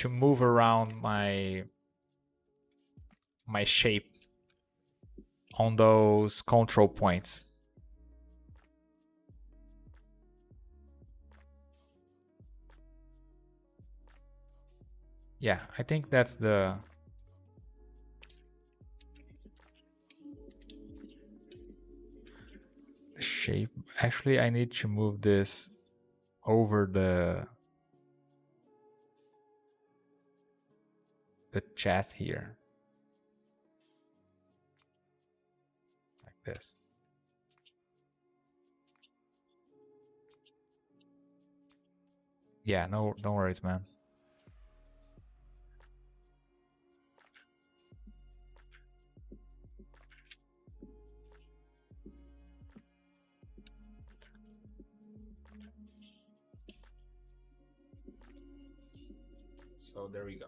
move around my shape on those control points. Yeah, I think that's the shape. Actually, I need to move this over the chest here, like this. Yeah, no, don't worries, man. So there we go.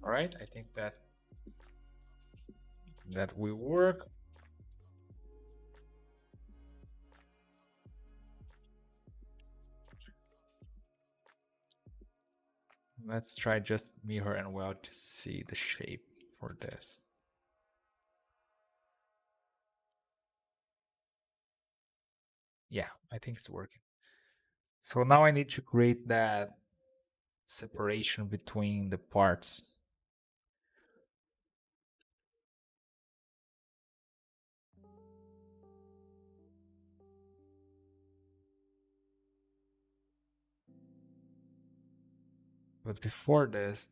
All right, I think that will work. Let's try just mirror and weld to see the shape for this. Yeah, I think it's working. So now I need to create that separation between the parts. But before this,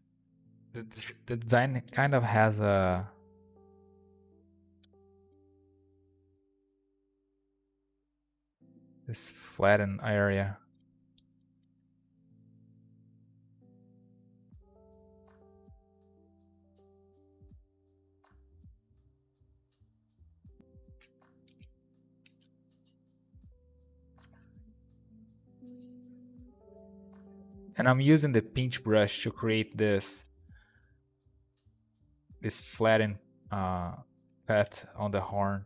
the design kind of has a this flattened area. And I'm using the pinch brush to create this flattened path on the horn.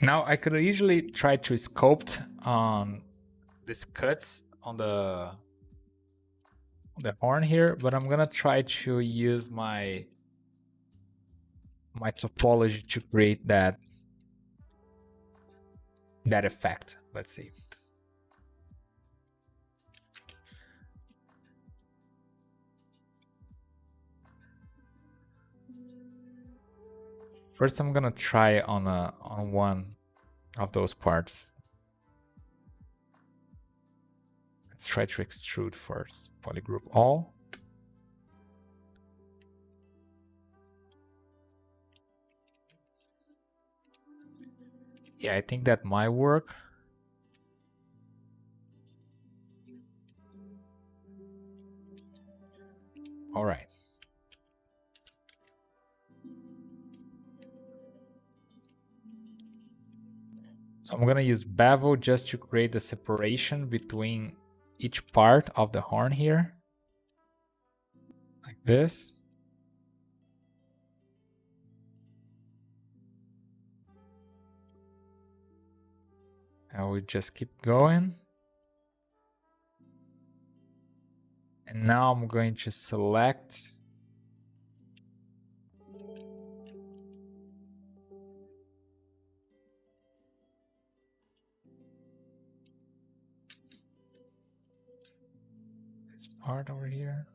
Now I could easily try to sculpt on these cuts on the horn here, but I'm gonna try to use my topology to create that effect. Let's see. First, I'm gonna try on one of those parts. Let's try to extrude first. Polygroup all. Yeah, I think that might work. All right. So I'm gonna use bevel just to create the separation between each part of the horn here. Like this. And we just keep going. And now I'm going to select this part over here.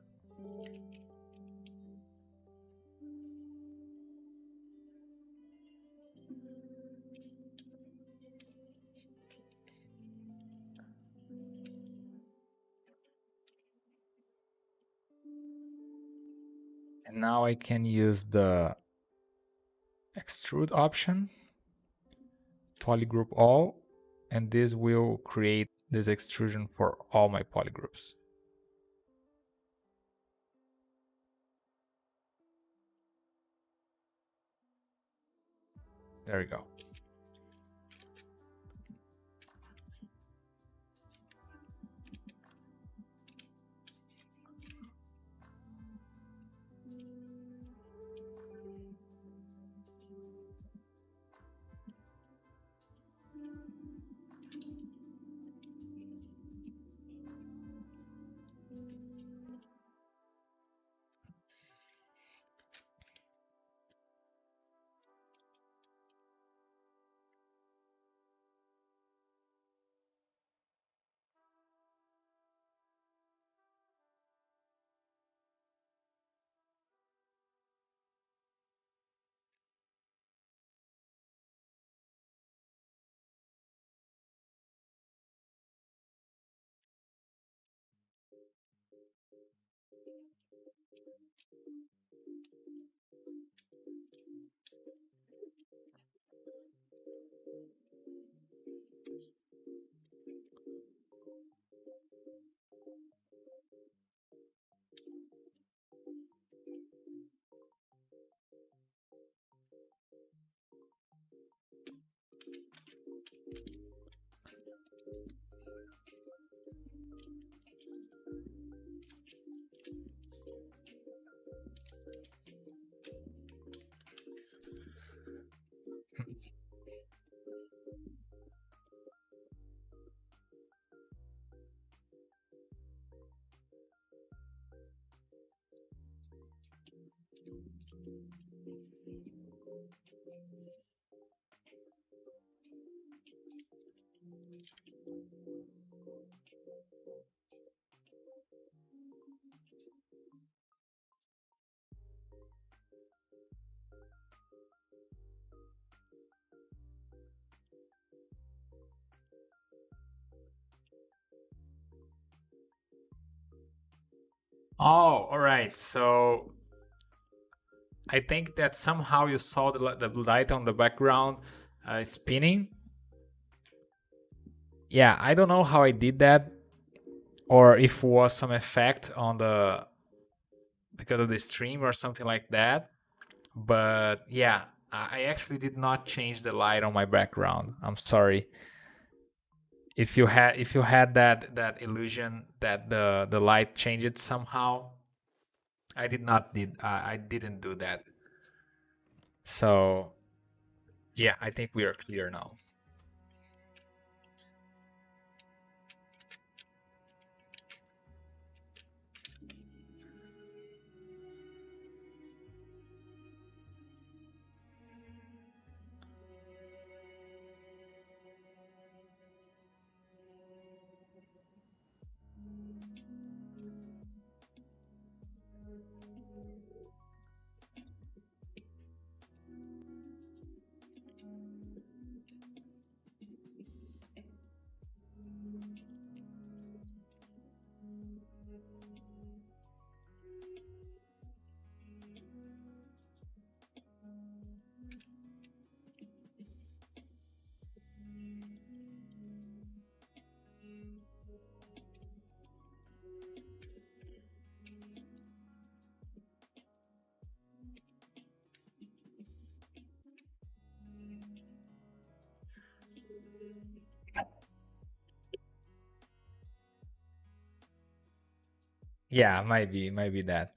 And now I can use the extrude option, polygroup all, and this will create this extrusion for all my polygroups. There we go. Oh, all right. So I think that somehow you saw the light on the background spinning. Yeah, I don't know how I did that, or if it was some effect on the because of the stream or something like that. But yeah, I actually did not change the light on my background. I'm sorry. If you had that illusion that the light changed somehow, I didn't do that. So yeah, I think we are clear now. Yeah, might be that.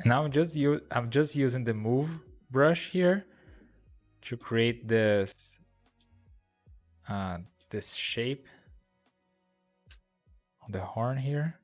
And now I'm just using the move brush here to create uh, this shape on the horn here.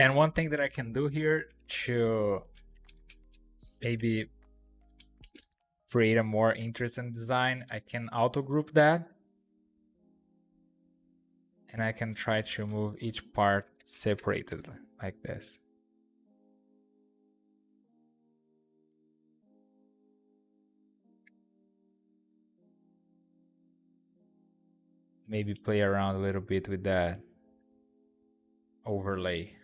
And one thing that I can do here to maybe create a more interesting design, I can auto group that, and I can try to move each part separated like this. Maybe play around a little bit with that overlay.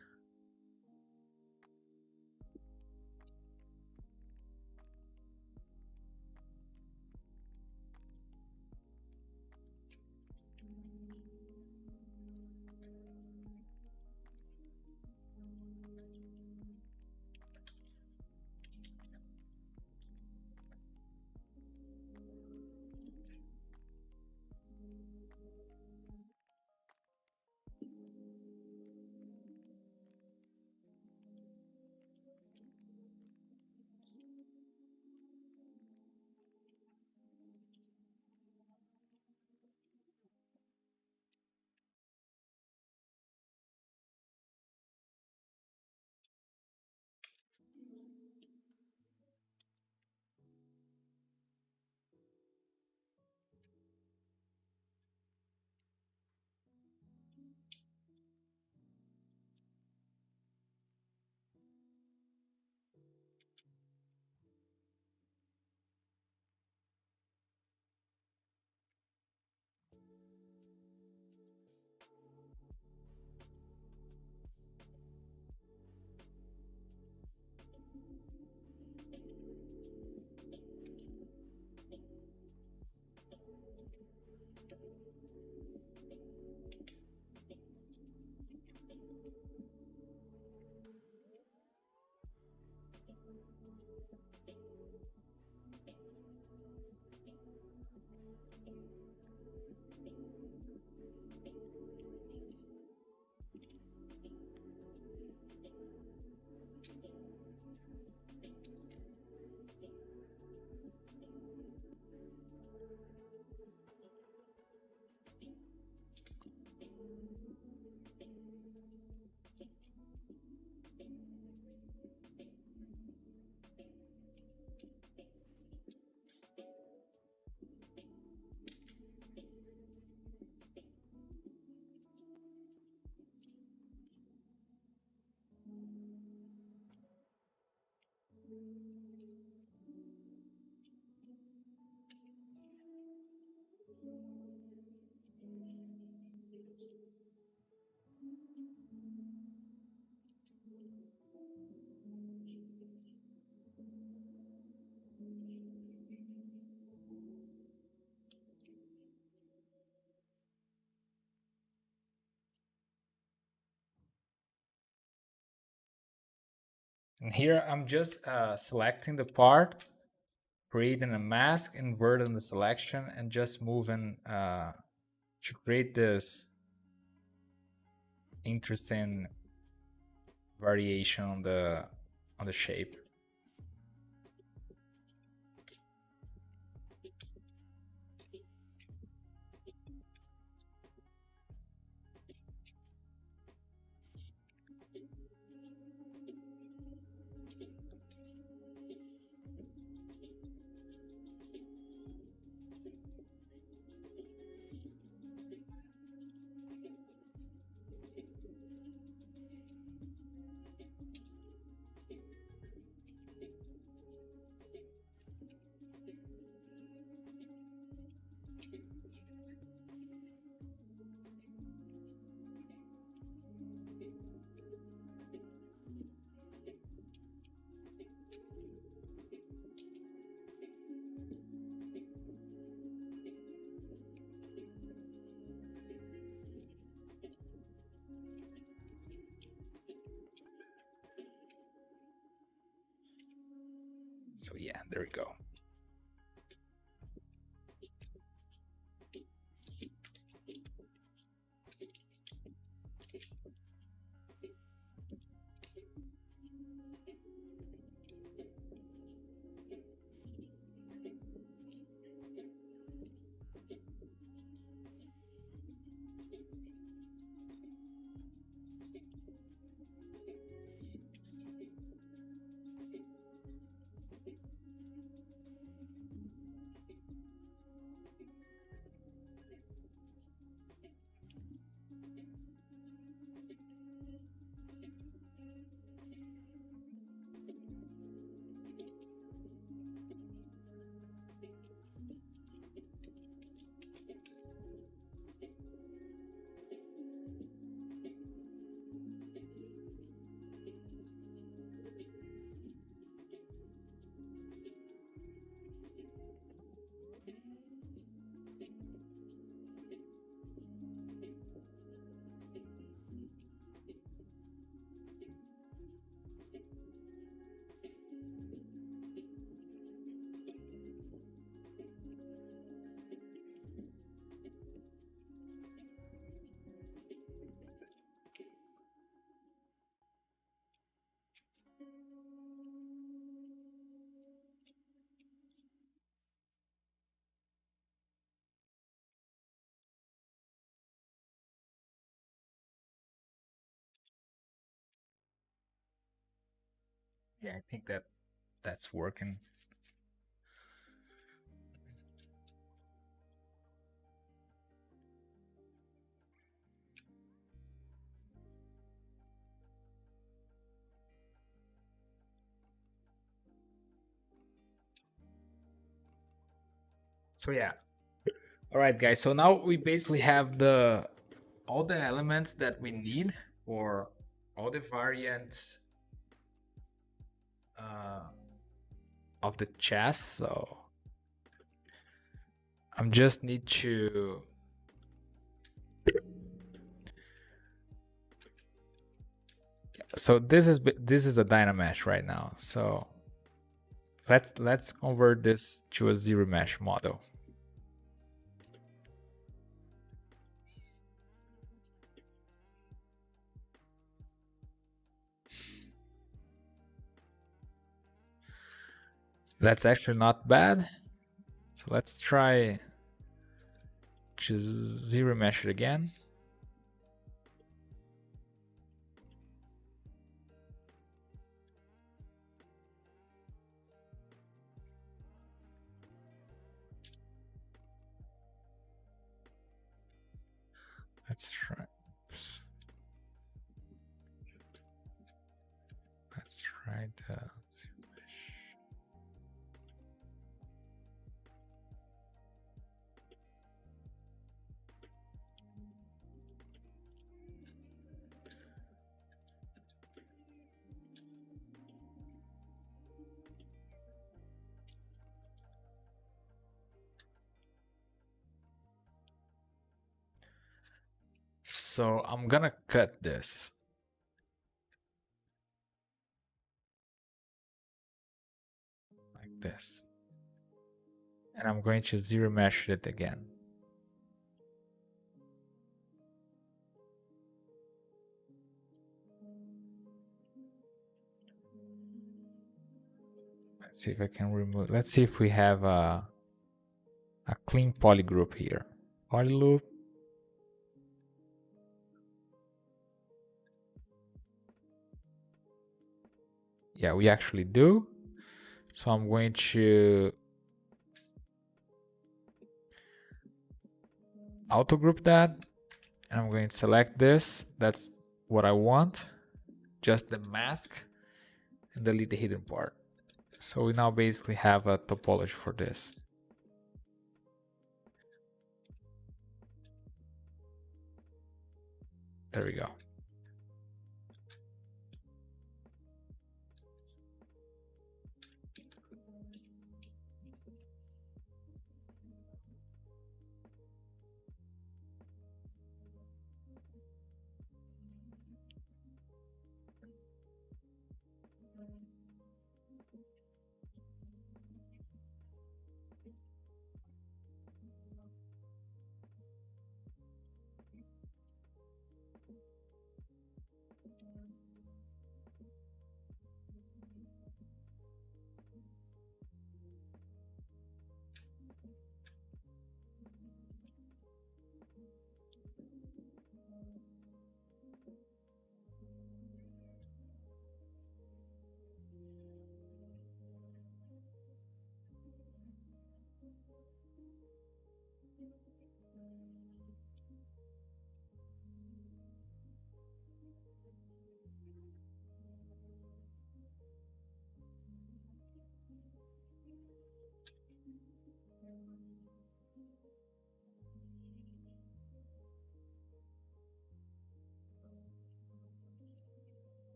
And here I'm just selecting the part, creating a mask, inverting the selection, and just moving to create this interesting variation on the shape. So yeah, there we go. Yeah, I think that's working. So yeah. All right, guys. So now we basically have all the elements that we need for all the variants of the chest. So I'm just need to so this is a Dynamesh right now. So Let's convert this to a zero mesh model. That's actually not bad. So let's try to zero mesh it again. Let's try. Oops. Let's try the zero mesh. So I'm gonna cut this. Like this. And I'm going to zero mesh it again. Let's see if I can remove. Let's see if we have a clean poly group here. Poly loop. Yeah, we actually do. So I'm going to auto group that. And I'm going to select this. That's what I want. Just the mask and delete the hidden part. So we now basically have a topology for this. There we go.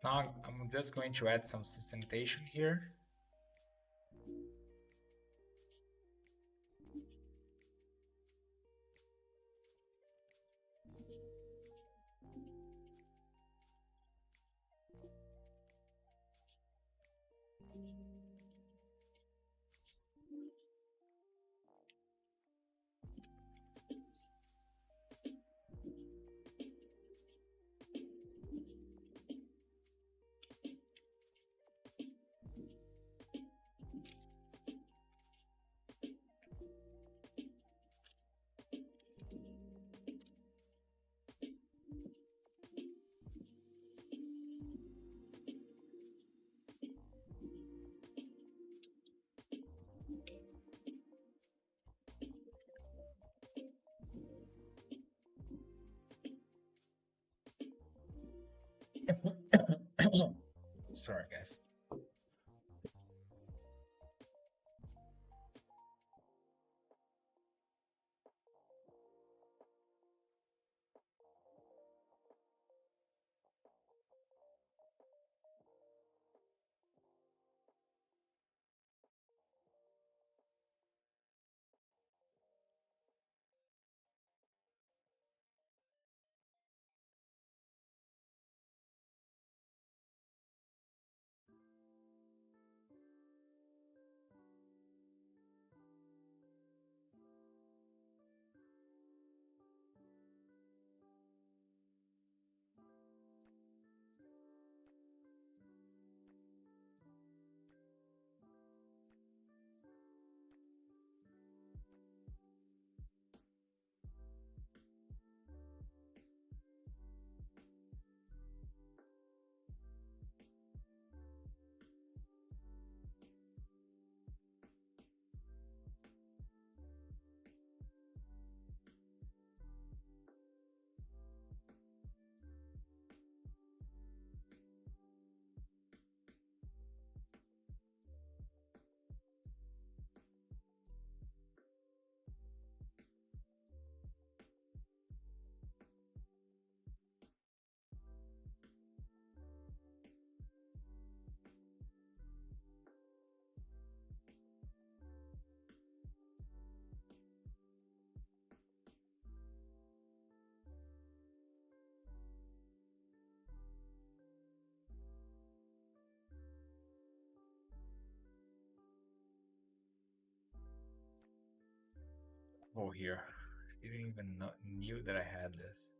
Now I'm just going to add some sustentation here. Sorry, guys. Oh, here. Didn't even knew that I had this.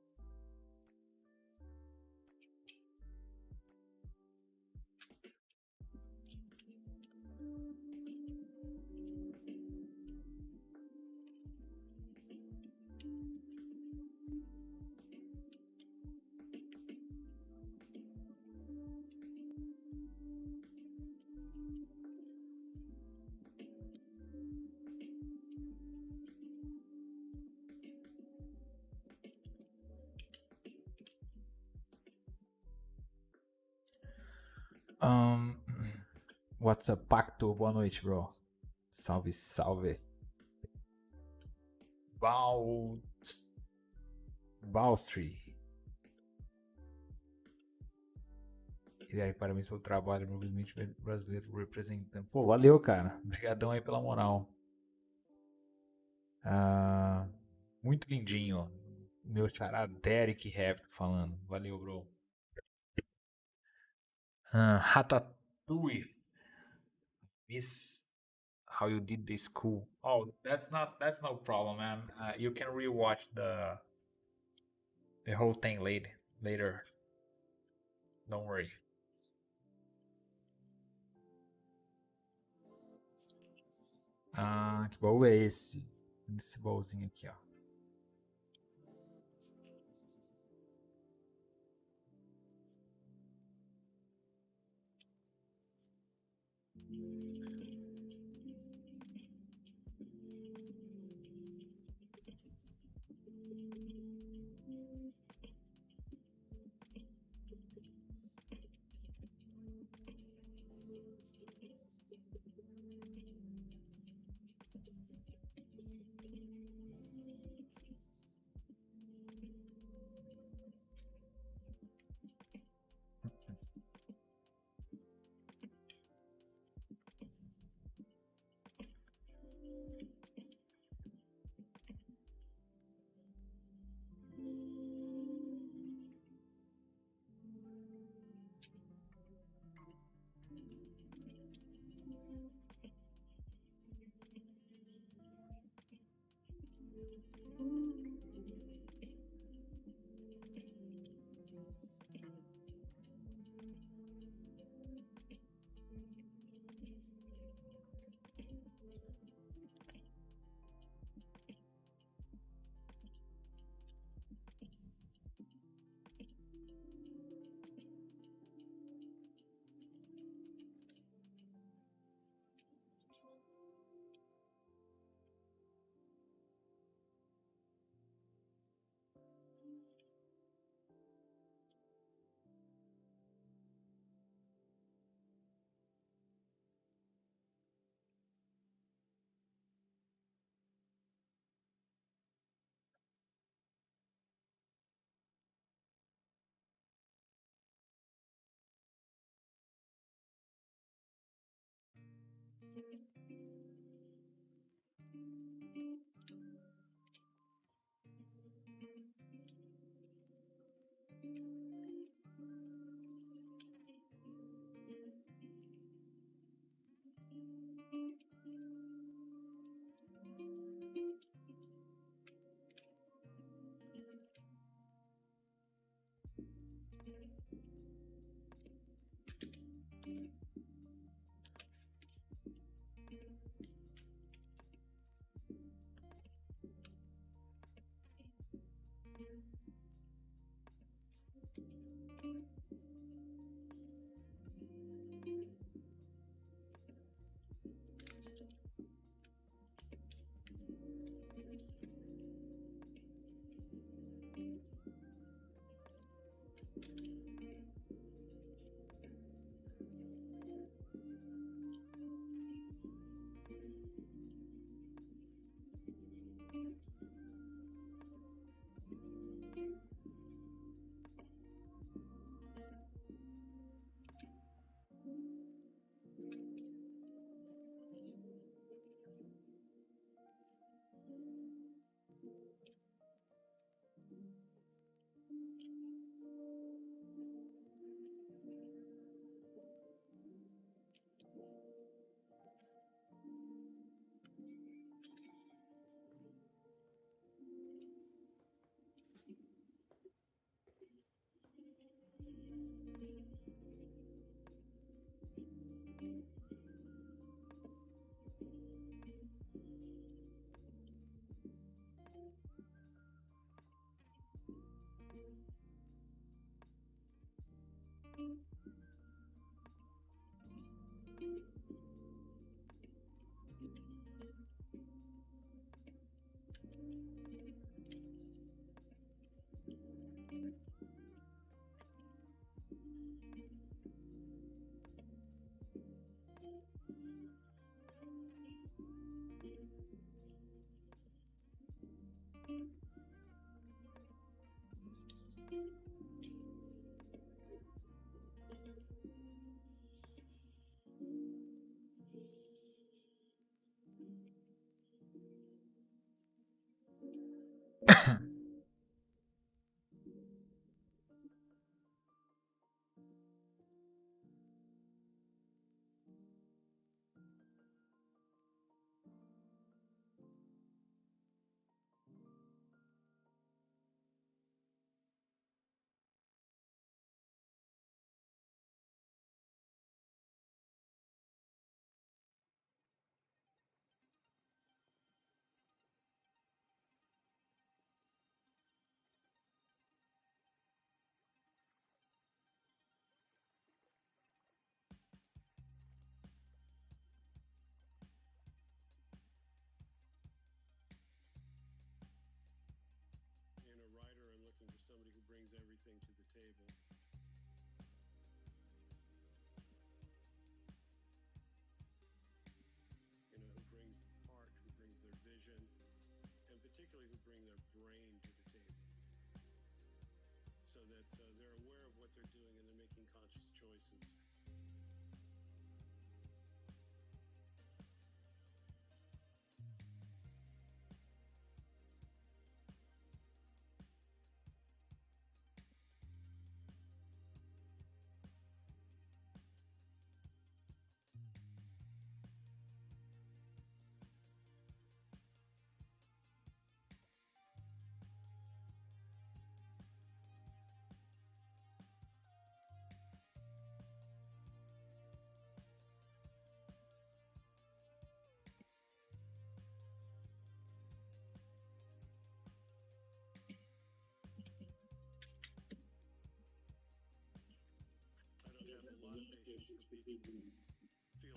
Um, what's up, Pacto? Boa noite, bro. Salve, salve. Balstri. E aí, parabéns pelo trabalho no movimento brasileiro representando. Pô, valeu, cara. Obrigadão aí pela moral. Muito lindinho. Meu xará Deryck Heavy falando. Valeu, bro. Ratatouille. Miss how you did this cool. Oh, that's no problem, man. You can rewatch the whole thing later. Don't worry. Que baú é esse? Esse baúzinho aqui, ó.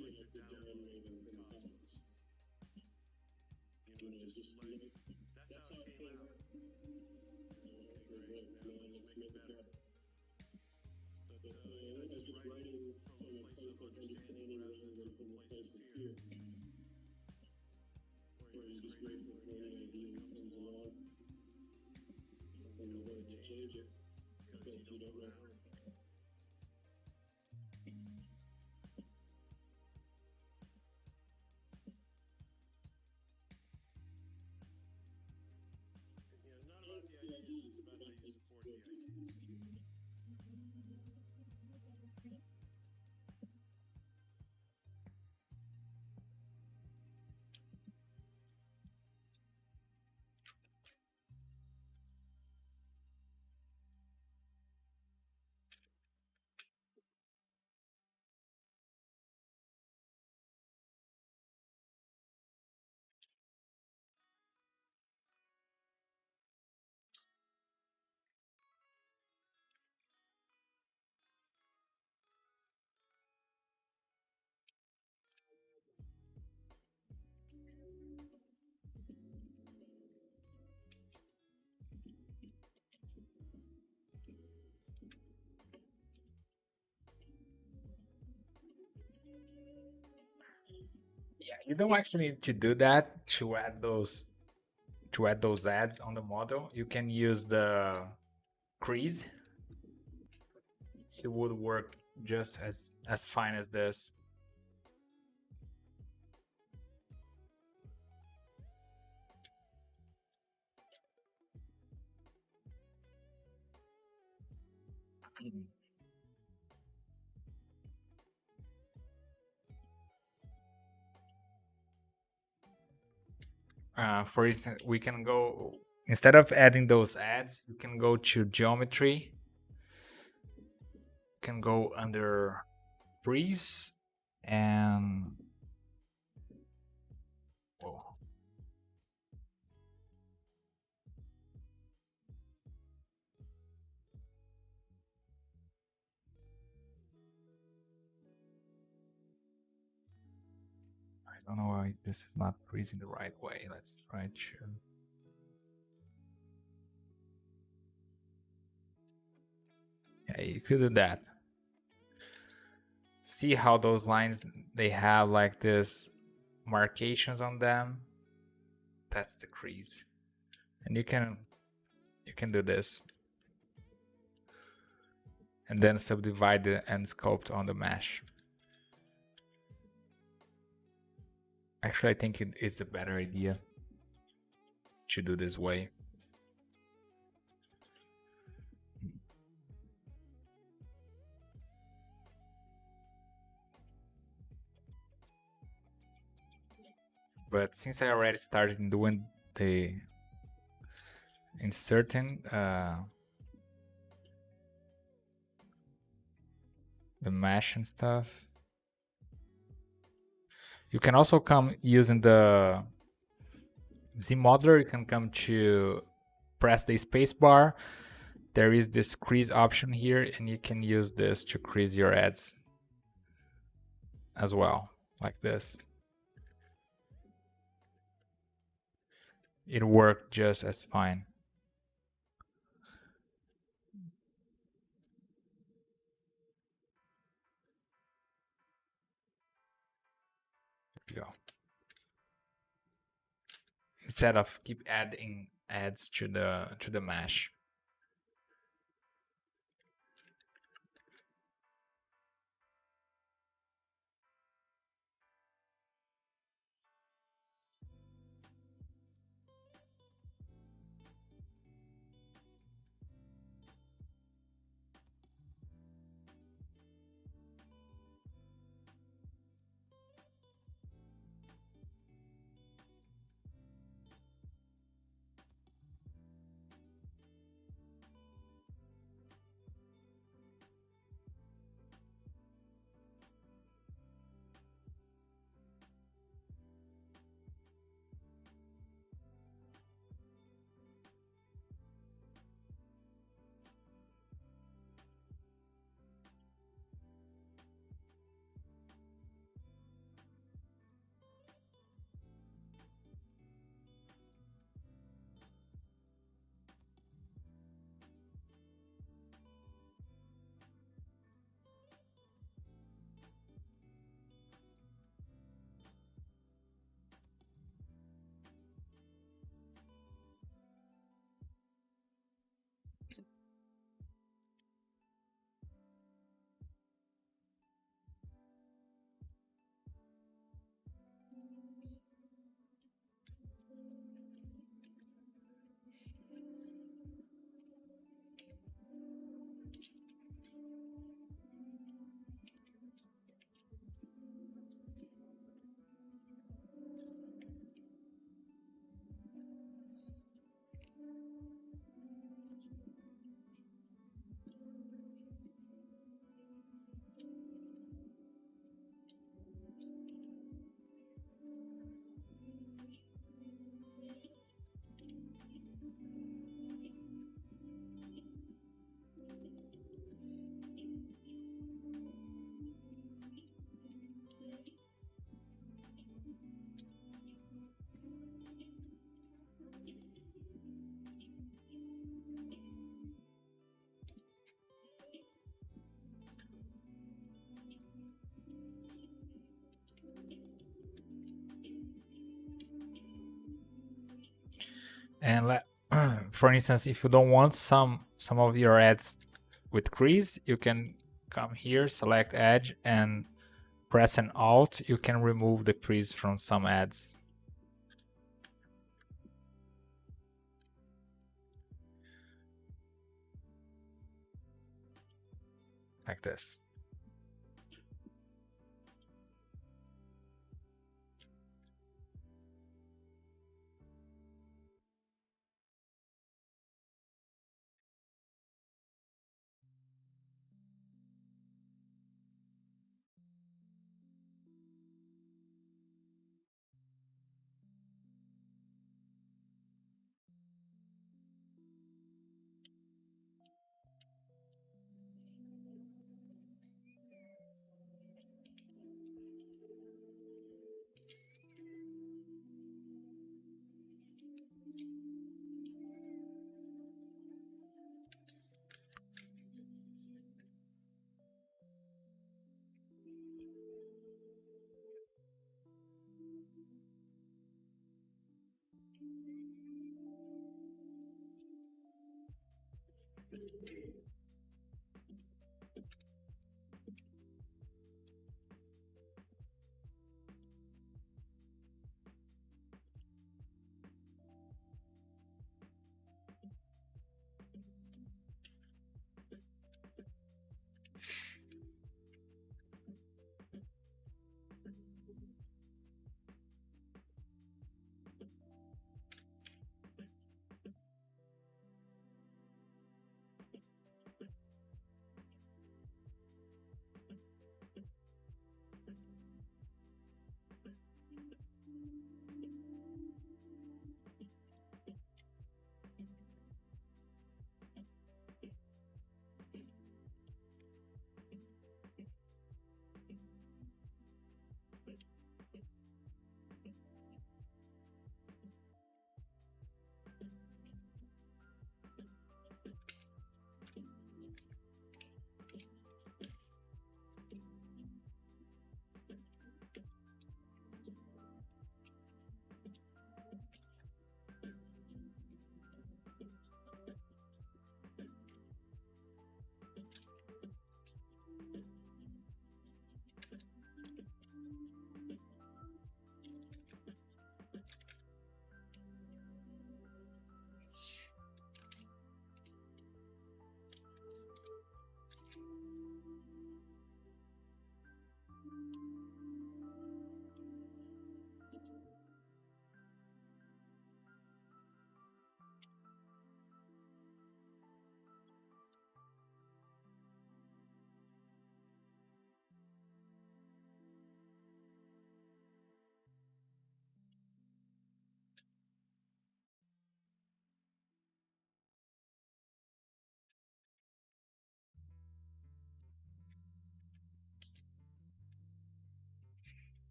feel like they're downloading from the cosmos. Just let it. That's how it came out. Okay, great. Now let's make it better. But just writing from a place of understanding rather than from a place of fear. Where you're just grateful for any idea that comes along. And you don't want to change it because you don't know. You don't actually need to do that to add those ads on the model. You can use the crease. It would work just as fine as this. For instance, we can go, instead of adding those ads, you can go to geometry. You can go under freeze and whoa. I don't know why this is not freezing the right way. Let's try to. Yeah, you could do that. See how those lines, they have like this markations on them. That's the crease. And you can do this. And then subdivide the end sculpt on the mesh. Actually, I think it's a better idea to do this way. But since I already started doing the inserting the mesh and stuff, you can also come using the Z modeler. You can come to press the space bar. There is this crease option here, and you can use this to crease your ads as well, like this. It worked just as fine. There you go. Instead of keep adding ads to the mesh. And for instance, if you don't want some of your ads with crease, you can come here, select edge, and press an Alt. You can remove the crease from some ads. Like this.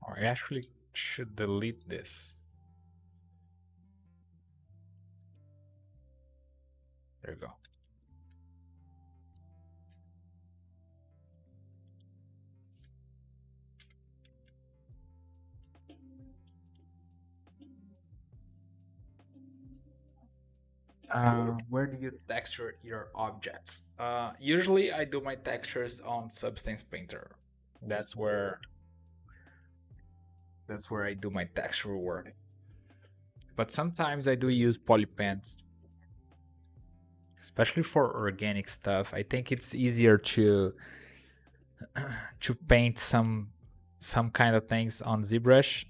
Or I actually should delete this. There you go. Where do you texture your objects? Usually I do my textures on Substance Painter. That's where I do my texture work. But sometimes I do use polypens, especially for organic stuff. I think it's easier to paint some kind of things on ZBrush.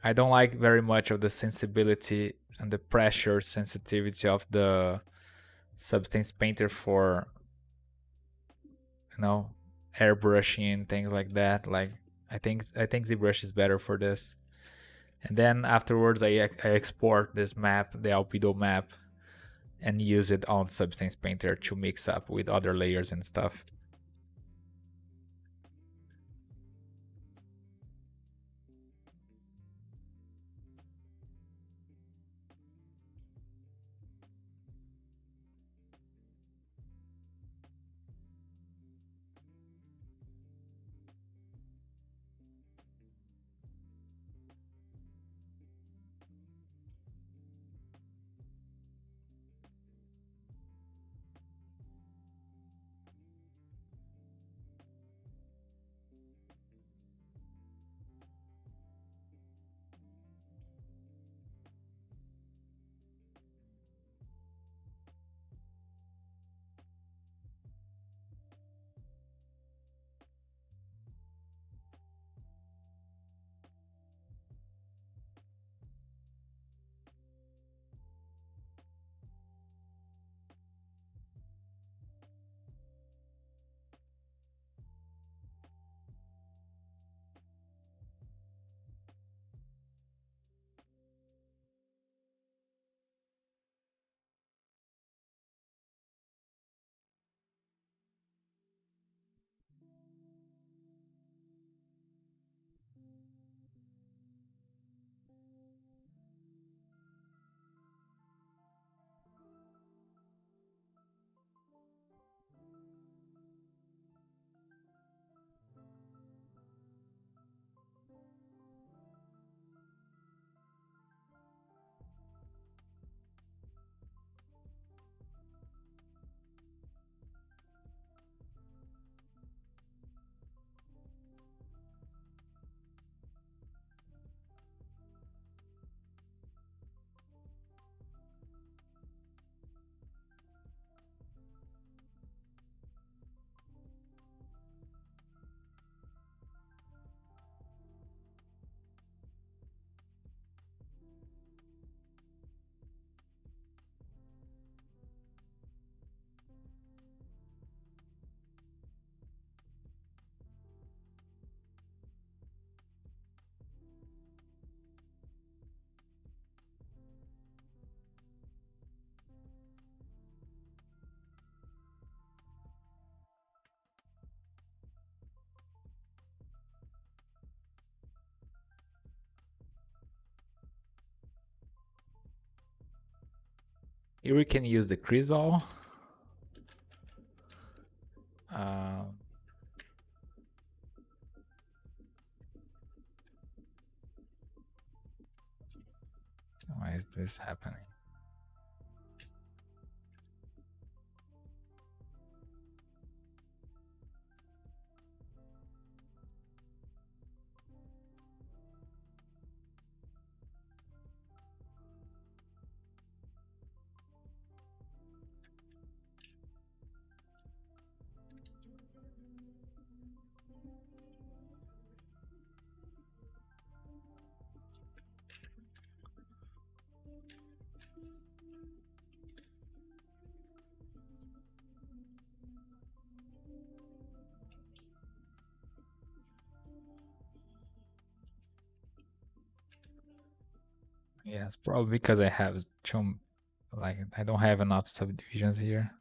I don't like very much of the sensibility and the pressure sensitivity of the Substance Painter for airbrushing and things like that. Like I think ZBrush is better for this. And then afterwards I export this map, the albedo map, and use it on Substance Painter to mix up with other layers and stuff. Here we can use the Crisol. Why is this happening? Yeah, it's probably because I have like I don't have enough subdivisions here.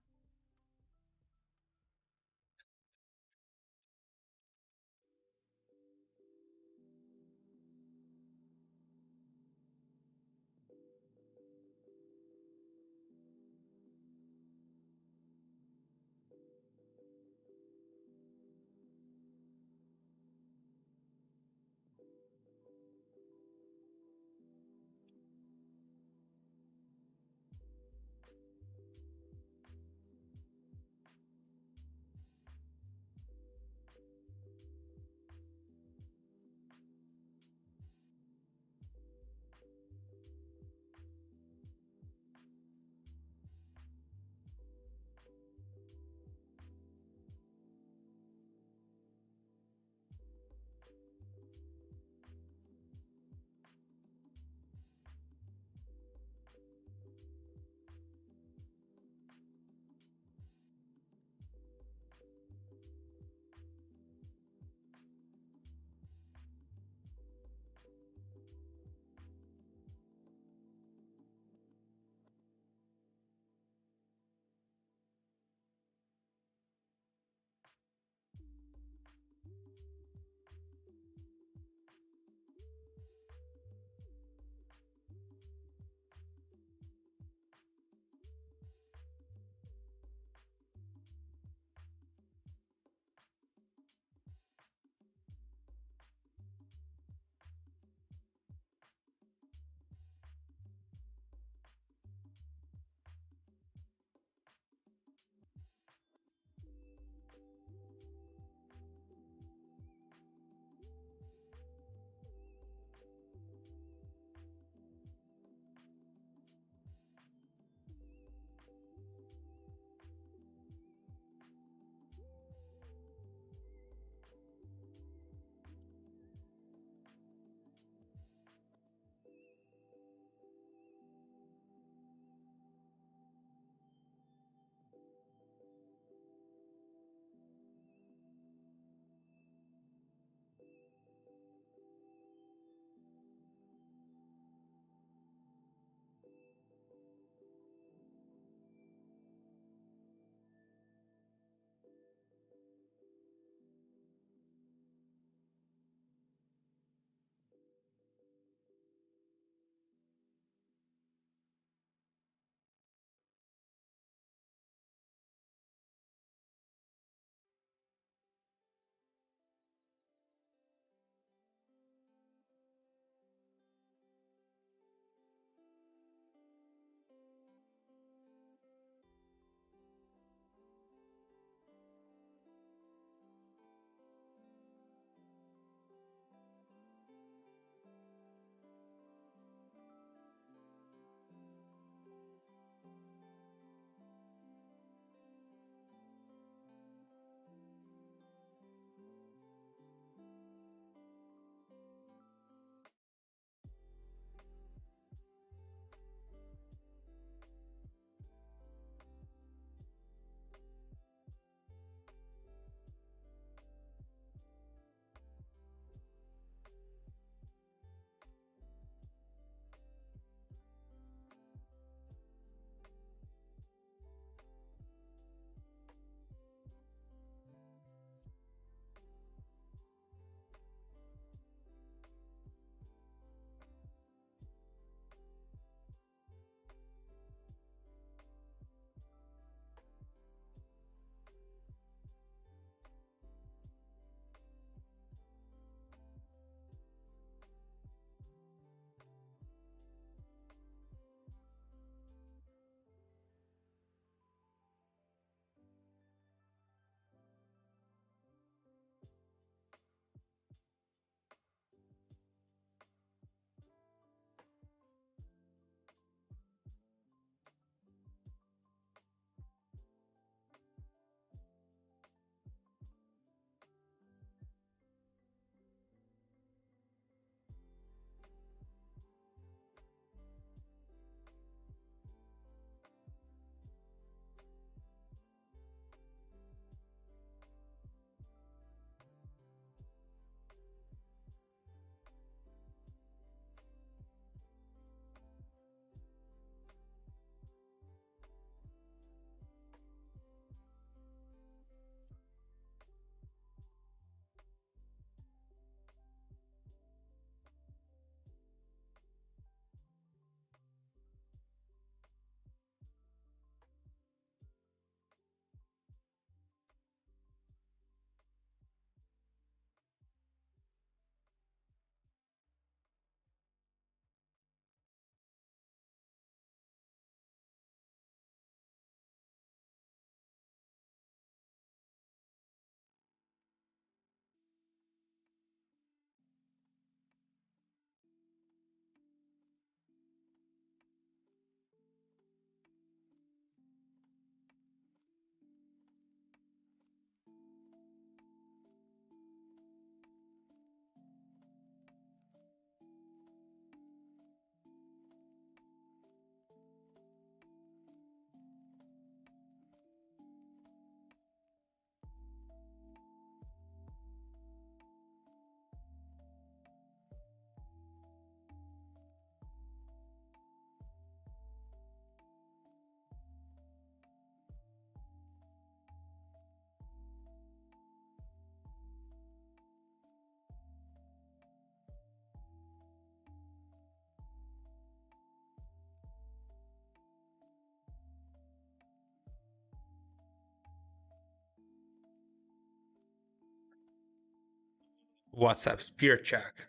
What's up, Spear Chuck?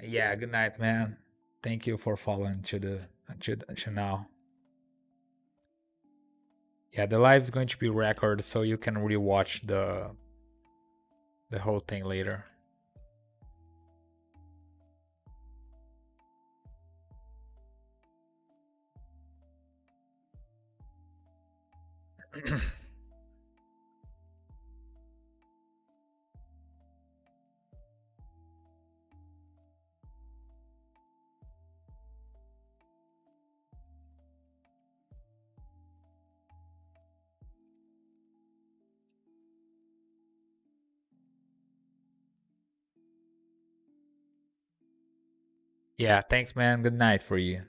Yeah, good night, man. Thank you for following to now. Yeah, the live is going to be recorded, so you can rewatch the whole thing later. Yeah, thanks, man. Good night for you.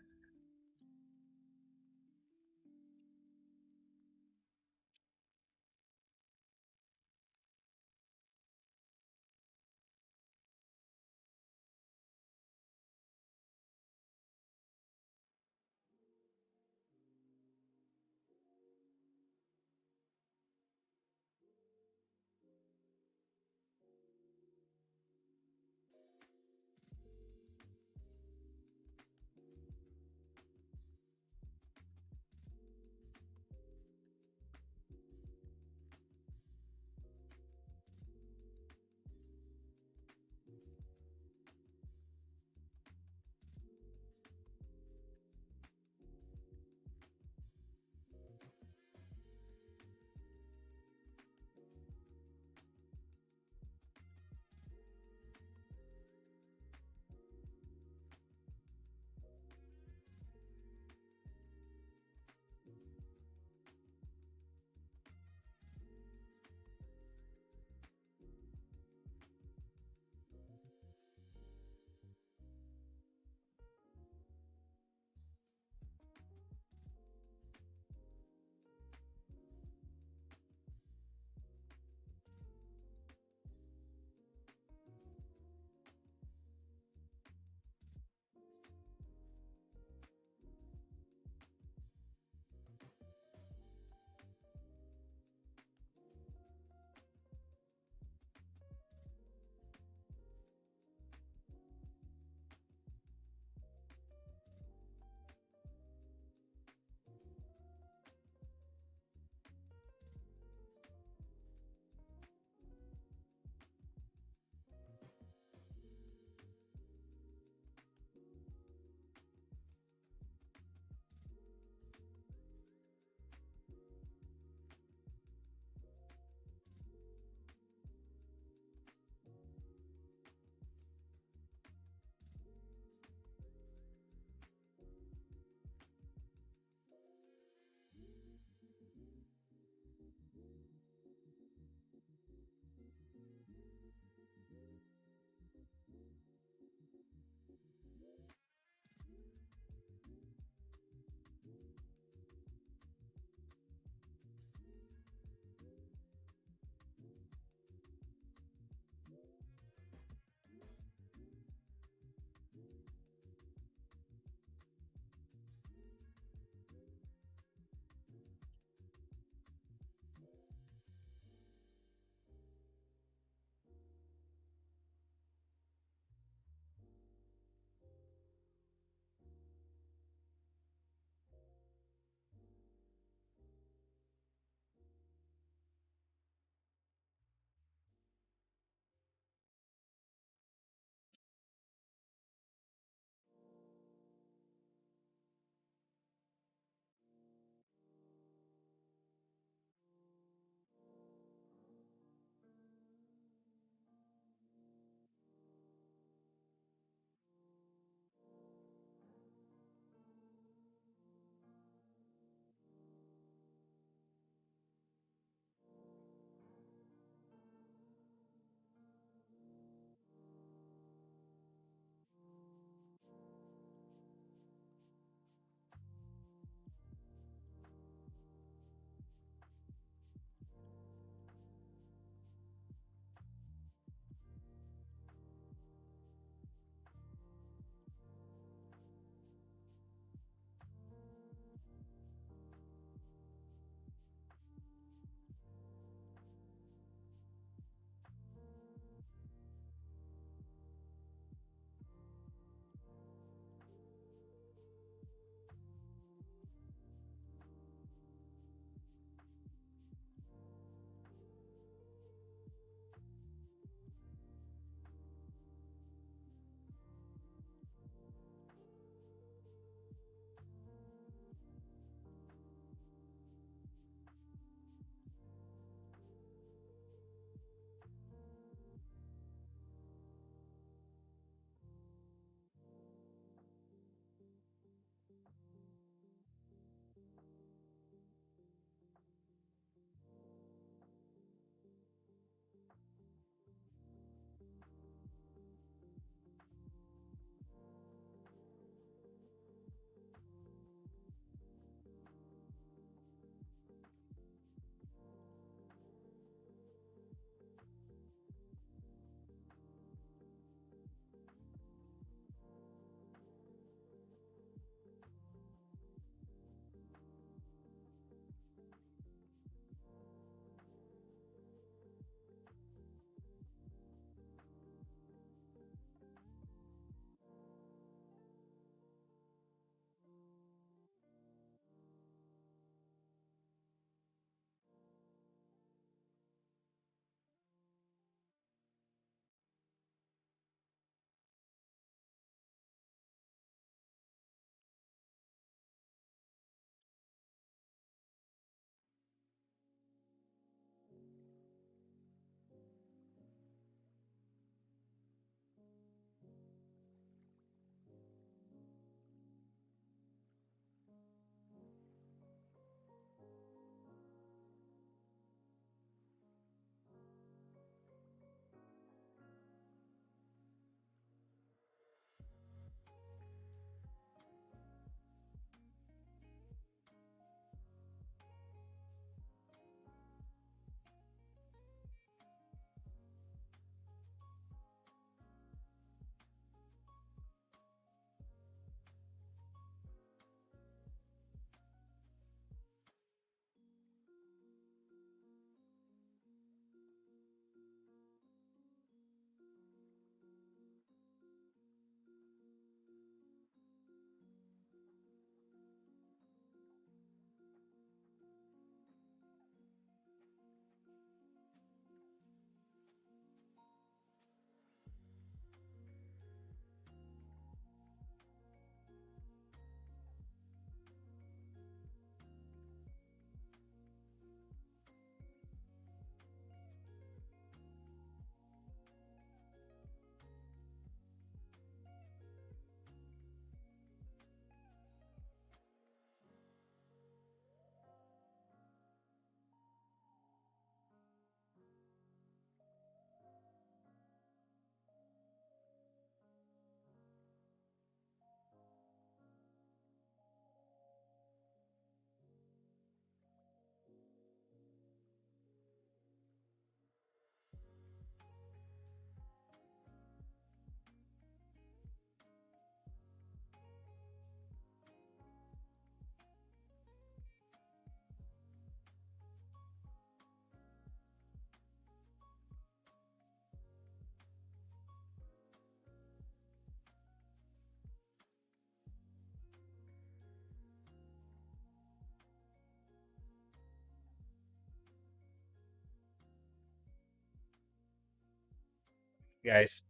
guys.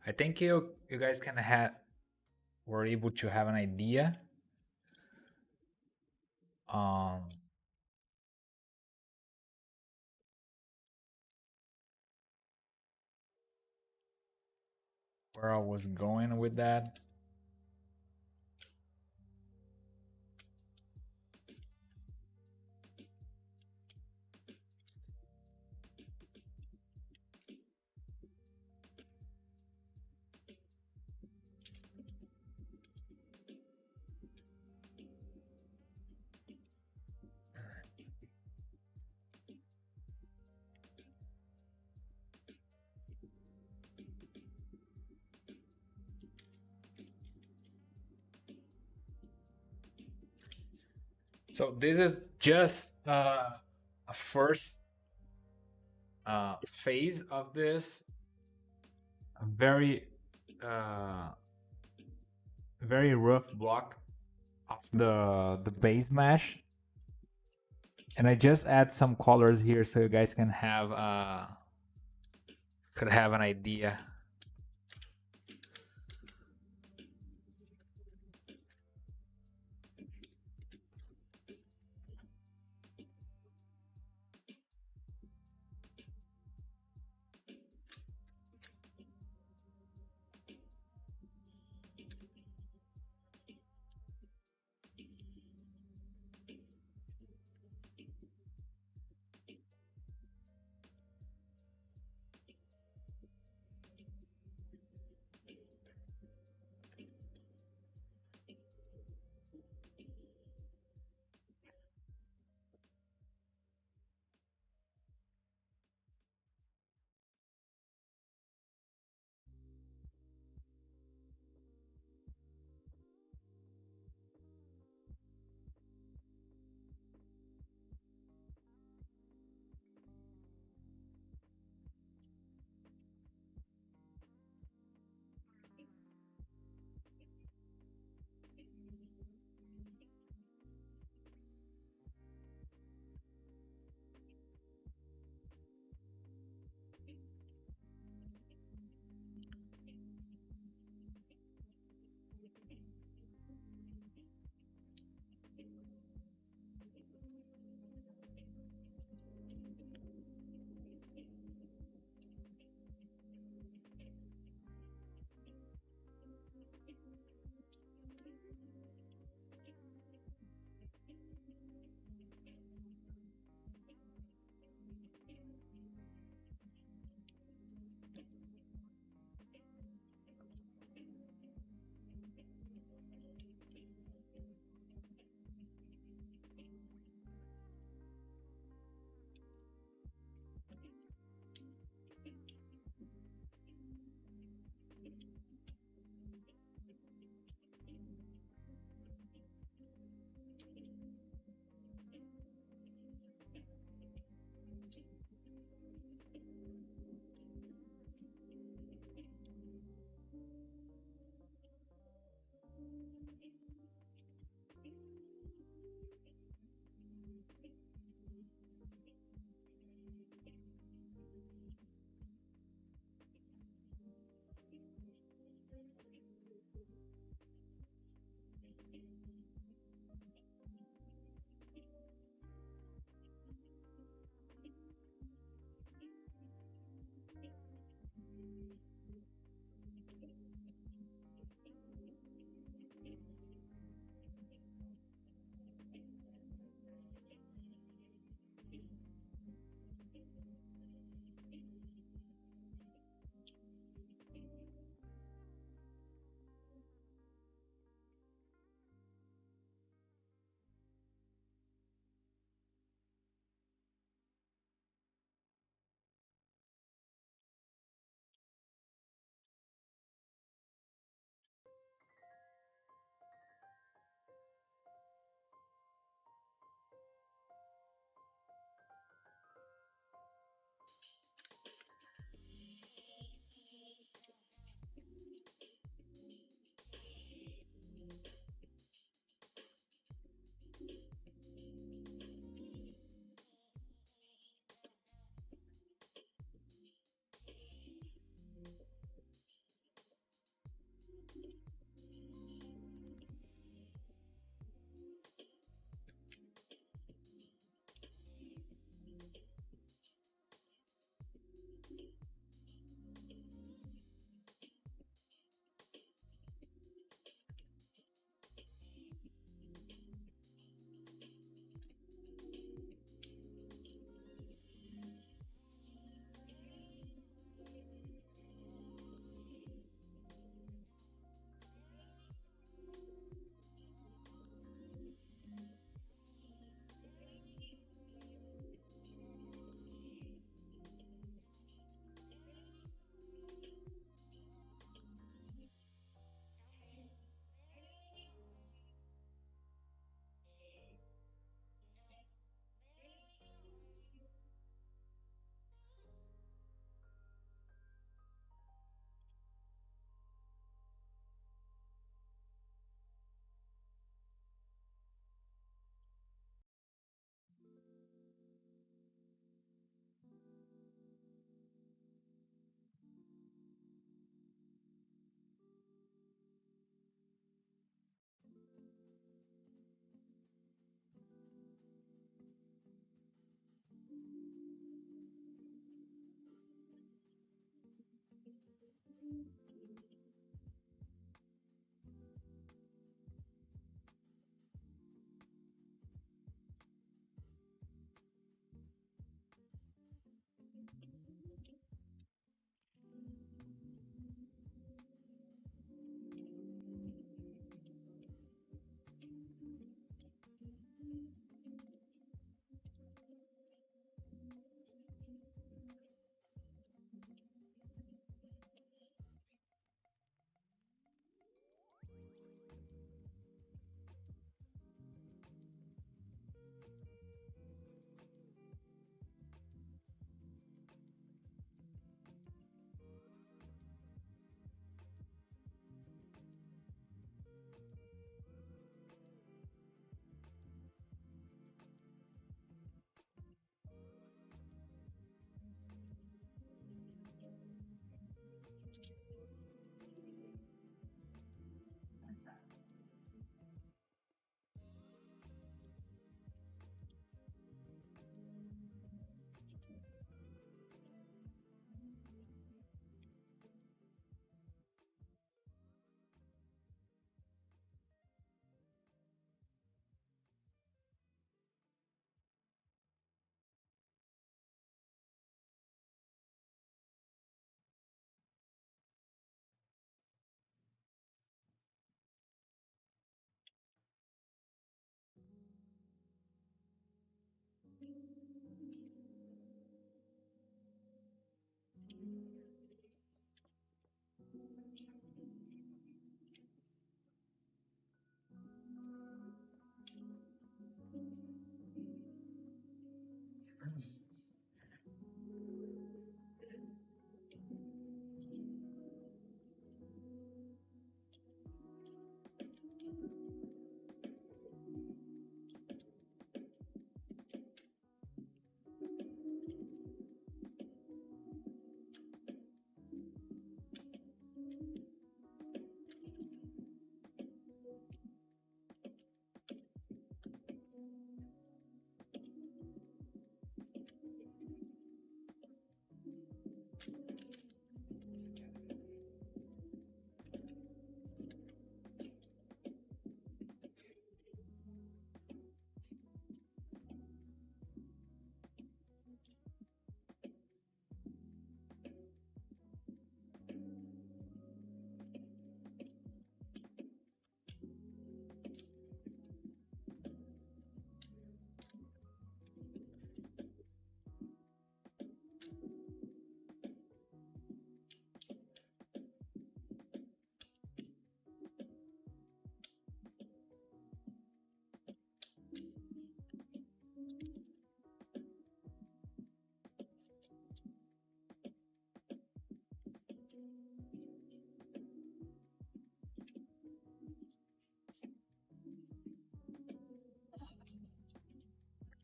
I think you guys can have were able to have an idea um where I was going with that. So this is just a first phase of this a uh, very rough block of the base mesh, and I just add some colors here so you guys can have could have an idea.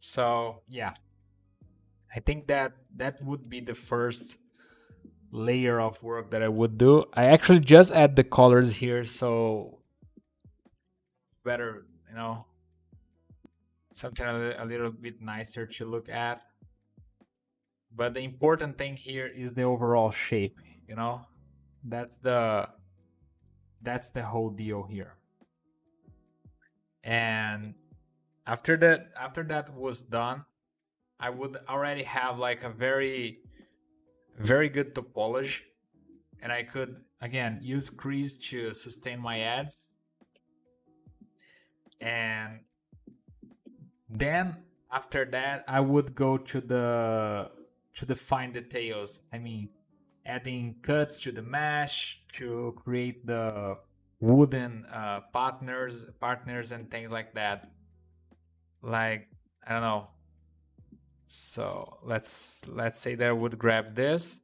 So yeah, I think that that would be the first layer of work that I would do. I actually just add the colors here, so better, something a little bit nicer to look at. But the important thing here is the overall shape, you know? That's the that's the whole deal here. And after that was done, I would already have like a very good topology, and I could again use crease to sustain my ads. And then after that I would go to the fine details. I mean, adding cuts to the mesh to create the wooden partners and things like that. Like, I don't know. So let's say that I would grab this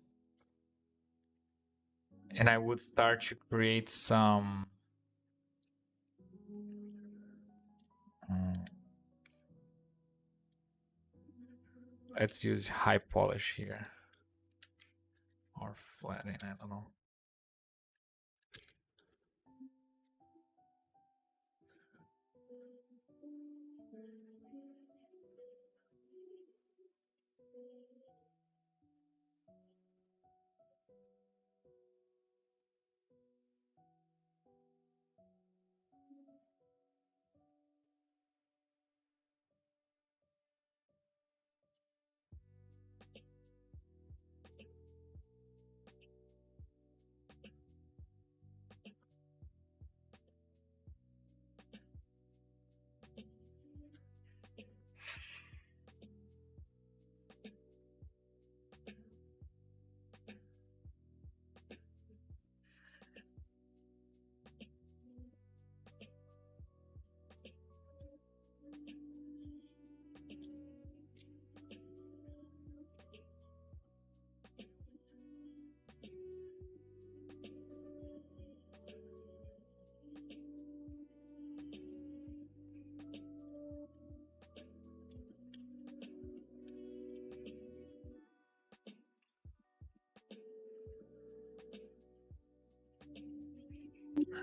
and I would start to create some let's use high polish here or flattening, I don't know.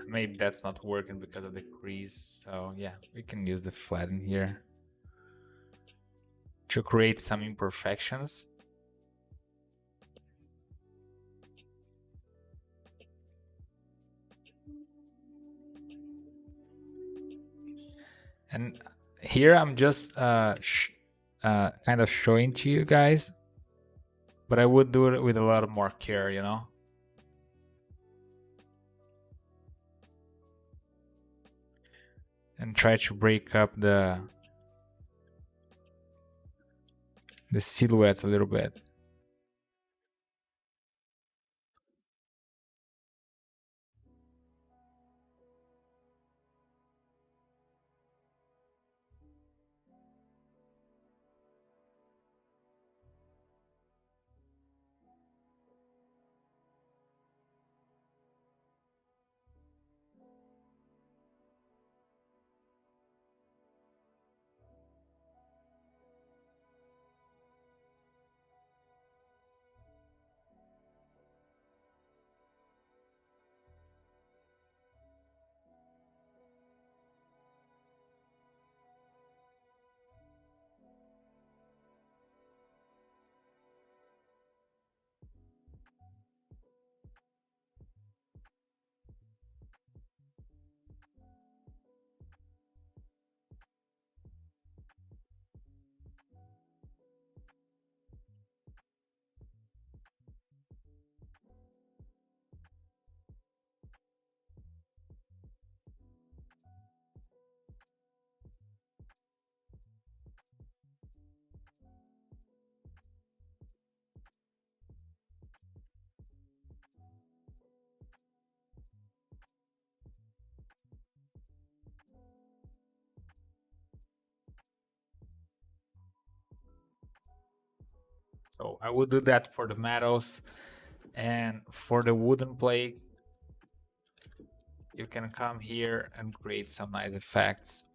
maybe that's not working because of the crease. So yeah, we can use the flatten here to create some imperfections. And here I'm just kind of showing to you guys, but I would do it with a lot of more care, you know. And try to break up the silhouettes a little bit. So I would do that for the metals, and for the wooden plate, you can come here and create some nice effects.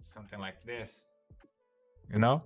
Something like this, you know.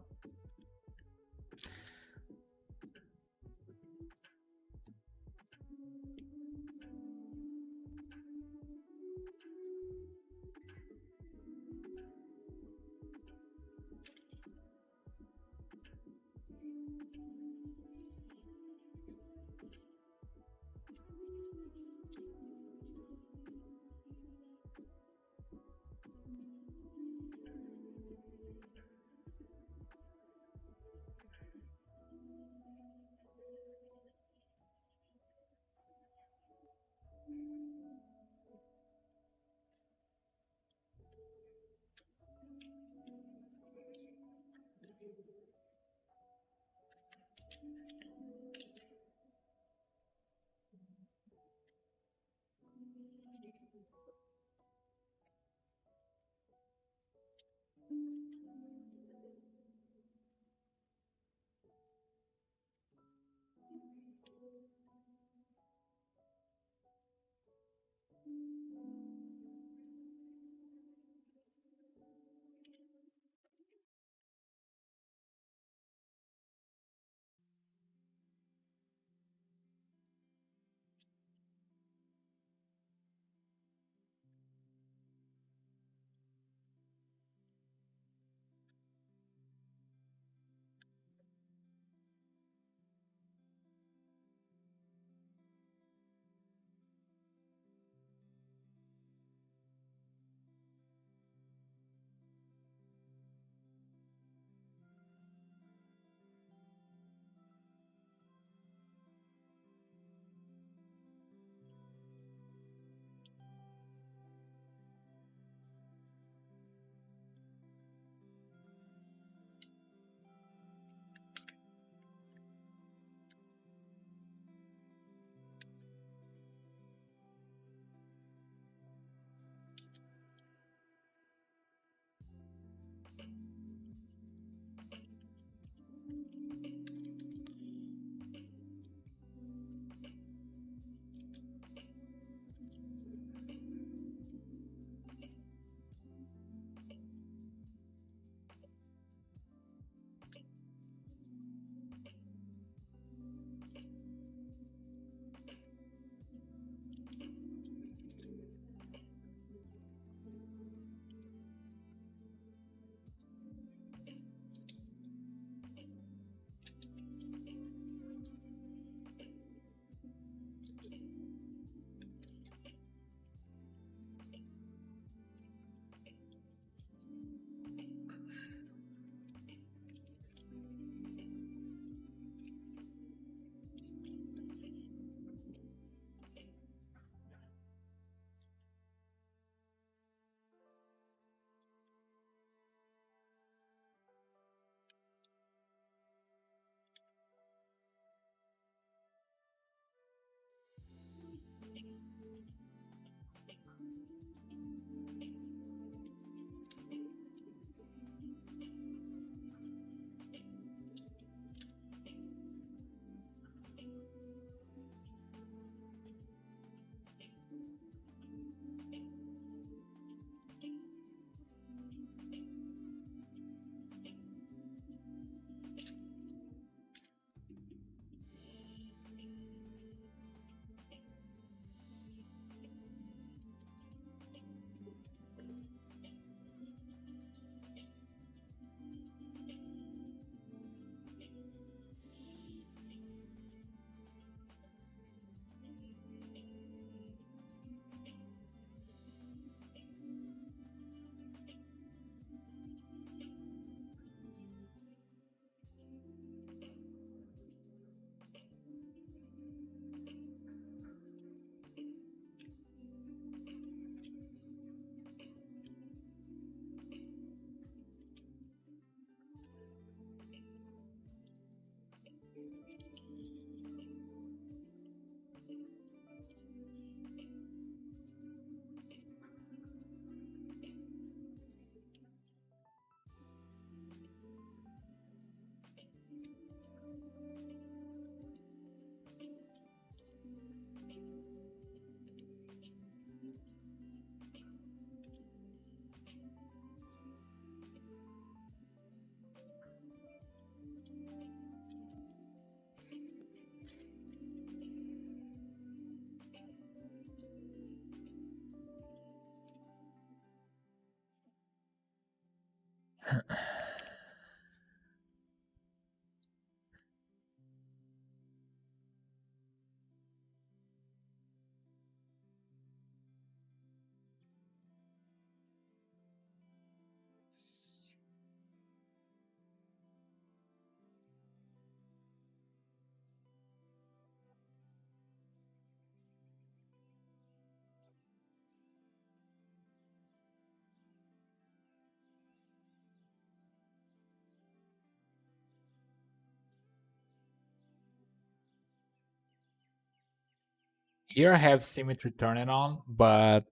Here I have symmetry turned on, but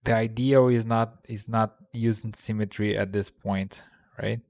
the ideal is not using symmetry at this point, right?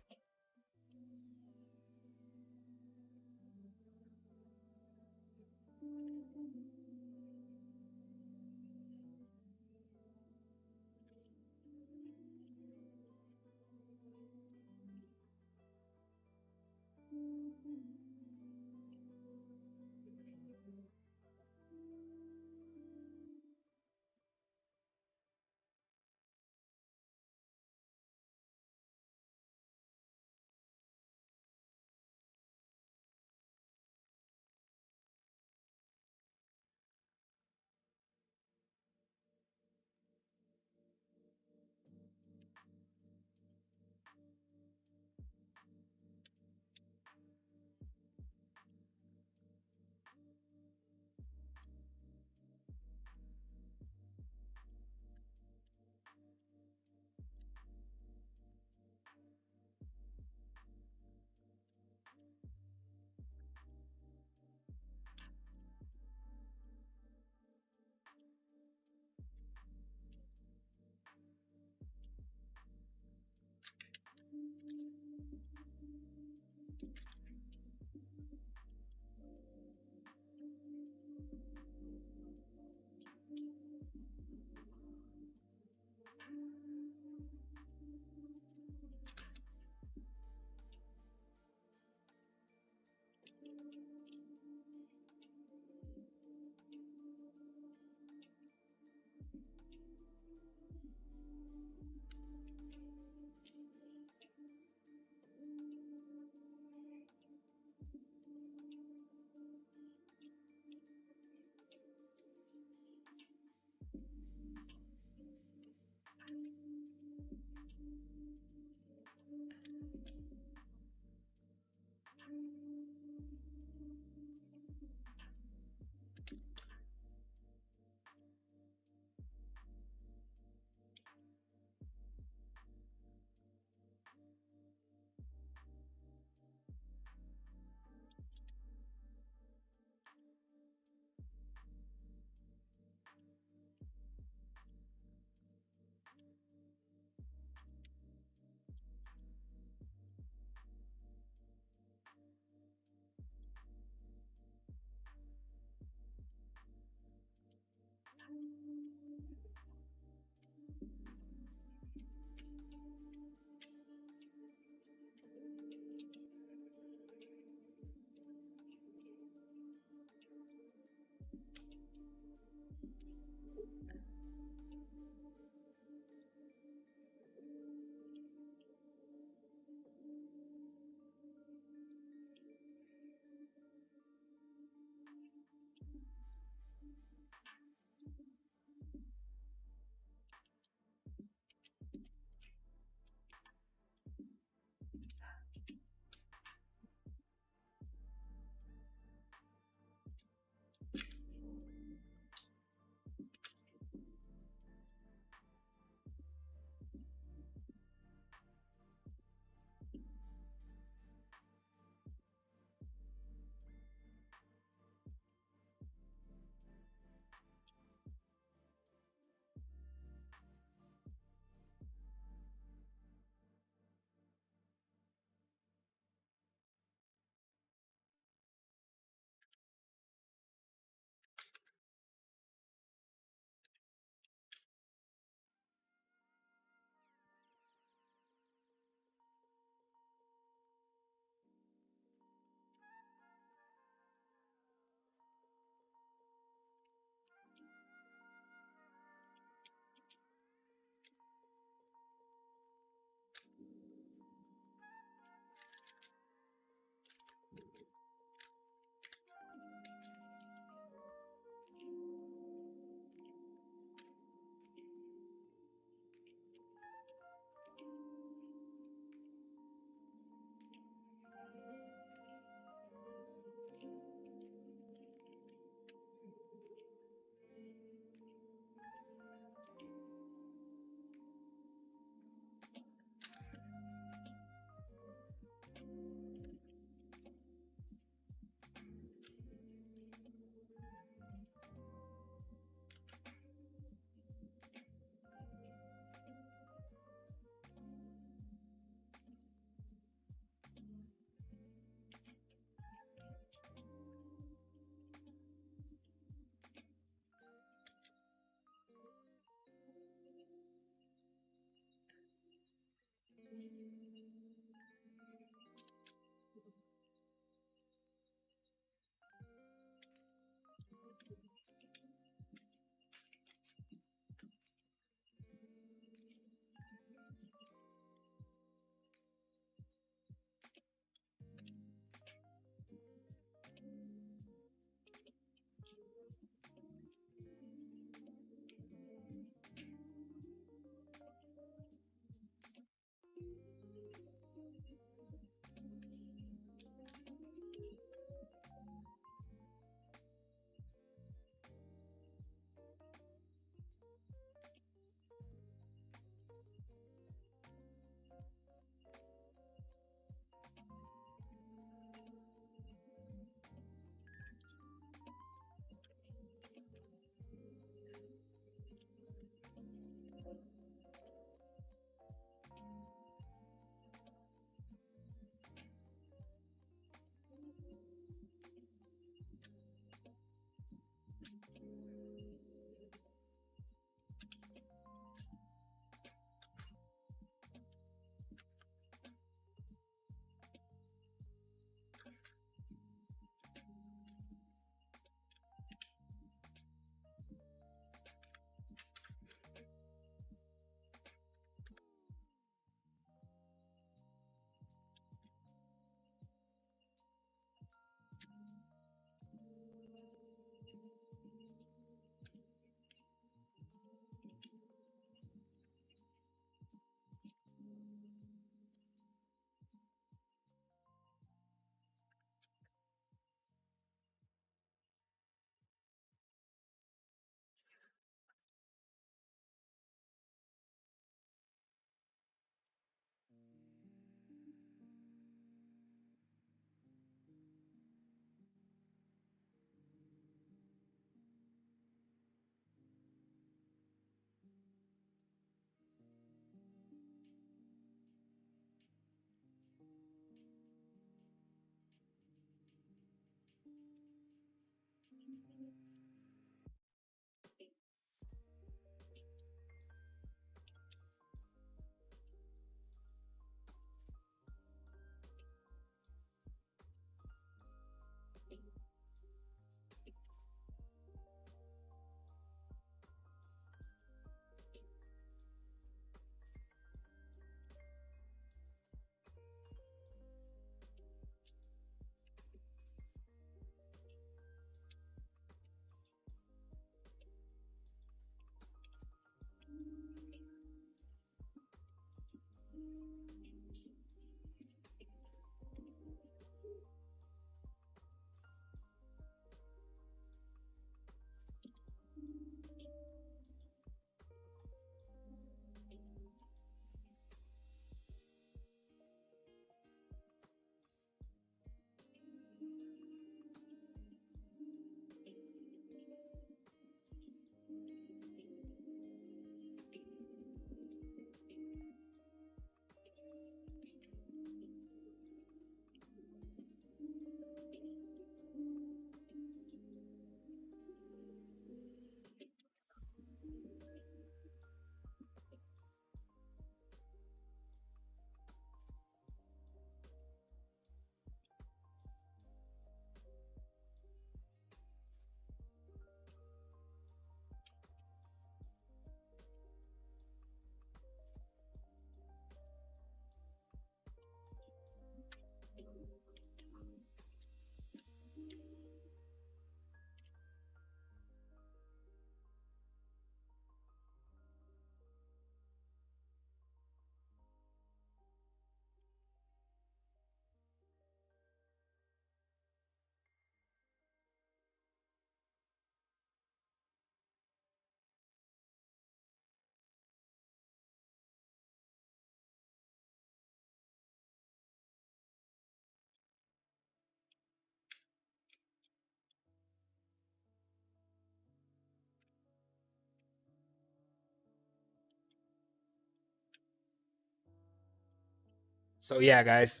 So yeah, guys,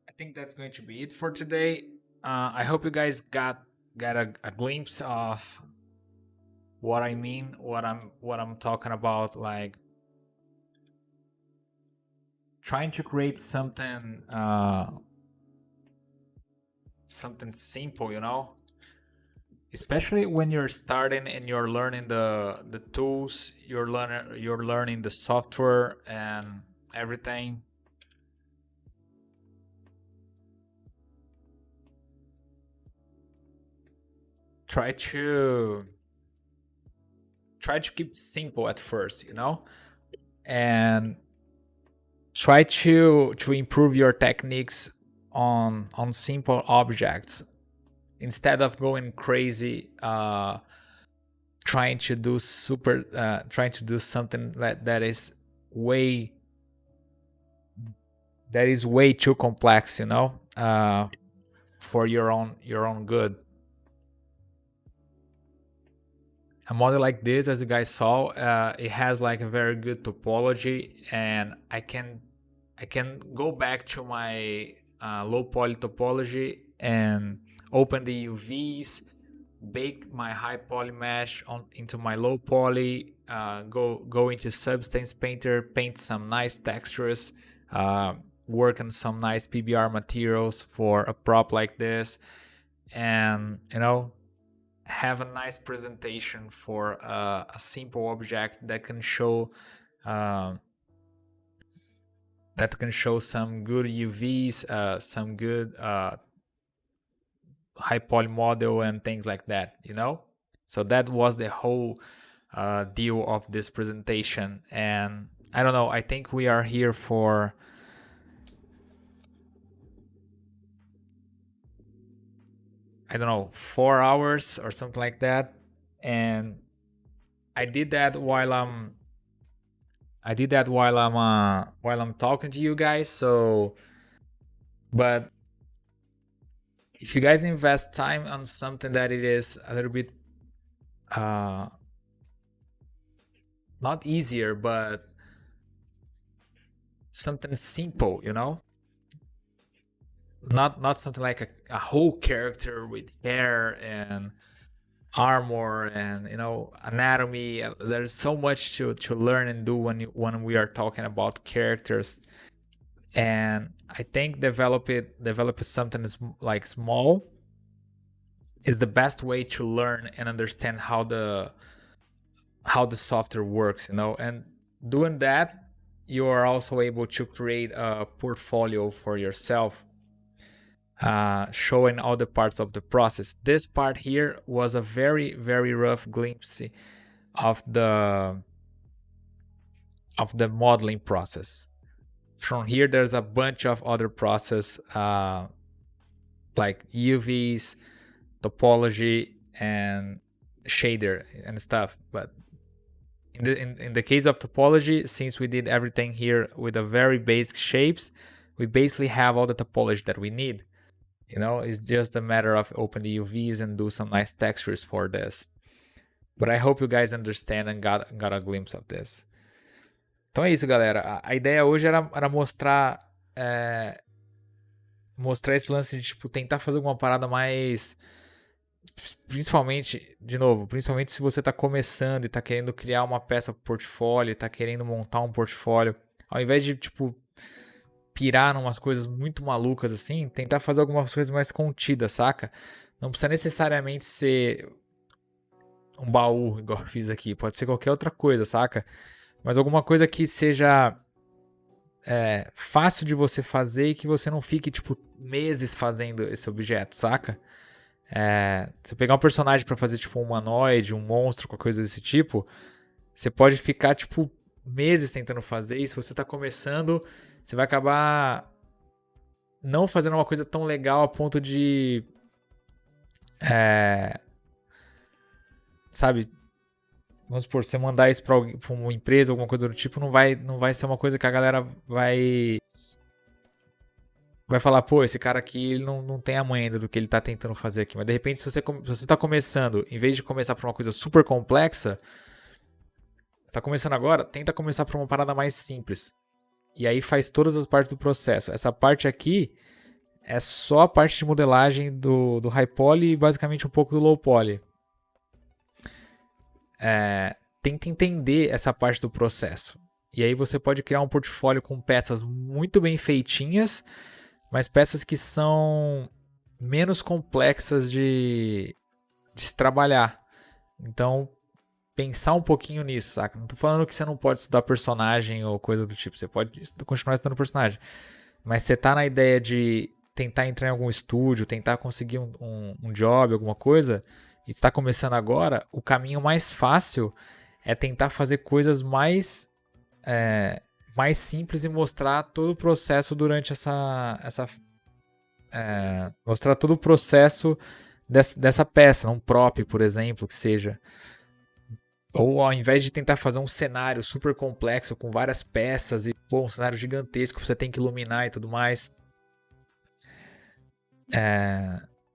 I think that's going to be it for today. I hope you guys got a glimpse of what I mean, what I'm talking about, like trying to create something simple, especially when you're starting and you're learning the tools, you're learning the software and everything. Try to try to keep simple at first, and try to improve your techniques on simple objects instead of going crazy, trying to do something way that is way too complex, for your own good. A model like this, as you guys saw, it has like a very good topology, and I can go back to my low poly topology and open the UVs, bake my high poly mesh into my low poly, go into Substance Painter, paint some nice textures, uh, work on some nice PBR materials for a prop like this, and have a nice presentation for a simple object uh, that can show some good UVs, some good high poly model and things like that. So that was the whole deal of this presentation, and I don't know. I think we are here for, I don't know, 4 hours or something like that, and I did that while I'm talking to you guys. So, but if you guys invest time on something that it is a little bit uh not easier, but something simple, not something like a whole character with hair and armor and anatomy. There's so much to learn and do when we are talking about characters. And I think develop something like small is the best way to learn and understand how the software works, and doing that, you are also able to create a portfolio for yourself, showing all the parts of the process. This part here was a very, very rough glimpse of the modeling process. From here, there's a bunch of other process, like UVs, topology, and shader and stuff. But in the case of topology, since we did everything here with a very basic shapes, we basically have all the topology that we need. It's just a matter of open the UVs and do some nice textures for this. But I hope you guys understand and got a glimpse of this. Então é isso, galera. A ideia hoje era mostrar esse lance de tipo tentar fazer alguma parada mais, principalmente se você está começando e está querendo criar uma peça pro portfólio, está querendo montar um portfólio, ao invés de tipo pirar numas coisas muito malucas assim, tentar fazer algumas coisas mais contidas, saca? Não precisa necessariamente ser um baú, igual eu fiz aqui. Pode ser qualquer outra coisa, saca? Mas alguma coisa que seja fácil de você fazer e que você não fique, tipo, meses fazendo esse objeto, saca? Você pegar um personagem pra fazer, tipo, um humanoide, um monstro, qualquer coisa desse tipo, você pode ficar, tipo, meses tentando fazer, e se você tá começando, você vai acabar não fazendo uma coisa tão legal a ponto de... sabe? Vamos supor, você mandar isso pra uma empresa, alguma coisa do tipo, não vai ser uma coisa que a galera vai falar, pô, esse cara aqui ele não tem a manha ainda do que ele tá tentando fazer aqui. Mas de repente, se você tá começando, em vez de começar por uma coisa super complexa, você tá começando agora, tenta começar por uma parada mais simples. E aí faz todas as partes do processo. Essa parte aqui é só a parte de modelagem do high poly e basicamente um pouco do low poly. Tenta entender essa parte do processo. E aí você pode criar um portfólio com peças muito bem feitinhas, mas peças que são menos complexas de se trabalhar. Então, pensar um pouquinho nisso, saca? Não tô falando que você não pode estudar personagem ou coisa do tipo. Você pode continuar estudando personagem. Mas você tá na ideia de tentar entrar em algum estúdio, tentar conseguir um job, alguma coisa, e está começando agora, o caminho mais fácil é tentar fazer coisas mais simples e mostrar todo o processo durante mostrar todo o processo dessa peça, um prop, por exemplo, que seja. Ou ao invés de tentar fazer um cenário super complexo com várias peças e um cenário gigantesco que você tem que iluminar e tudo mais.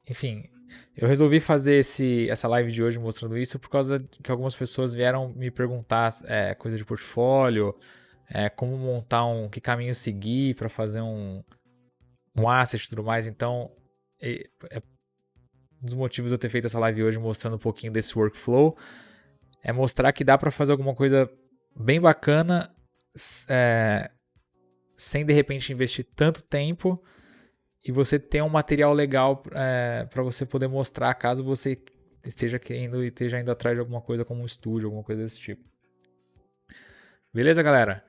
Enfim, eu resolvi fazer essa live de hoje mostrando isso por causa que algumas pessoas vieram me perguntar coisa de portfólio, como montar que caminho seguir para fazer um asset e tudo mais. Então, um dos motivos de eu ter feito essa live hoje mostrando um pouquinho desse workflow é mostrar que dá para fazer alguma coisa bem bacana sem de repente investir tanto tempo e você ter um material legal para você poder mostrar caso você esteja querendo e esteja indo atrás de alguma coisa como um estúdio, alguma coisa desse tipo. Beleza, galera?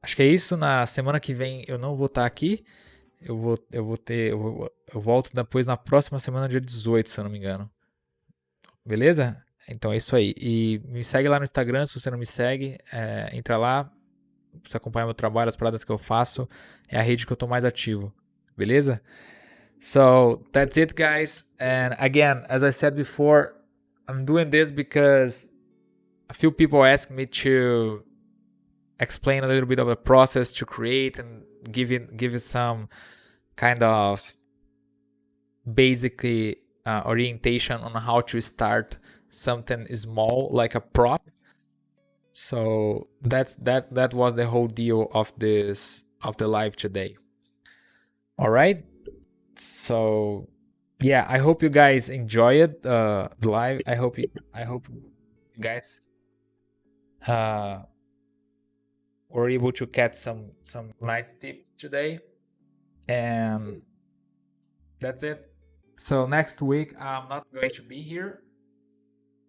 Acho que é isso. Na semana que vem eu não vou estar aqui. Eu volto depois na próxima semana, dia 18, se eu não me engano. Beleza? Então é isso aí. E me segue lá no Instagram, se você não me segue. Entra lá, você acompanha meu trabalho, as paradas que eu faço. É a rede que eu tô mais ativo. Beleza? So, that's it, guys. And again, as I said before, I'm doing this because a few people asked me to explain a little bit of the process to create and give it some kind of basically orientation on how to start something small like a prop. So that was the whole deal of the live today. All right. So yeah, I hope you guys enjoy it, the live. I hope you guys uh were able to catch some nice tips today. And that's it. So next week I'm not going to be here,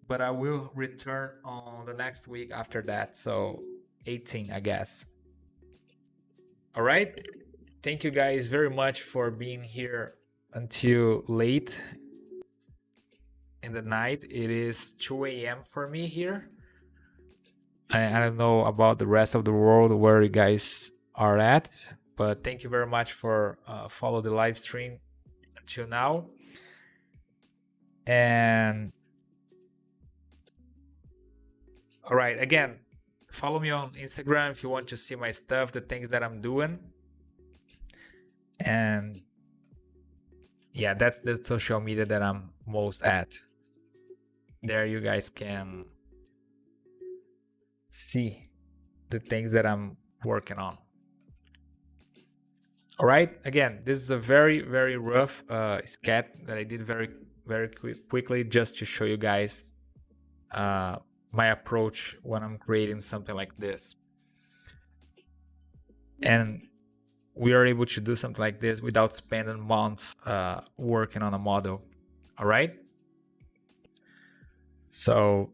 but I will return on the next week after that. So 18, I guess. All right. Thank you guys very much for being here until late in the night. It is 2 a.m. for me here. I don't know about the rest of the world where you guys are at, but thank you very much for follow the live stream until now. And all right, again, follow me on Instagram if you want to see my stuff, the things that I'm doing. And yeah, that's the social media that I'm most at. There you guys can see the things that I'm working on. All right, again, this is a very, very rough sketch that I did very, very quickly just to show you guys my approach when I'm creating something like this. And we are able to do something like this without spending months working on a model. All right. So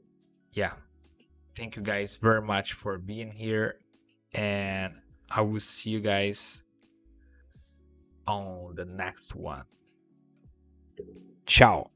yeah, thank you guys very much for being here, and I will see you guys on the next one. Ciao.